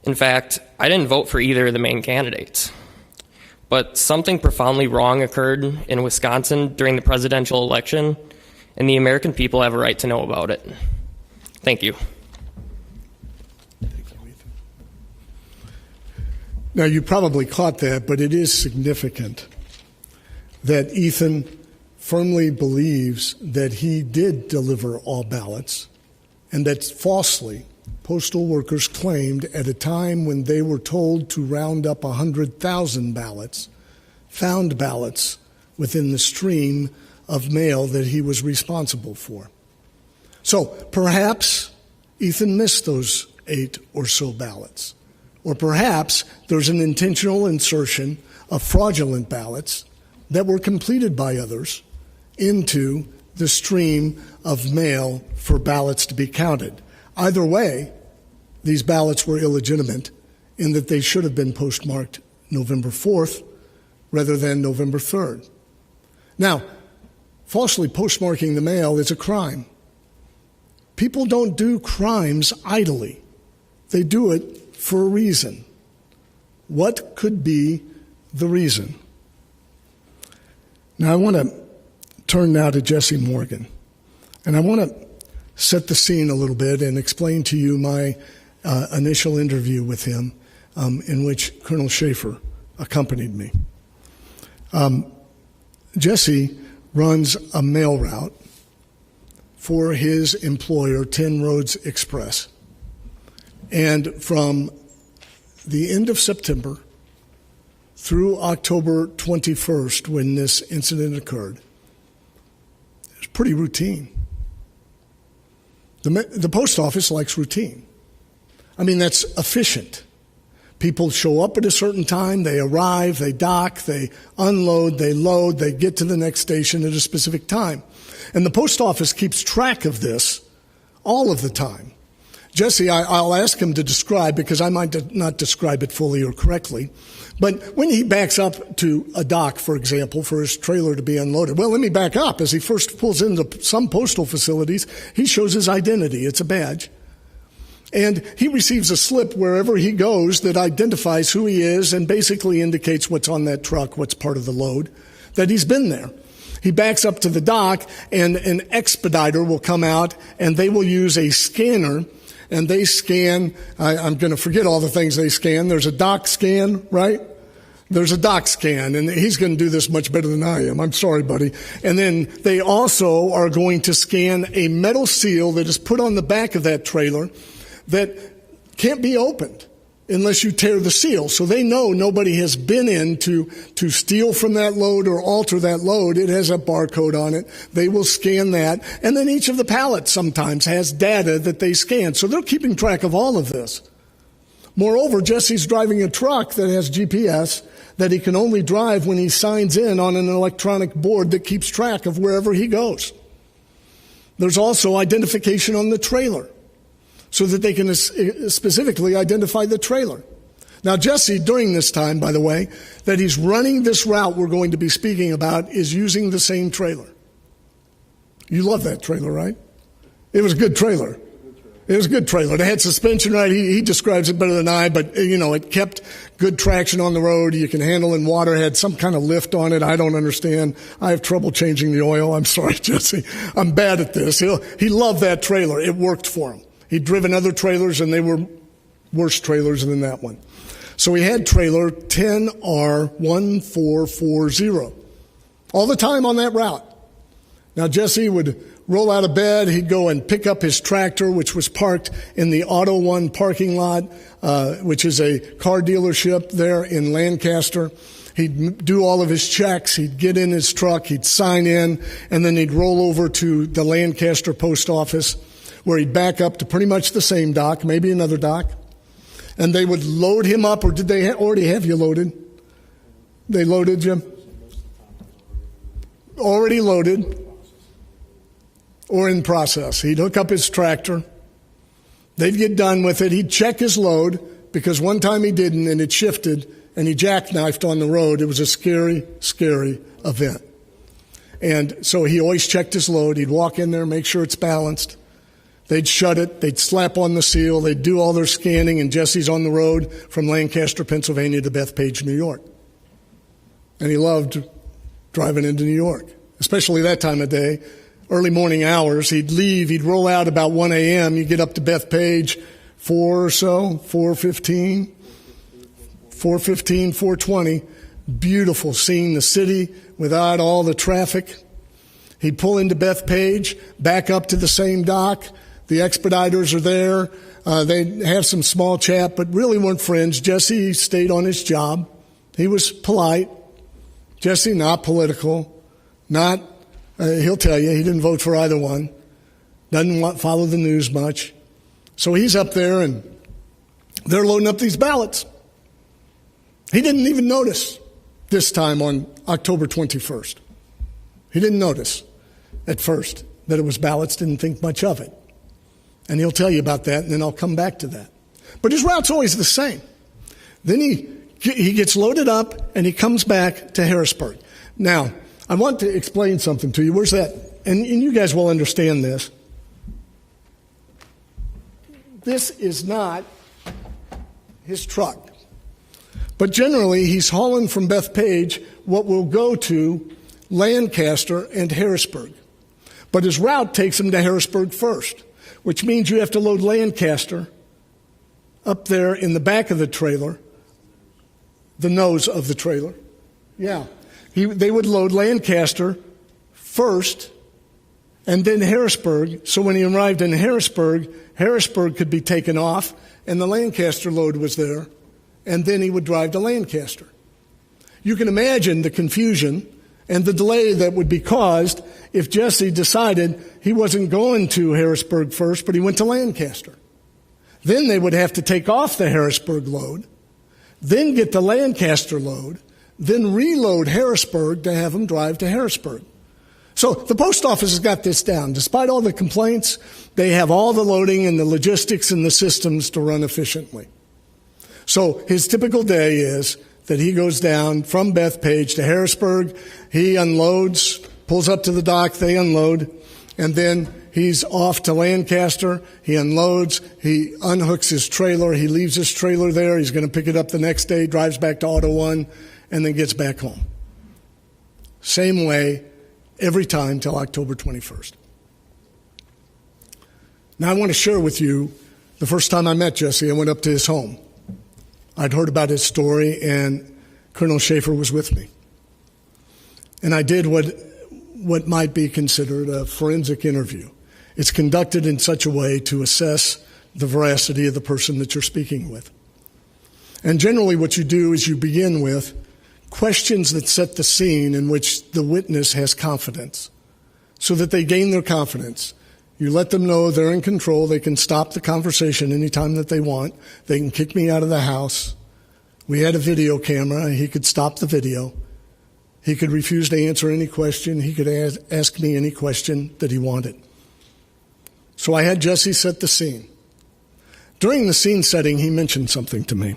In fact, I didn't vote for either of the main candidates. But something profoundly wrong occurred in Wisconsin during the presidential election, and the American people have a right to know about it. Thank you. Now, you probably caught that, but it is significant that Ethan firmly believes that he did deliver all ballots and that falsely postal workers claimed at a time when they were told to round up 100,000 ballots, found ballots within the stream of mail that he was responsible for. So perhaps Ethan missed those 8 or so ballots. Or perhaps there's an intentional insertion of fraudulent ballots that were completed by others into the stream of mail for ballots to be counted. Either way, these ballots were illegitimate in that they should have been postmarked November 4th rather than November 3rd. Now, falsely postmarking the mail is a crime. People don't do crimes idly. They do it for a reason. What could be the reason? Now, I want to turn now to Jesse Morgan, and I want to set the scene a little bit and explain to you my initial interview with him in which Colonel Schaefer accompanied me. Jesse runs a mail route for his employer, 10 Roads Express. And from the end of September through October 21st, when this incident occurred, it was pretty routine. The post office likes routine. I mean, that's efficient. People show up at a certain time, they arrive, they dock, they unload, they load, they get to the next station at a specific time. And the post office keeps track of this all of the time. Jesse, I'll ask him to describe, because I might not describe it fully or correctly. But when he backs up to a dock, for example, for his trailer to be unloaded, well, let me back up. As he first pulls into some postal facilities, he shows his identity. It's a badge. And he receives a slip wherever he goes that identifies who he is and basically indicates what's on that truck, what's part of the load, that he's been there. He backs up to the dock, and an expediter will come out, and they will use a scanner, and they scan. I'm going to forget all the things they scan. There's a dock scan, right? There's a dock scan, and he's going to do this much better than I am. I'm sorry, buddy. And then they also are going to scan a metal seal that is put on the back of that trailer that can't be opened unless you tear the seal. So they know nobody has been in to steal from that load or alter that load. It has a barcode on it. They will scan that. And then each of the pallets sometimes has data that they scan. So they're keeping track of all of this. Moreover, Jesse's driving a truck that has GPS that he can only drive when he signs in on an electronic board that keeps track of wherever he goes. There's also identification on the trailer, so that they can specifically identify the trailer. Now, Jesse, during this time, by the way, that he's running this route we're going to be speaking about, is using the same trailer. You love that trailer, right? It was a good trailer. It was a good trailer. It had suspension, right? He describes it better than I, but, it kept good traction on the road. You can handle in water. It had some kind of lift on it. I don't understand. I have trouble changing the oil. I'm sorry, Jesse. I'm bad at this. He loved that trailer. It worked for him. He'd driven other trailers, and they were worse trailers than that one. So he had trailer 10R1440 all the time on that route. Now, Jesse would roll out of bed. He'd go and pick up his tractor, which was parked in the Auto One parking lot, which is a car dealership there in Lancaster. He'd do all of his checks. He'd get in his truck. He'd sign in, and then he'd roll over to the Lancaster post office, where he'd back up to pretty much the same dock, maybe another dock, and they would load him up. Or did they already have you loaded? They loaded you? Already loaded or in process. He'd hook up his tractor. They'd get done with it. He'd check his load, because one time he didn't, and it shifted, and he jackknifed on the road. It was a scary, scary event. And so he always checked his load. He'd walk in there, make sure it's balanced. They'd shut it. They'd slap on the seal. They'd do all their scanning, and Jesse's on the road from Lancaster, Pennsylvania to Bethpage, New York. And he loved driving into New York, especially that time of day, early morning hours. He'd leave. He'd roll out about 1 a.m. You get up to Bethpage 4 or so, 4:15, 4:20. Beautiful, seeing the city without all the traffic. He'd pull into Bethpage, back up to the same dock. The expediters are there. They'd have some small chat, but really weren't friends. Jesse stayed on his job. He was polite. Jesse, not political. He'll tell you, he didn't vote for either one. Doesn't follow the news much. So he's up there, and they're loading up these ballots. He didn't even notice this time on October 21st. He didn't notice at first that it was ballots, didn't think much of it. And he'll tell you about that, and then I'll come back to that. But his route's always the same. Then he gets loaded up, and he comes back to Harrisburg. Now, I want to explain something to you. Where's that? And you guys will understand this. This is not his truck. But generally, he's hauling from Bethpage what will go to Lancaster and Harrisburg. But his route takes him to Harrisburg first, which means you have to load Lancaster up there in the back of the trailer, the nose of the trailer. Yeah. They would load Lancaster first and then Harrisburg. So when he arrived in Harrisburg could be taken off, and the Lancaster load was there, and then he would drive to Lancaster. You can imagine the confusion and the delay that would be caused if Jesse decided he wasn't going to Harrisburg first, but he went to Lancaster. Then they would have to take off the Harrisburg load, then get the Lancaster load, then reload Harrisburg to have him drive to Harrisburg. So the post office has got this down. Despite all the complaints, they have all the loading and the logistics and the systems to run efficiently. So his typical day is that he goes down from Bethpage to Harrisburg. He unloads, pulls up to the dock, they unload, and then he's off to Lancaster. He unloads, he unhooks his trailer, he leaves his trailer there. He's going to pick it up the next day, drives back to Auto One, and then gets back home. Same way every time till October 21st. Now I want to share with you the first time I met Jesse. I went up to his home. I'd heard about his story, and Colonel Schaefer was with me. And I did what might be considered a forensic interview. It's conducted in such a way to assess the veracity of the person that you're speaking with. And generally what you do is you begin with questions that set the scene in which the witness has confidence, so that they gain their confidence. You let them know they're in control. They can stop the conversation anytime that they want. They can kick me out of the house. We had a video camera. He could stop the video. He could refuse to answer any question. He could ask me any question that he wanted. So I had Jesse set the scene. During the scene setting, he mentioned something to me.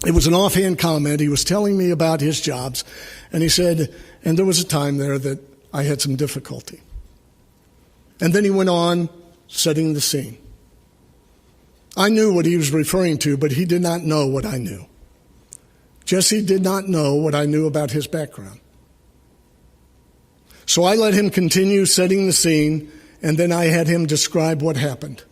It was an offhand comment. He was telling me about his jobs, and he said, and there was a time there that I had some difficulty. And then he went on setting the scene. I knew what he was referring to, but he did not know what I knew. Jesse did not know what I knew about his background. So I let him continue setting the scene, and then I had him describe what happened.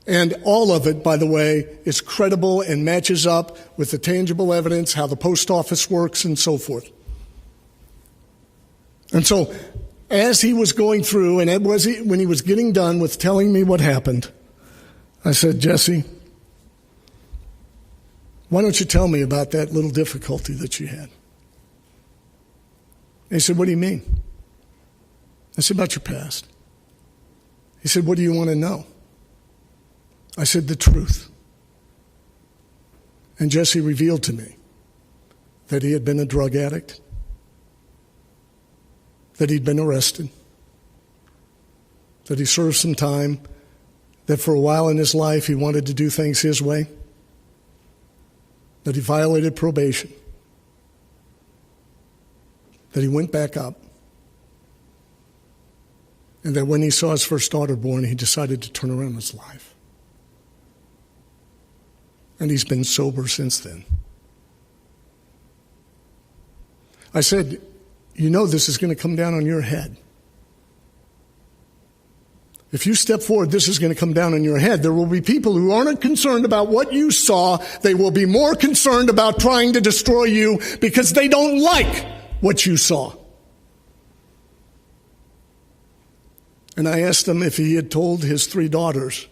And all of it, by the way, is credible and matches up with the tangible evidence, how the post office works, and so forth. And so, as he was going through, and when he was getting done with telling me what happened, I said, Jesse, why don't you tell me about that little difficulty that you had? And he said, what do you mean? I said, about your past. He said, what do you want to know? I said, the truth. And Jesse revealed to me that he had been a drug addict, that he'd been arrested, that he served some time, that for a while in his life he wanted to do things his way, that he violated probation, that he went back up, and that when he saw his first daughter born, he decided to turn around his life. And he's been sober since then. I said, you know this is going to come down on your head. If you step forward, this is going to come down on your head. There will be people who aren't concerned about what you saw. They will be more concerned about trying to destroy you because they don't like what you saw. And I asked him if he had told his 3 daughters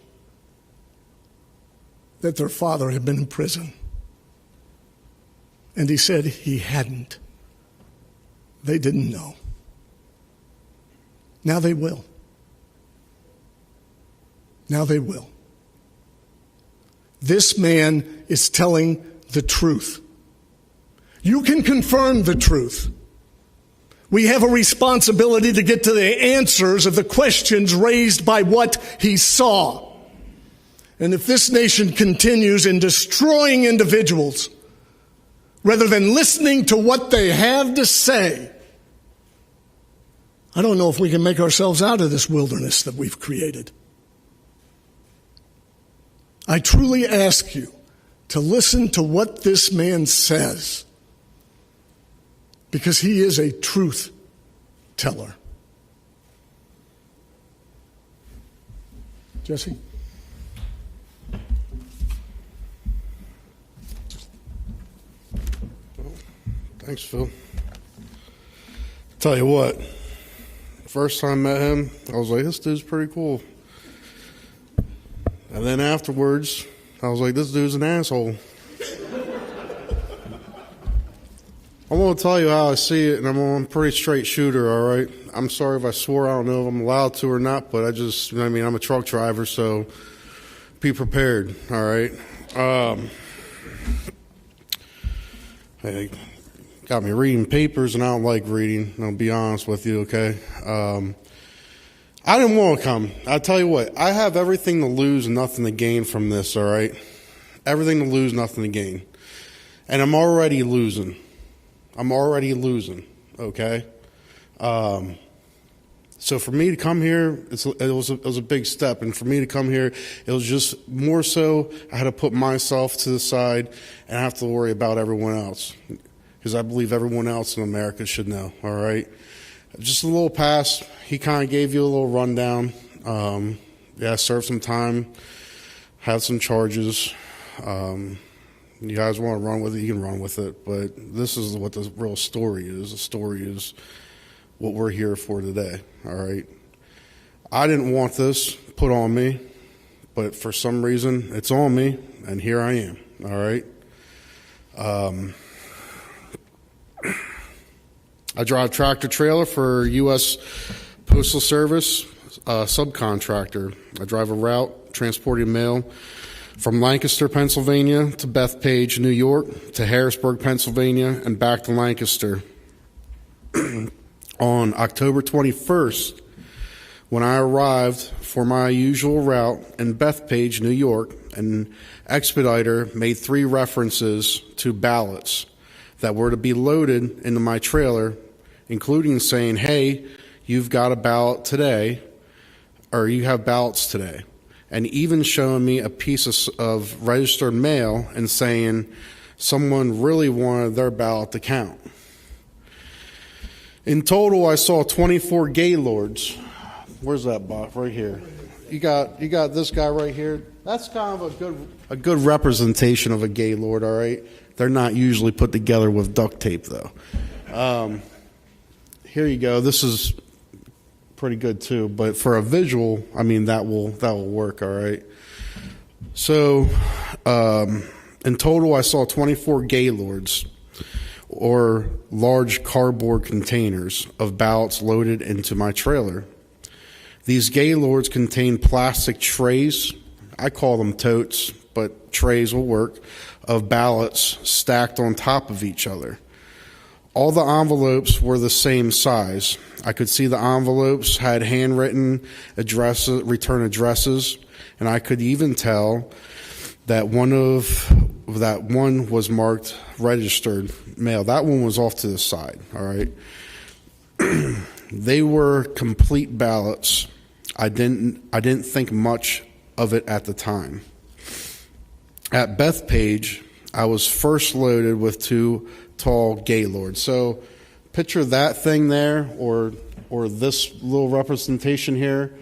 that their father had been in prison. And he said he hadn't. They didn't know. Now they will. Now they will. This man is telling the truth. You can confirm the truth. We have a responsibility to get to the answers of the questions raised by what he saw. And if this nation continues in destroying individuals rather than listening to what they have to say, I don't know if we can make ourselves out of this wilderness that we've created. I truly ask you to listen to what this man says, because he is a truth teller. Jesse? Thanks, Phil. Tell you what, first time I met him, I was like, this dude's pretty cool. And then afterwards, I was like, this dude's an asshole. I want to tell you how I see it, and I'm a pretty straight shooter, all right? I'm sorry if I swore. I don't know if I'm allowed to or not, but I just, I'm a truck driver, so be prepared, all right? Hey, got me reading papers, and I don't like reading. I'll be honest with you, okay? I didn't want to come. I'll tell you what, I have everything to lose and nothing to gain from this, all right? Everything to lose, nothing to gain. And I'm already losing. Okay? So for me to come here, it was a big step. And for me to come here, it was just more so I had to put myself to the side and I have to worry about everyone else. Because I believe everyone else in America should know, all right? Just a little pass. He kind of gave you a little rundown. Yeah, served some time, had some charges. You guys want to run with it, you can run with it. But this is what the real story is. The story is what we're here for today, all right? I didn't want this put on me, but for some reason it's on me, and here I am, all right? I drive tractor trailer for U.S. Postal Service, subcontractor. I drive a route transporting mail from Lancaster, Pennsylvania to Bethpage, New York to Harrisburg, Pennsylvania, and back to Lancaster. On October 21st, when I arrived for my usual route in Bethpage, New York, an expediter made 3 references to ballots that were to be loaded into my trailer, including saying, hey, you've got a ballot today, or you have ballots today, and even showing me a piece of registered mail and saying someone really wanted their ballot to count. In total, I saw 24 Gaylords. Where's that bot? Right here. You got this guy right here. That's kind of a good representation of a Gaylord, all right? They're not usually put together with duct tape, though. Here you go. This is pretty good, too. But for a visual, I mean, that will work, all right? So, in total, I saw 24 Gaylords, or large cardboard containers of ballots loaded into my trailer. These Gaylords contain plastic trays, I call them totes, but trays will work, of ballots stacked on top of each other. All the envelopes were the same size. I could see the envelopes had handwritten addresses, return addresses, and I could even tell that one was marked registered mail. That one was off to the side, all right? They were complete ballots. I didn't think much of it at the time. At Bethpage, I was first loaded with 2 tall Gaylords. So picture that thing there, or this little representation here,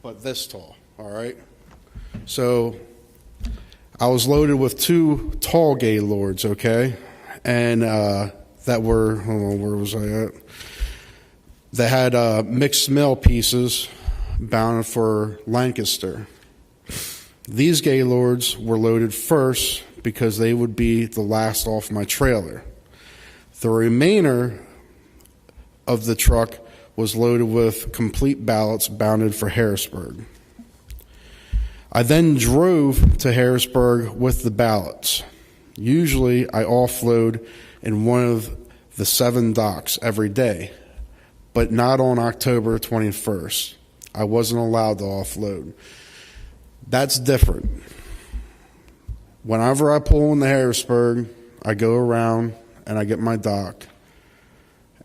but this tall, all right? So I was loaded with 2 tall Gaylords, okay? And that were, hold on, where was I at? They had mixed mail pieces bound for Lancaster. These Gaylords were loaded first because they would be the last off my trailer. The remainder of the truck was loaded with complete ballots bounded for Harrisburg. I then drove to Harrisburg with the ballots. Usually I offload in one of the 7 docks every day, but not on October 21st. I wasn't allowed to offload. That's different. Whenever I pull into Harrisburg, I go around and I get my dock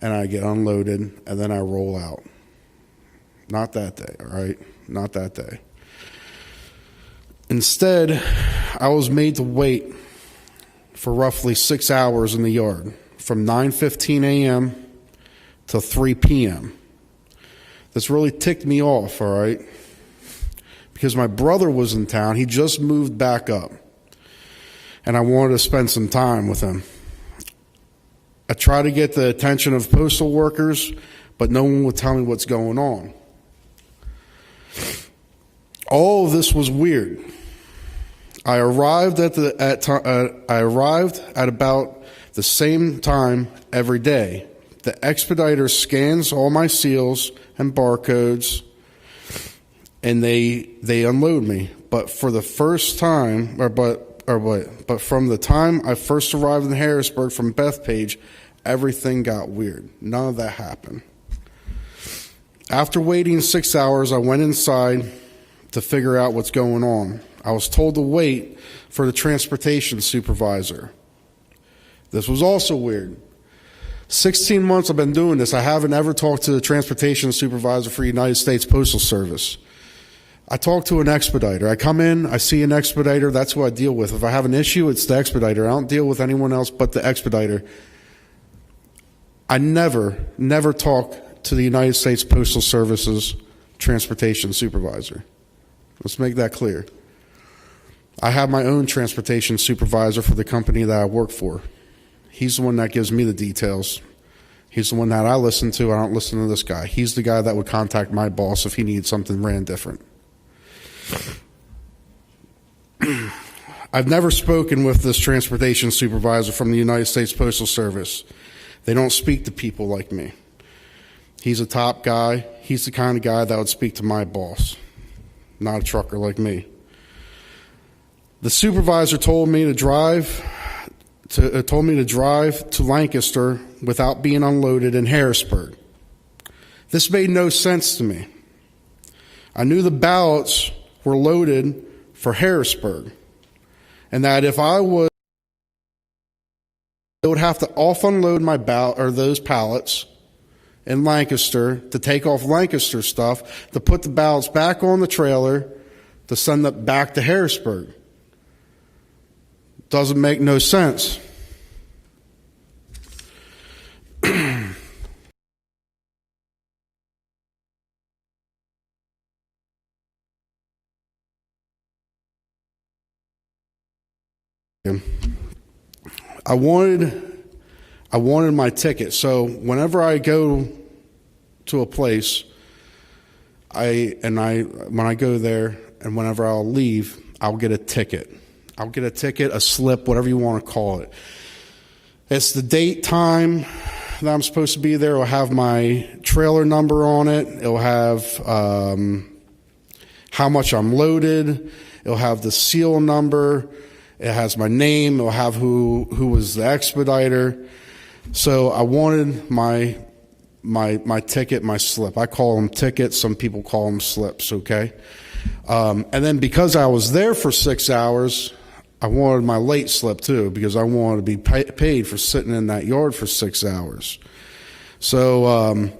and I get unloaded and then I roll out. Not that day, all right? Not that day. Instead, I was made to wait for roughly 6 hours in the yard, from 9:15 a.m. to 3 p.m. This really ticked me off, all right? Because my brother was in town. He just moved back up. And I wanted to spend some time with him. I tried to get the attention of postal workers, but no one would tell me what's going on. All of this was weird. I arrived at about the same time every day. The expediter scans all my seals and barcodes, and they unload me. But for the first time, but from the time I first arrived in Harrisburg from Bethpage, everything got weird. None of that happened. After waiting 6 hours, I went inside to figure out what's going on. I was told to wait for the transportation supervisor. This was also weird. 16 months I've been doing this. I haven't ever talked to the transportation supervisor for the United States Postal Service. I talk to an expediter. I come in, I see an expediter, that's who I deal with. If I have an issue, it's the expediter. I don't deal with anyone else but the expediter. I never talk to the United States Postal Service's transportation supervisor. Let's make that clear. I have my own transportation supervisor for the company that I work for. He's the one that gives me the details. He's the one that I listen to. I don't listen to this guy. He's the guy that would contact my boss if he needs something ran different. I've never spoken with this transportation supervisor from the United States Postal Service. They don't speak to people like me. He's a top guy. He's the kind of guy that would speak to my boss, not a trucker like me. The supervisor told me to drive to Lancaster without being unloaded in Harrisburg. This made no sense to me. I knew the ballots were loaded for Harrisburg, and that if I would have to off-unload my ballot or those pallets in Lancaster to take off Lancaster stuff to put the ballots back on the trailer to send it back to Harrisburg. Doesn't make no sense. I wanted my ticket. So whenever I go to a place, when I go there and whenever I'll leave, I'll get a ticket. I'll get a ticket, a slip, whatever you want to call it. It's the date, time that I'm supposed to be there. It'll have my trailer number on it. It'll have how much I'm loaded. It'll have the seal number. It has my name. It'll have who was the expediter. So I wanted my ticket, my slip. I call them tickets. Some people call them slips, okay? And then because I was there for 6 hours, I wanted my late slip too, because I wanted to be paid for sitting in that yard for 6 hours. So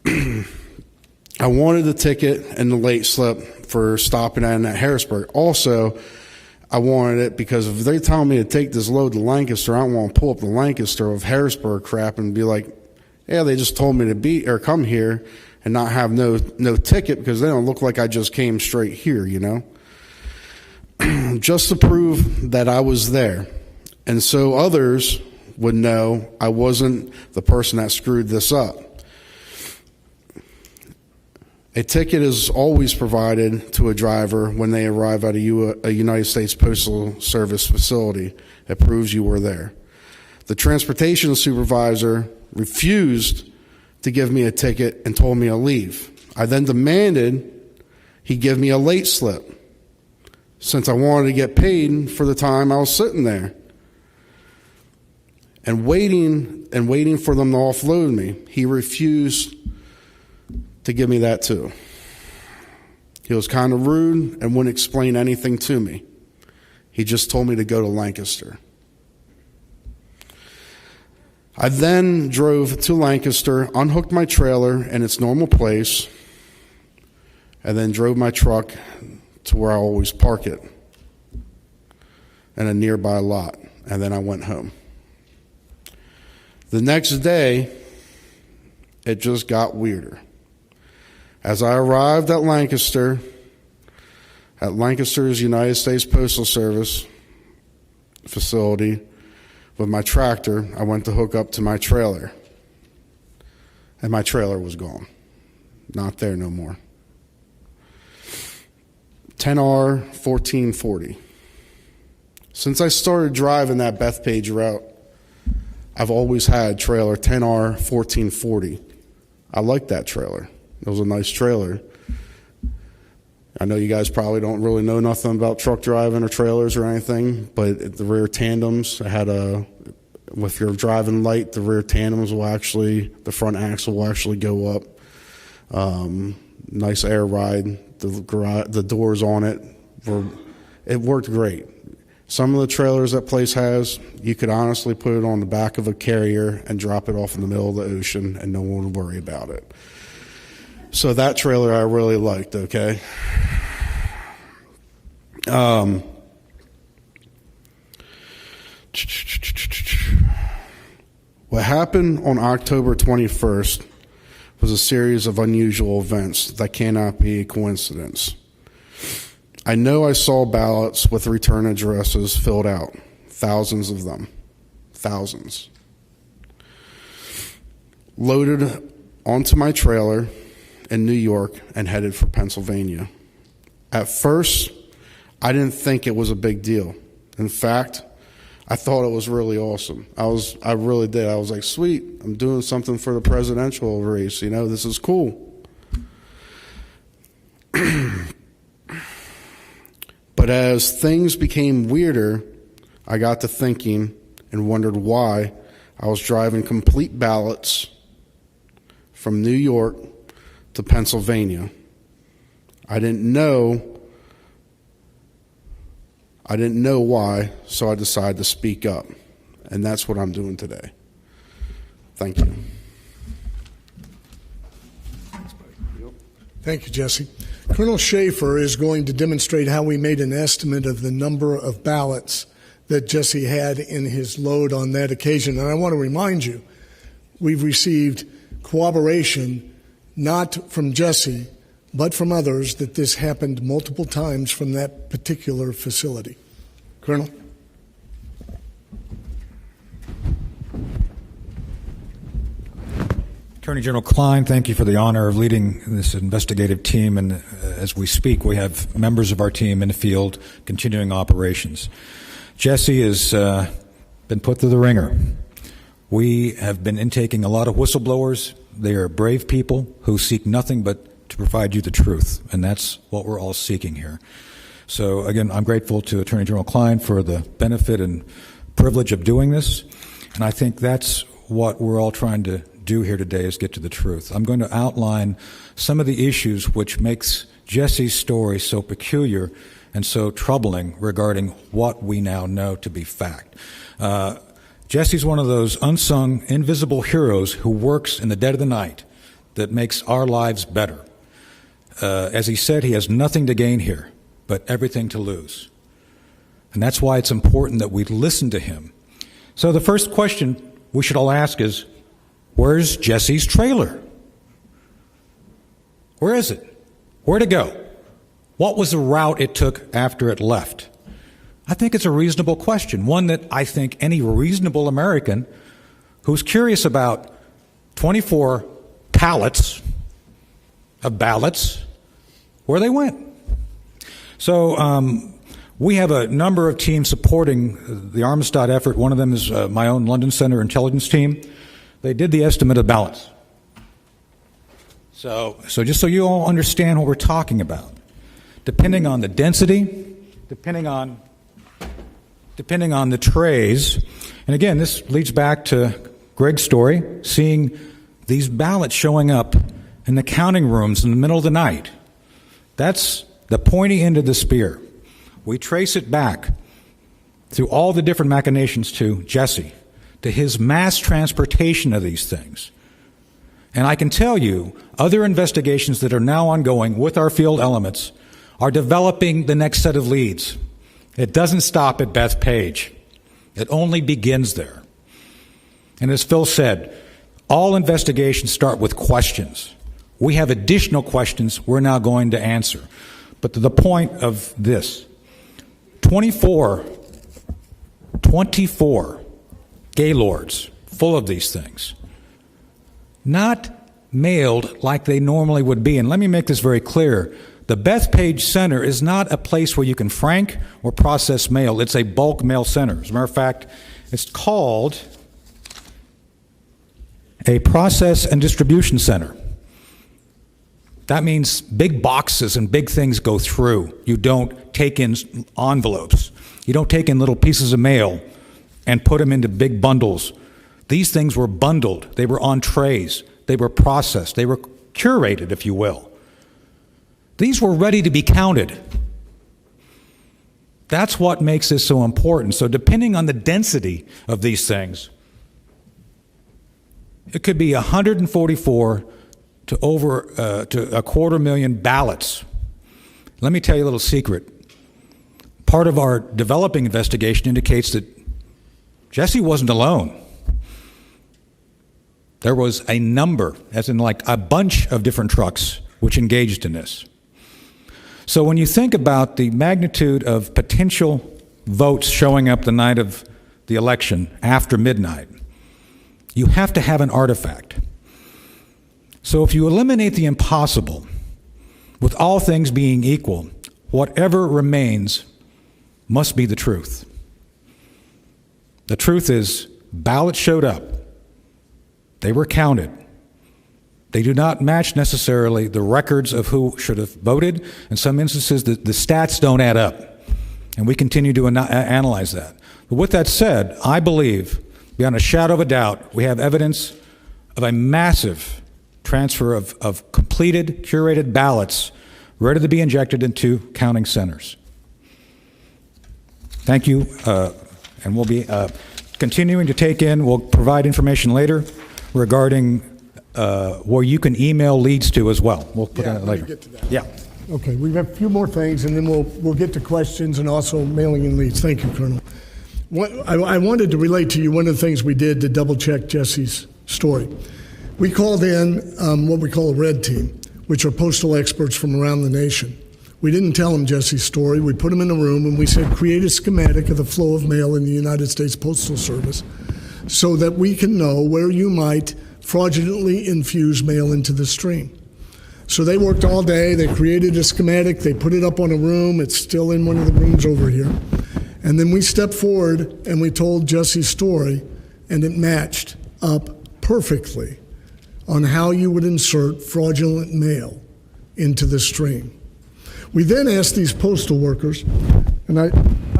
I wanted the ticket and the late slip for stopping in at Harrisburg. Also, I wanted it because if they tell me to take this load to Lancaster, I don't want to pull up the Lancaster of Harrisburg crap and be like, yeah, they just told me to come here and not have no ticket, because they don't look like I just came straight here, you know? Just to prove that I was there. And so others would know I wasn't the person that screwed this up. A ticket is always provided to a driver when they arrive at a United States Postal Service facility. It proves you were there. The transportation supervisor refused to give me a ticket and told me to leave. I then demanded he give me a late slip, since I wanted to get paid for the time I was sitting there. And waiting for them to offload me, he refused to give me that too. He was kind of rude and wouldn't explain anything to me. He just told me to go to Lancaster. I then drove to Lancaster, unhooked my trailer in its normal place, and then drove my truck to where I always park it in a nearby lot, and then I went home. The next day, it just got weirder. As I arrived at Lancaster's United States Postal Service facility with my tractor, I went to hook up to my trailer, and my trailer was gone. Not there no more. 10R 1440. Since I started driving that Bethpage route, I've always had trailer 10R 1440. I liked that trailer. It was a nice trailer. I know you guys probably don't really know nothing about truck driving or trailers or anything, but the rear tandems, if you're driving light, the rear tandems the front axle will actually go up. Nice air ride. The doors on it worked great. Some of the trailers that place has, you could honestly put it on the back of a carrier and drop it off in the middle of the ocean and no one would worry about it. So that trailer I really liked, okay? What happened on October 21st was a series of unusual events that cannot be a coincidence. I know I saw ballots with return addresses filled out, thousands of them, thousands. Loaded onto my trailer in New York and headed for Pennsylvania. At first, I didn't think it was a big deal. In fact, I thought it was really awesome. I really did. I was like, sweet, I'm doing something for the presidential race. This is cool. But as things became weirder, I got to thinking and wondered why I was driving complete ballots from New York to Pennsylvania. I didn't know why, so I decided to speak up. And that's what I'm doing today. Thank you. Thank you, Jesse. Colonel Schaefer is going to demonstrate how we made an estimate of the number of ballots that Jesse had in his load on that occasion. And I want to remind you, we've received corroboration not from Jesse, but from others, that this happened multiple times from that particular facility. Colonel? Attorney General Klein, thank you for the honor of leading this investigative team. And as we speak, we have members of our team in the field continuing operations. Jesse has been put through the ringer. We have been intaking a lot of whistleblowers. They are brave people who seek nothing but to provide you the truth, and that's what we're all seeking here. So again, I'm grateful to Attorney General Klein for the benefit and privilege of doing this, and I think that's what we're all trying to do here today, is get to the truth. I'm going to outline some of the issues which makes Jesse's story so peculiar and so troubling regarding what we now know to be fact. Jesse's one of those unsung, invisible heroes who works in the dead of the night that makes our lives better. As he said, he has nothing to gain here, but everything to lose. And that's why it's important that we listen to him. So the first question we should all ask is, where's Jesse's trailer? Where is it? Where'd it go? What was the route it took after it left? I think it's a reasonable question, one that I think any reasonable American who's curious about 24 pallets of ballots, where they went. So we have a number of teams supporting the Armistead effort. One of them is my own London Center intelligence team. They did the estimate of ballots. So just so you all understand what we're talking about, depending on the density, depending on the trays, and again, this leads back to Greg's story, seeing these ballots showing up in the counting rooms in the middle of the night. That's the pointy end of the spear. We trace it back through all the different machinations to Jesse, to his mass transportation of these things. And I can tell you, other investigations that are now ongoing with our field elements are developing the next set of leads. It doesn't stop at Bethpage. It only begins there. And as Phil said, all investigations start with questions. We have additional questions we're now going to answer. But to the point of this, 24 Gaylords full of these things, not mailed like they normally would be. And let me make this very clear. The Bethpage Center is not a place where you can frank or process mail. It's a bulk mail center. As a matter of fact, it's called a process and distribution center. That means big boxes and big things go through. You don't take in envelopes. You don't take in little pieces of mail and put them into big bundles. These things were bundled. They were on trays. They were processed. They were curated, if you will. These were ready to be counted. That's what makes this so important. So depending on the density of these things, it could be 144 to over to 250,000 ballots. Let me tell you a little secret. Part of our developing investigation indicates that Jesse wasn't alone. There was a number, as in like a bunch of different trucks, which engaged in this. So when you think about the magnitude of potential votes showing up the night of the election after midnight, you have to have an artifact. So if you eliminate the impossible, with all things being equal, whatever remains must be the truth. The truth is, ballots showed up. They were counted. They do not match necessarily the records of who should have voted. In some instances, the stats don't add up. And we continue to analyze that. But with that said, I believe, beyond a shadow of a doubt, we have evidence of a massive transfer of completed, curated ballots ready to be injected into counting centers. Thank you, and we'll be continuing to take in, we'll provide information later regarding where you can email leads to as well. We'll put that later. Get to that. Yeah. Okay, we've got a few more things, and then we'll get to questions and also mailing in leads. Thank you, Colonel. I wanted to relate to you one of the things we did to double-check Jesse's story. We called in what we call a red team, which are postal experts from around the nation. We didn't tell them Jesse's story. We put them in a room, and we said, create a schematic of the flow of mail in the United States Postal Service so that we can know where you might fraudulently infuse mail into the stream. So they worked all day. They created a schematic. They put it up on a room. It's still in one of the rooms over here. And then we stepped forward and we told Jesse's story, and it matched up perfectly on how you would insert fraudulent mail into the stream. We then asked these postal workers, and I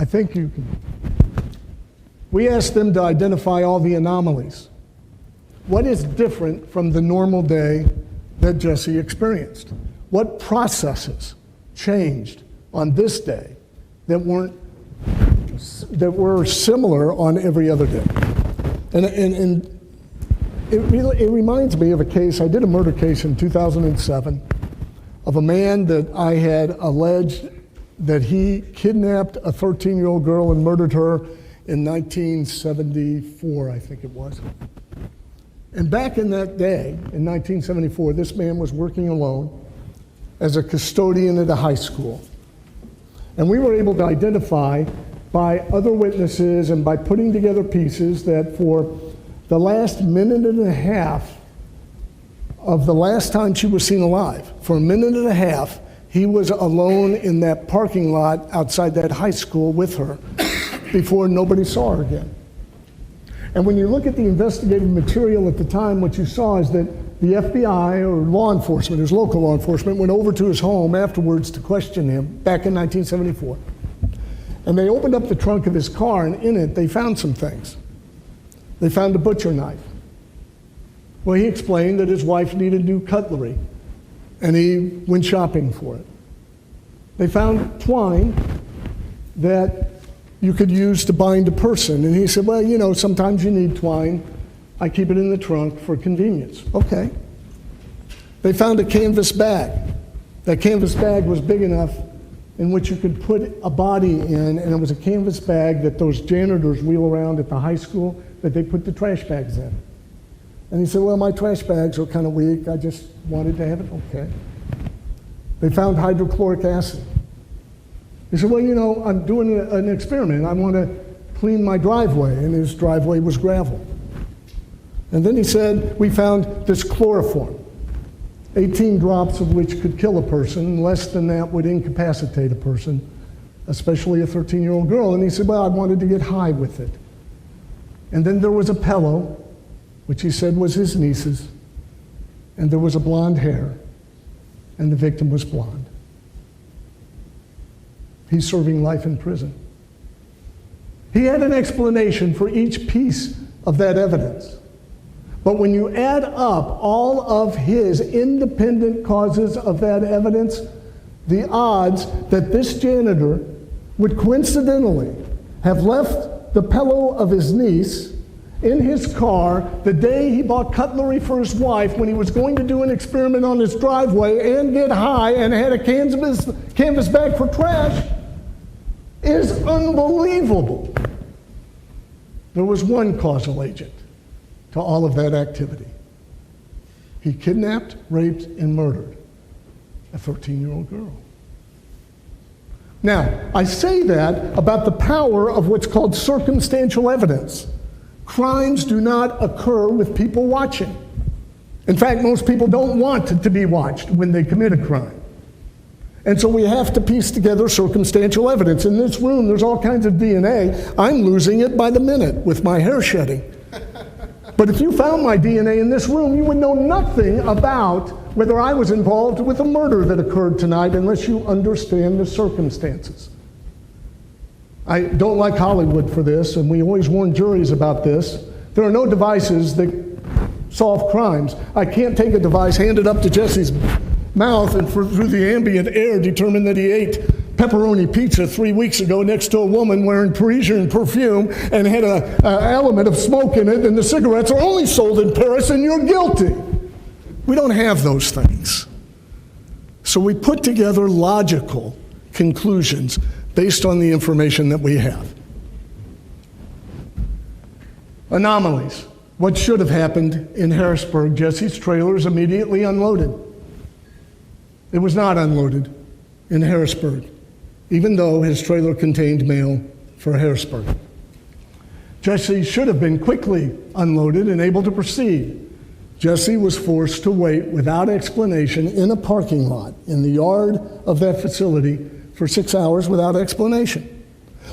think you can, we asked them to identify all the anomalies. What is different from the normal day that Jesse experienced? What processes changed on this day that were similar on every other day? And it reminds me of a case. I did a murder case in 2007 of a man that I had alleged that he kidnapped a 13-year-old girl and murdered her in 1974, I think it was. And back in that day, in 1974, this man was working alone as a custodian at a high school. And we were able to identify by other witnesses and by putting together pieces that for the last minute and a half of the last time she was seen alive, for a minute and a half, he was alone in that parking lot outside that high school with her before nobody saw her again. And when you look at the investigative material at the time, what you saw is that the FBI or law enforcement, his local law enforcement, went over to his home afterwards to question him back in 1974. And they opened up the trunk of his car, and in it, they found some things. They found a butcher knife. Well, he explained that his wife needed new cutlery, and he went shopping for it. They found twine that you could use to bind a person, and he said, well, you know, sometimes you need twine. I keep it in the trunk for convenience. Okay. They found a canvas bag. That canvas bag was big enough in which you could put a body in, and it was a canvas bag that those janitors wheel around at the high school that they put the trash bags in. And he said, well, my trash bags are kind of weak. I just wanted to have it. Okay. They found hydrochloric acid. He said, well, you know, I'm doing an experiment. I want to clean my driveway, and his driveway was gravel. And then he said, we found this chloroform, 18 drops of which could kill a person, less than that would incapacitate a person, especially a 13-year-old girl. And he said, well, I wanted to get high with it. And then there was a pillow, which he said was his niece's, and there was a blonde hair. and the victim was blonde. He's serving life in prison. He had an explanation for each piece of that evidence. But when you add up all of his independent causes of that evidence, the odds that this janitor would coincidentally have left the pillow of his niece in his car the day he bought cutlery for his wife when he was going to do an experiment on his driveway and get high and had a canvas bag for trash is unbelievable. There was one causal agent to all of that activity. He kidnapped, raped, and murdered a 13-year-old girl. Now, I say that about the power of what's called circumstantial evidence. Crimes do not occur with people watching. In fact, most people don't want to be watched when they commit a crime. And so we have to piece together circumstantial evidence. In this room, there's all kinds of DNA. I'm losing it by the minute with my hair shedding. But if you found my DNA in this room, you would know nothing about whether I was involved with a murder that occurred tonight unless you understand the circumstances. I don't like Hollywood for this, and we always warn juries about this. There are no devices that solve crimes. I can't take a device, hand it up to Jesse's mouth, and through the ambient air determine that he ate pepperoni pizza 3 weeks ago next to a woman wearing Parisian perfume and had an element of smoke in it, and the cigarettes are only sold in Paris, and you're guilty. We don't have those things. So we put together logical conclusions based on the information that we have. Anomalies. What should have happened in Harrisburg? Jesse's trailer is immediately unloaded. It was not unloaded in Harrisburg, even though his trailer contained mail for Harrisburg. Jesse should have been quickly unloaded and able to proceed. Jesse was forced to wait without explanation in a parking lot in the yard of that facility for 6 hours without explanation.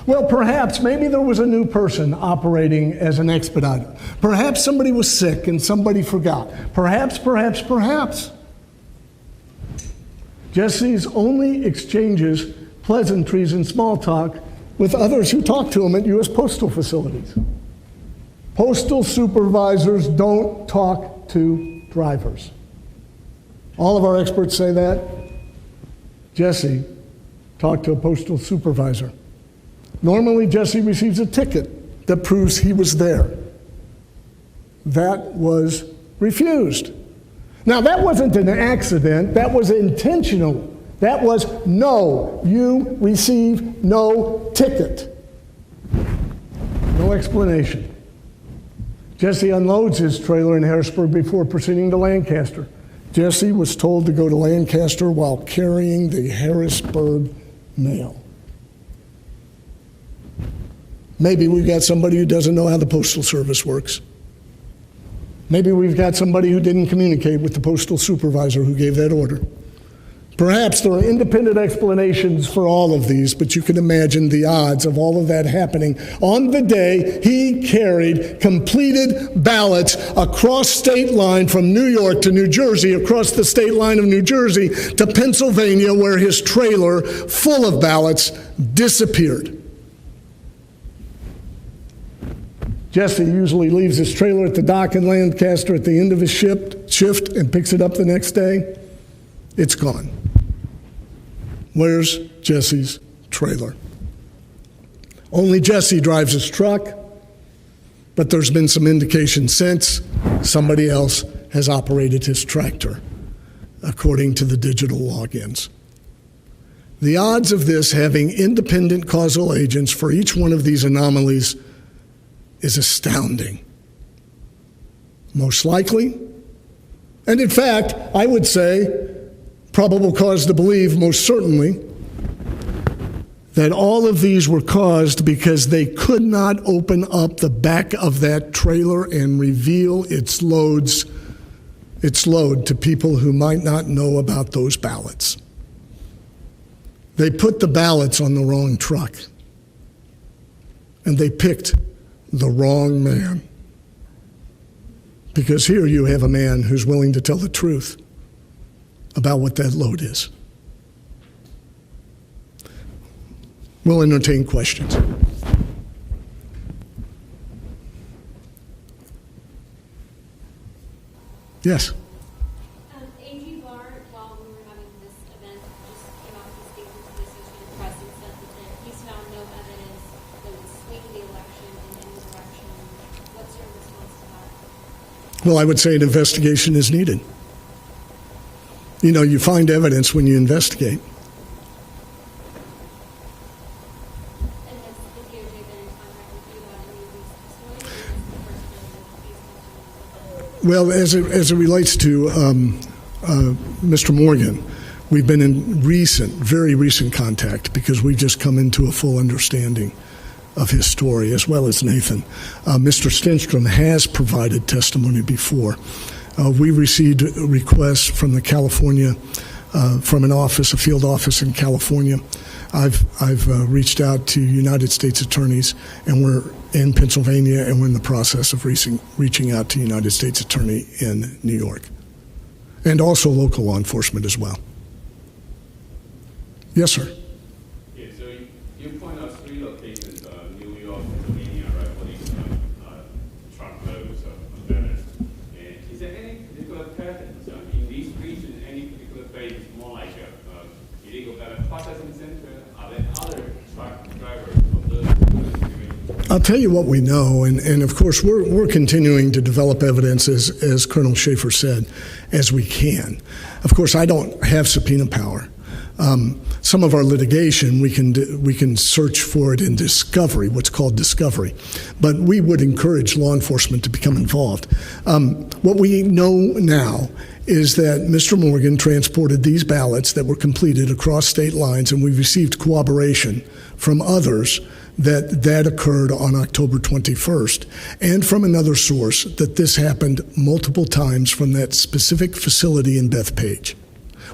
Well, perhaps, maybe there was a new person operating as an expediter. Perhaps somebody was sick and somebody forgot. Perhaps. Jesse's only exchanges pleasantries and small talk with others who talk to him at U.S. postal facilities. Postal supervisors don't talk to drivers. All of our experts say that. Jesse talked to a postal supervisor. Normally, Jesse receives a ticket that proves he was there. That was refused. Now, that wasn't an accident. That was intentional. That was, no, you receive no ticket. No explanation. Jesse unloads his trailer in Harrisburg before proceeding to Lancaster. Jesse was told to go to Lancaster while carrying the Harrisburg mail. Maybe we've got somebody who doesn't know how the Postal Service works. Maybe we've got somebody who didn't communicate with the postal supervisor who gave that order. Perhaps there are independent explanations for all of these, but you can imagine the odds of all of that happening on the day he carried completed ballots across state line from New York to New Jersey, across the state line of New Jersey to Pennsylvania, where his trailer full of ballots disappeared. Jesse usually leaves his trailer at the dock in Lancaster at the end of his shift and picks it up the next day. It's gone. Where's Jesse's trailer? Only Jesse drives his truck, but there's been some indication since somebody else has operated his tractor, according to the digital logins. The odds of this having independent causal agents for each one of these anomalies is astounding. Most likely, and in fact, I would say, probable cause to believe, most certainly, that all of these were caused because they could not open up the back of that trailer and reveal its load to people who might not know about those ballots. They put the ballots on the wrong truck, and they picked the wrong man. Because here you have a man who's willing to tell the truth. about what that load is. We'll entertain questions. Yes. A.G. Barr, while we were having this event, just came out to speak to the Associated Press and said that he's found no evidence that would swing the election in any direction. What's your response to that? Well, I would say an investigation is needed. You know, you find evidence when you investigate. Well, as it relates to Mr. Morgan, we've been in very recent contact because we've just come into a full understanding of his story, as well as Nathan. Mr. Stenstrom has provided testimony before. We received requests from the California, from a field office in California. I've reached out to United States attorneys, and we're in Pennsylvania, and we're in the process of reaching out to United States attorney in New York, and also local law enforcement as well. Yes, sir. Yeah, so you point out 3 locations, New York, Pennsylvania, right, for these truckloads of banners. Is there any particular pattern in these regions? Any particular place is more like a illegal banner processing center? Are there other truck drivers of those? I'll tell you what we know, and of course we're continuing to develop evidence, as Colonel Schaefer said, as we can. Of course, I don't have subpoena power. Some of our litigation, we can search for it in discovery, what's called discovery. But we would encourage law enforcement to become involved. What we know now is that Mr. Morgan transported these ballots that were completed across state lines, and we've received cooperation from others that occurred on October 21st, and from another source that this happened multiple times from that specific facility in Bethpage,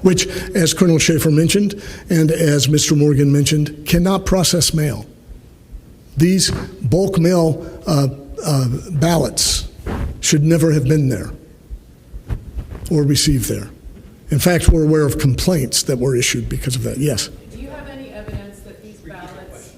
which, as Colonel Schaefer mentioned, and as Mr. Morgan mentioned, cannot process mail. These bulk mail ballots should never have been there or received there. In fact, we're aware of complaints that were issued because of that. Yes? Do you have any evidence that these ballots...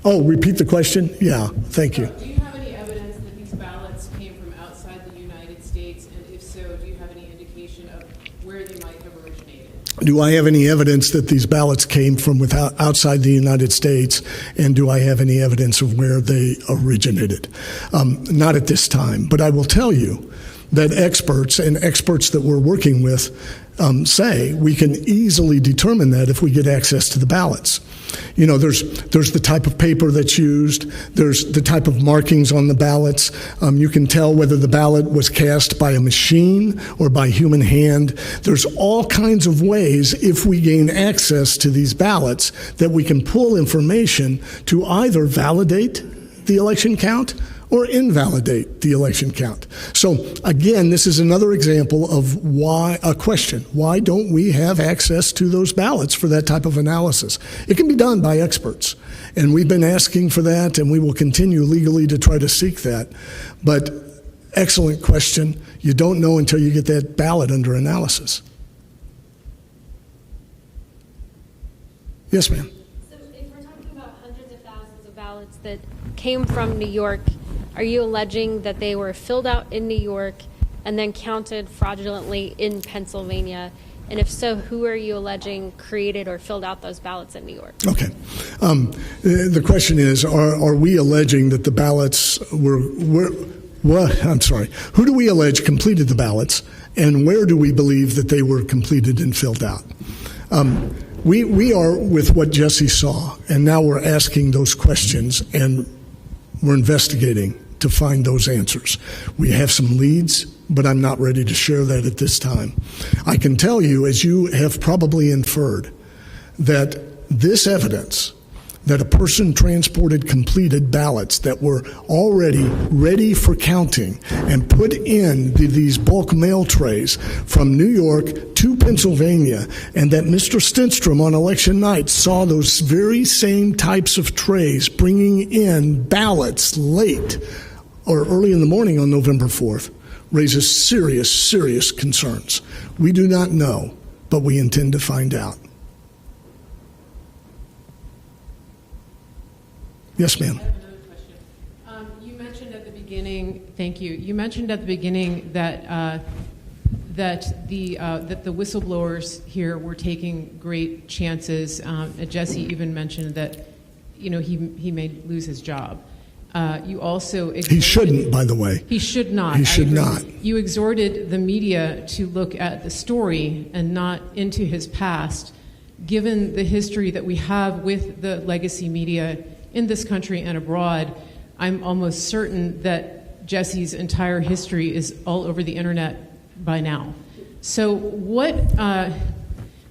Oh, repeat the question? Yeah, thank you. Do you have any evidence that these ballots came from outside the United States? And if so, do you have any indication of where they might have originated? Do I have any evidence that these ballots came from outside the United States, and do I have any evidence of where they originated? Not at this time, but I will tell you that experts that we're working with say we can easily determine that if we get access to the ballots. You know, there's the type of paper that's used, there's the type of markings on the ballots. You can tell whether the ballot was cast by a machine or by human hand. There's all kinds of ways, if we gain access to these ballots, that we can pull information to either validate the election count or invalidate the election count. So again, this is another example of why don't we have access to those ballots for that type of analysis? It can be done by experts, and we've been asking for that, and we will continue legally to try to seek that. But excellent question. You don't know until you get that ballot under analysis. Yes, ma'am. So if we're talking about hundreds of thousands of ballots that came from New York, are you alleging that they were filled out in New York and then counted fraudulently in Pennsylvania? And if so, who are you alleging created or filled out those ballots in New York? Okay. The question is, are we alleging that the ballots who do we allege completed the ballots, and where do we believe that they were completed and filled out? We are with what Jesse saw, and now we're asking those questions, and we're investigating to find those answers. We have some leads, but I'm not ready to share that at this time. I can tell you, as you have probably inferred, that this evidence that a person transported completed ballots that were already ready for counting and put in these bulk mail trays from New York to Pennsylvania, and that Mr. Stenstrom on election night saw those very same types of trays bringing in ballots late or early in the morning on November 4th, raises serious, serious concerns. We do not know, but we intend to find out. Yes, ma'am. I have another question. You mentioned at the beginning, thank you. You mentioned at the beginning that that the whistleblowers here were taking great chances. Jesse even mentioned that, you know, he may lose his job. You also he shouldn't, by the way. He should not. He should not. You exhorted the media to look at the story and not into his past, given the history that we have with the legacy media in this country and abroad. I'm almost certain that Jesse's entire history is all over the internet by now. So what?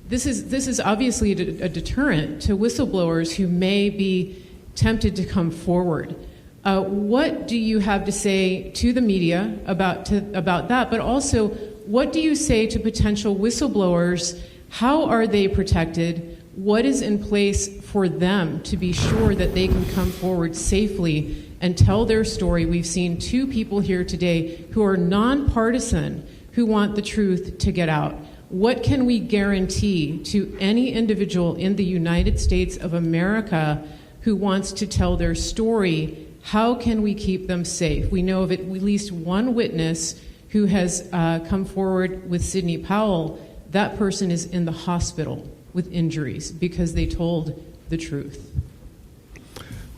This is obviously a deterrent to whistleblowers who may be tempted to come forward. What do you have to say to the media about that? But also, what do you say to potential whistleblowers? How are they protected? What is in place for them to be sure that they can come forward safely and tell their story? We've seen two people here today who are nonpartisan, who want the truth to get out. What can we guarantee to any individual in the United States of America who wants to tell their story? How can we keep them safe? We know of at least one witness who has come forward with Sidney Powell. That person is in the hospital with injuries because they told the truth.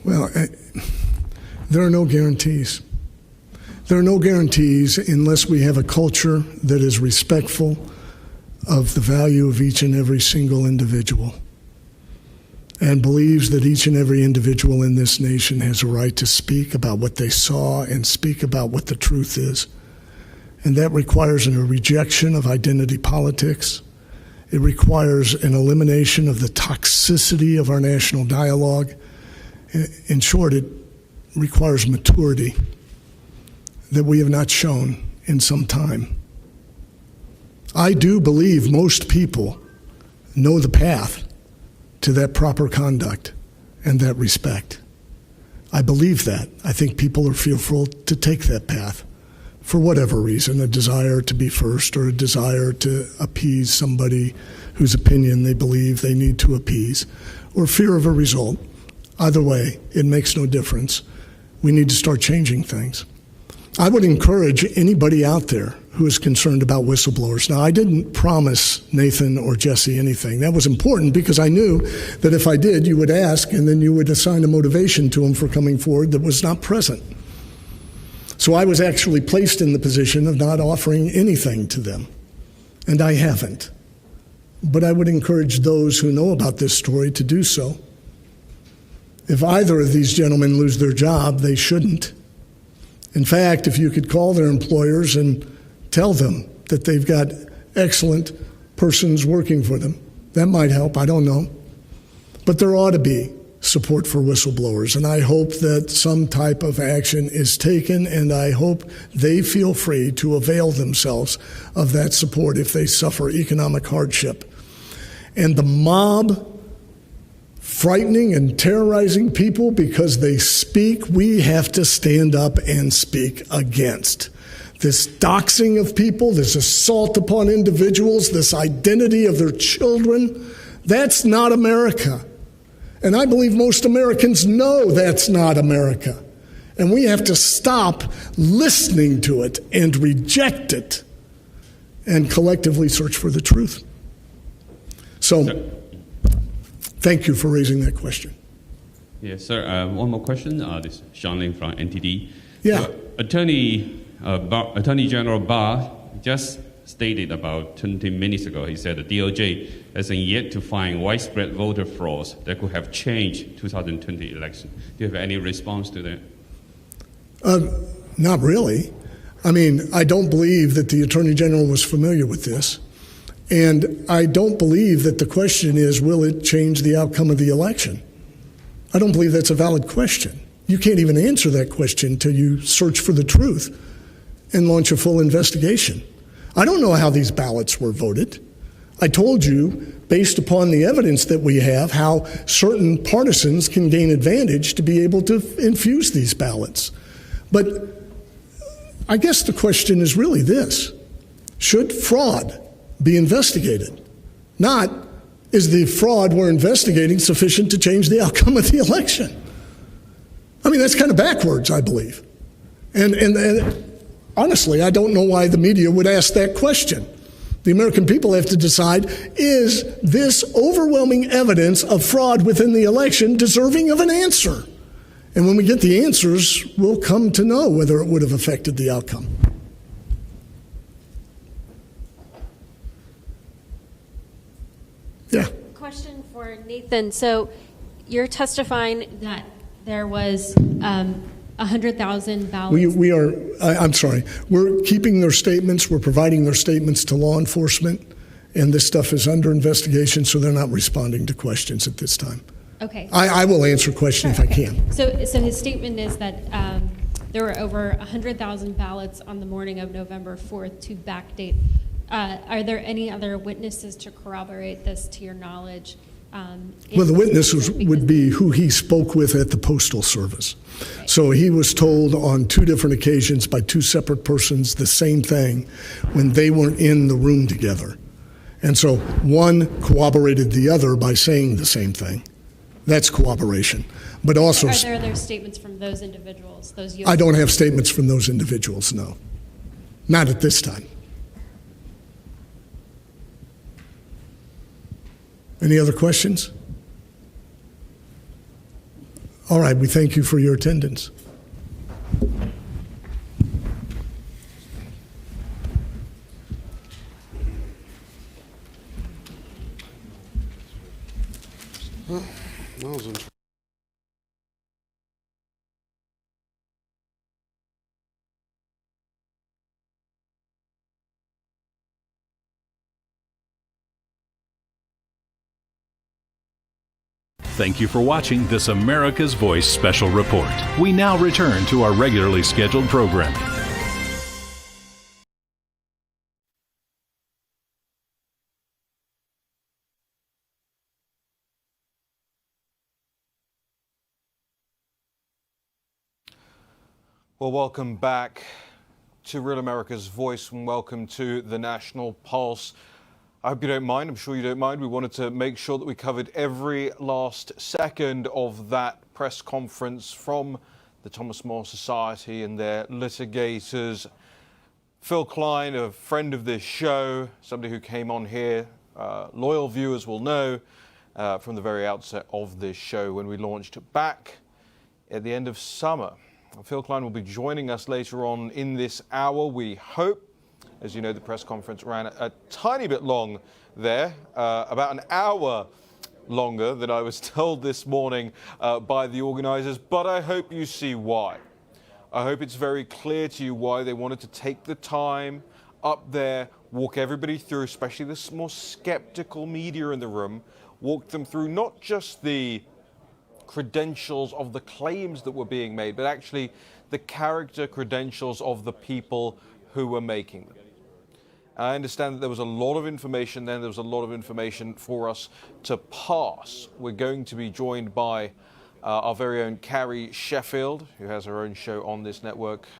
Well, there are no guarantees. There are no guarantees unless we have a culture that is respectful of the value of each and every single individual and believes that each and every individual in this nation has a right to speak about what they saw and speak about what the truth is. And that requires a rejection of identity politics. It requires an elimination of the toxicity of our national dialogue. In short, it requires maturity that we have not shown in some time. I do believe most people know the path to that proper conduct and that respect. I believe that. I think people are fearful to take that path for whatever reason, a desire to be first or a desire to appease somebody whose opinion they believe they need to appease, or fear of a result. Either way, it makes no difference. We need to start changing things. I would encourage anybody out there who is concerned about whistleblowers. Now, I didn't promise Nathan or Jesse anything. That was important because I knew that if I did, you would ask and then you would assign a motivation to them for coming forward that was not present. So I was actually placed in the position of not offering anything to them, and I haven't. But I would encourage those who know about this story to do so. If either of these gentlemen lose their job, they shouldn't. In fact, if you could call their employers and tell them that they've got excellent persons working for them, that might help, I don't know. But there ought to be support for whistleblowers, and I hope that some type of action is taken, and I hope they feel free to avail themselves of that support if they suffer economic hardship. And the mob frightening and terrorizing people because they speak, we have to stand up and speak against. This doxing of people, this assault upon individuals, this identity of their children, that's not America. And I believe most Americans know that's not America. And we have to stop listening to it and reject it and collectively search for the truth. So, thank you for raising that question. Yes, sir. One more question. This is Sean Ling from NTD. Yeah. So, Attorney General Barr just stated about 20 minutes ago, he said the DOJ hasn't yet to find widespread voter frauds that could have changed 2020 election. Do you have any response to that? Not really. I mean, I don't believe that the Attorney General was familiar with this. And I don't believe that the question is, will it change the outcome of the election? I don't believe that's a valid question. You can't even answer that question until you search for the truth and launch a full investigation. I don't know how these ballots were voted. I told you, based upon the evidence that we have, how certain partisans can gain advantage to be able to infuse these ballots. But I guess the question is really this: should fraud be investigated? Not, is the fraud we're investigating sufficient to change the outcome of the election? I mean, that's kind of backwards, I believe. And honestly, I don't know why the media would ask that question. The American people have to decide, is this overwhelming evidence of fraud within the election deserving of an answer? And when we get the answers, we'll come to know whether it would have affected the outcome. Yeah. Question for Nathan. So you're testifying that there was 100,000 ballots. We are, I'm sorry, we're keeping their statements, we're providing their statements to law enforcement, and this stuff is under investigation, so they're not responding to questions at this time. Okay. I will answer questions if I can. So his statement is that there were over 100,000 ballots on the morning of November 4th to backdate. Are there any other witnesses to corroborate this, to your knowledge? Well, the witnesses would be who he spoke with at the Postal Service. Okay. So he was told on 2 different occasions by 2 separate persons the same thing when they weren't in the room together. And so one corroborated the other by saying the same thing. That's corroboration. But also, are there other statements from those individuals? I don't have statements from those individuals, no. Not at this time. Any other questions? All right, we thank you for your attendance. Well, that was interesting. Thank you for watching this America's Voice special report. We now return to our regularly scheduled programming. Well, welcome back to Real America's Voice and welcome to the National Pulse. I hope you don't mind. I'm sure you don't mind. We wanted to make sure that we covered every last second of that press conference from the Thomas More Society and their litigators. Phil Klein, a friend of this show, somebody who came on here, loyal viewers will know from the very outset of this show when we launched back at the end of summer. Phil Klein will be joining us later on in this hour, we hope. As you know, the press conference ran a tiny bit long there, about an hour longer than I was told this morning by the organizers, but I hope you see why. I hope it's very clear to you why they wanted to take the time up there, walk everybody through, especially the more skeptical media in the room, walk them through not just the credentials of the claims that were being made, but actually the character credentials of the people who were making them. I understand that there was a lot of information then, there was a lot of information for us to pass. We're going to be joined by our very own Carrie Sheffield, who has her own show on this network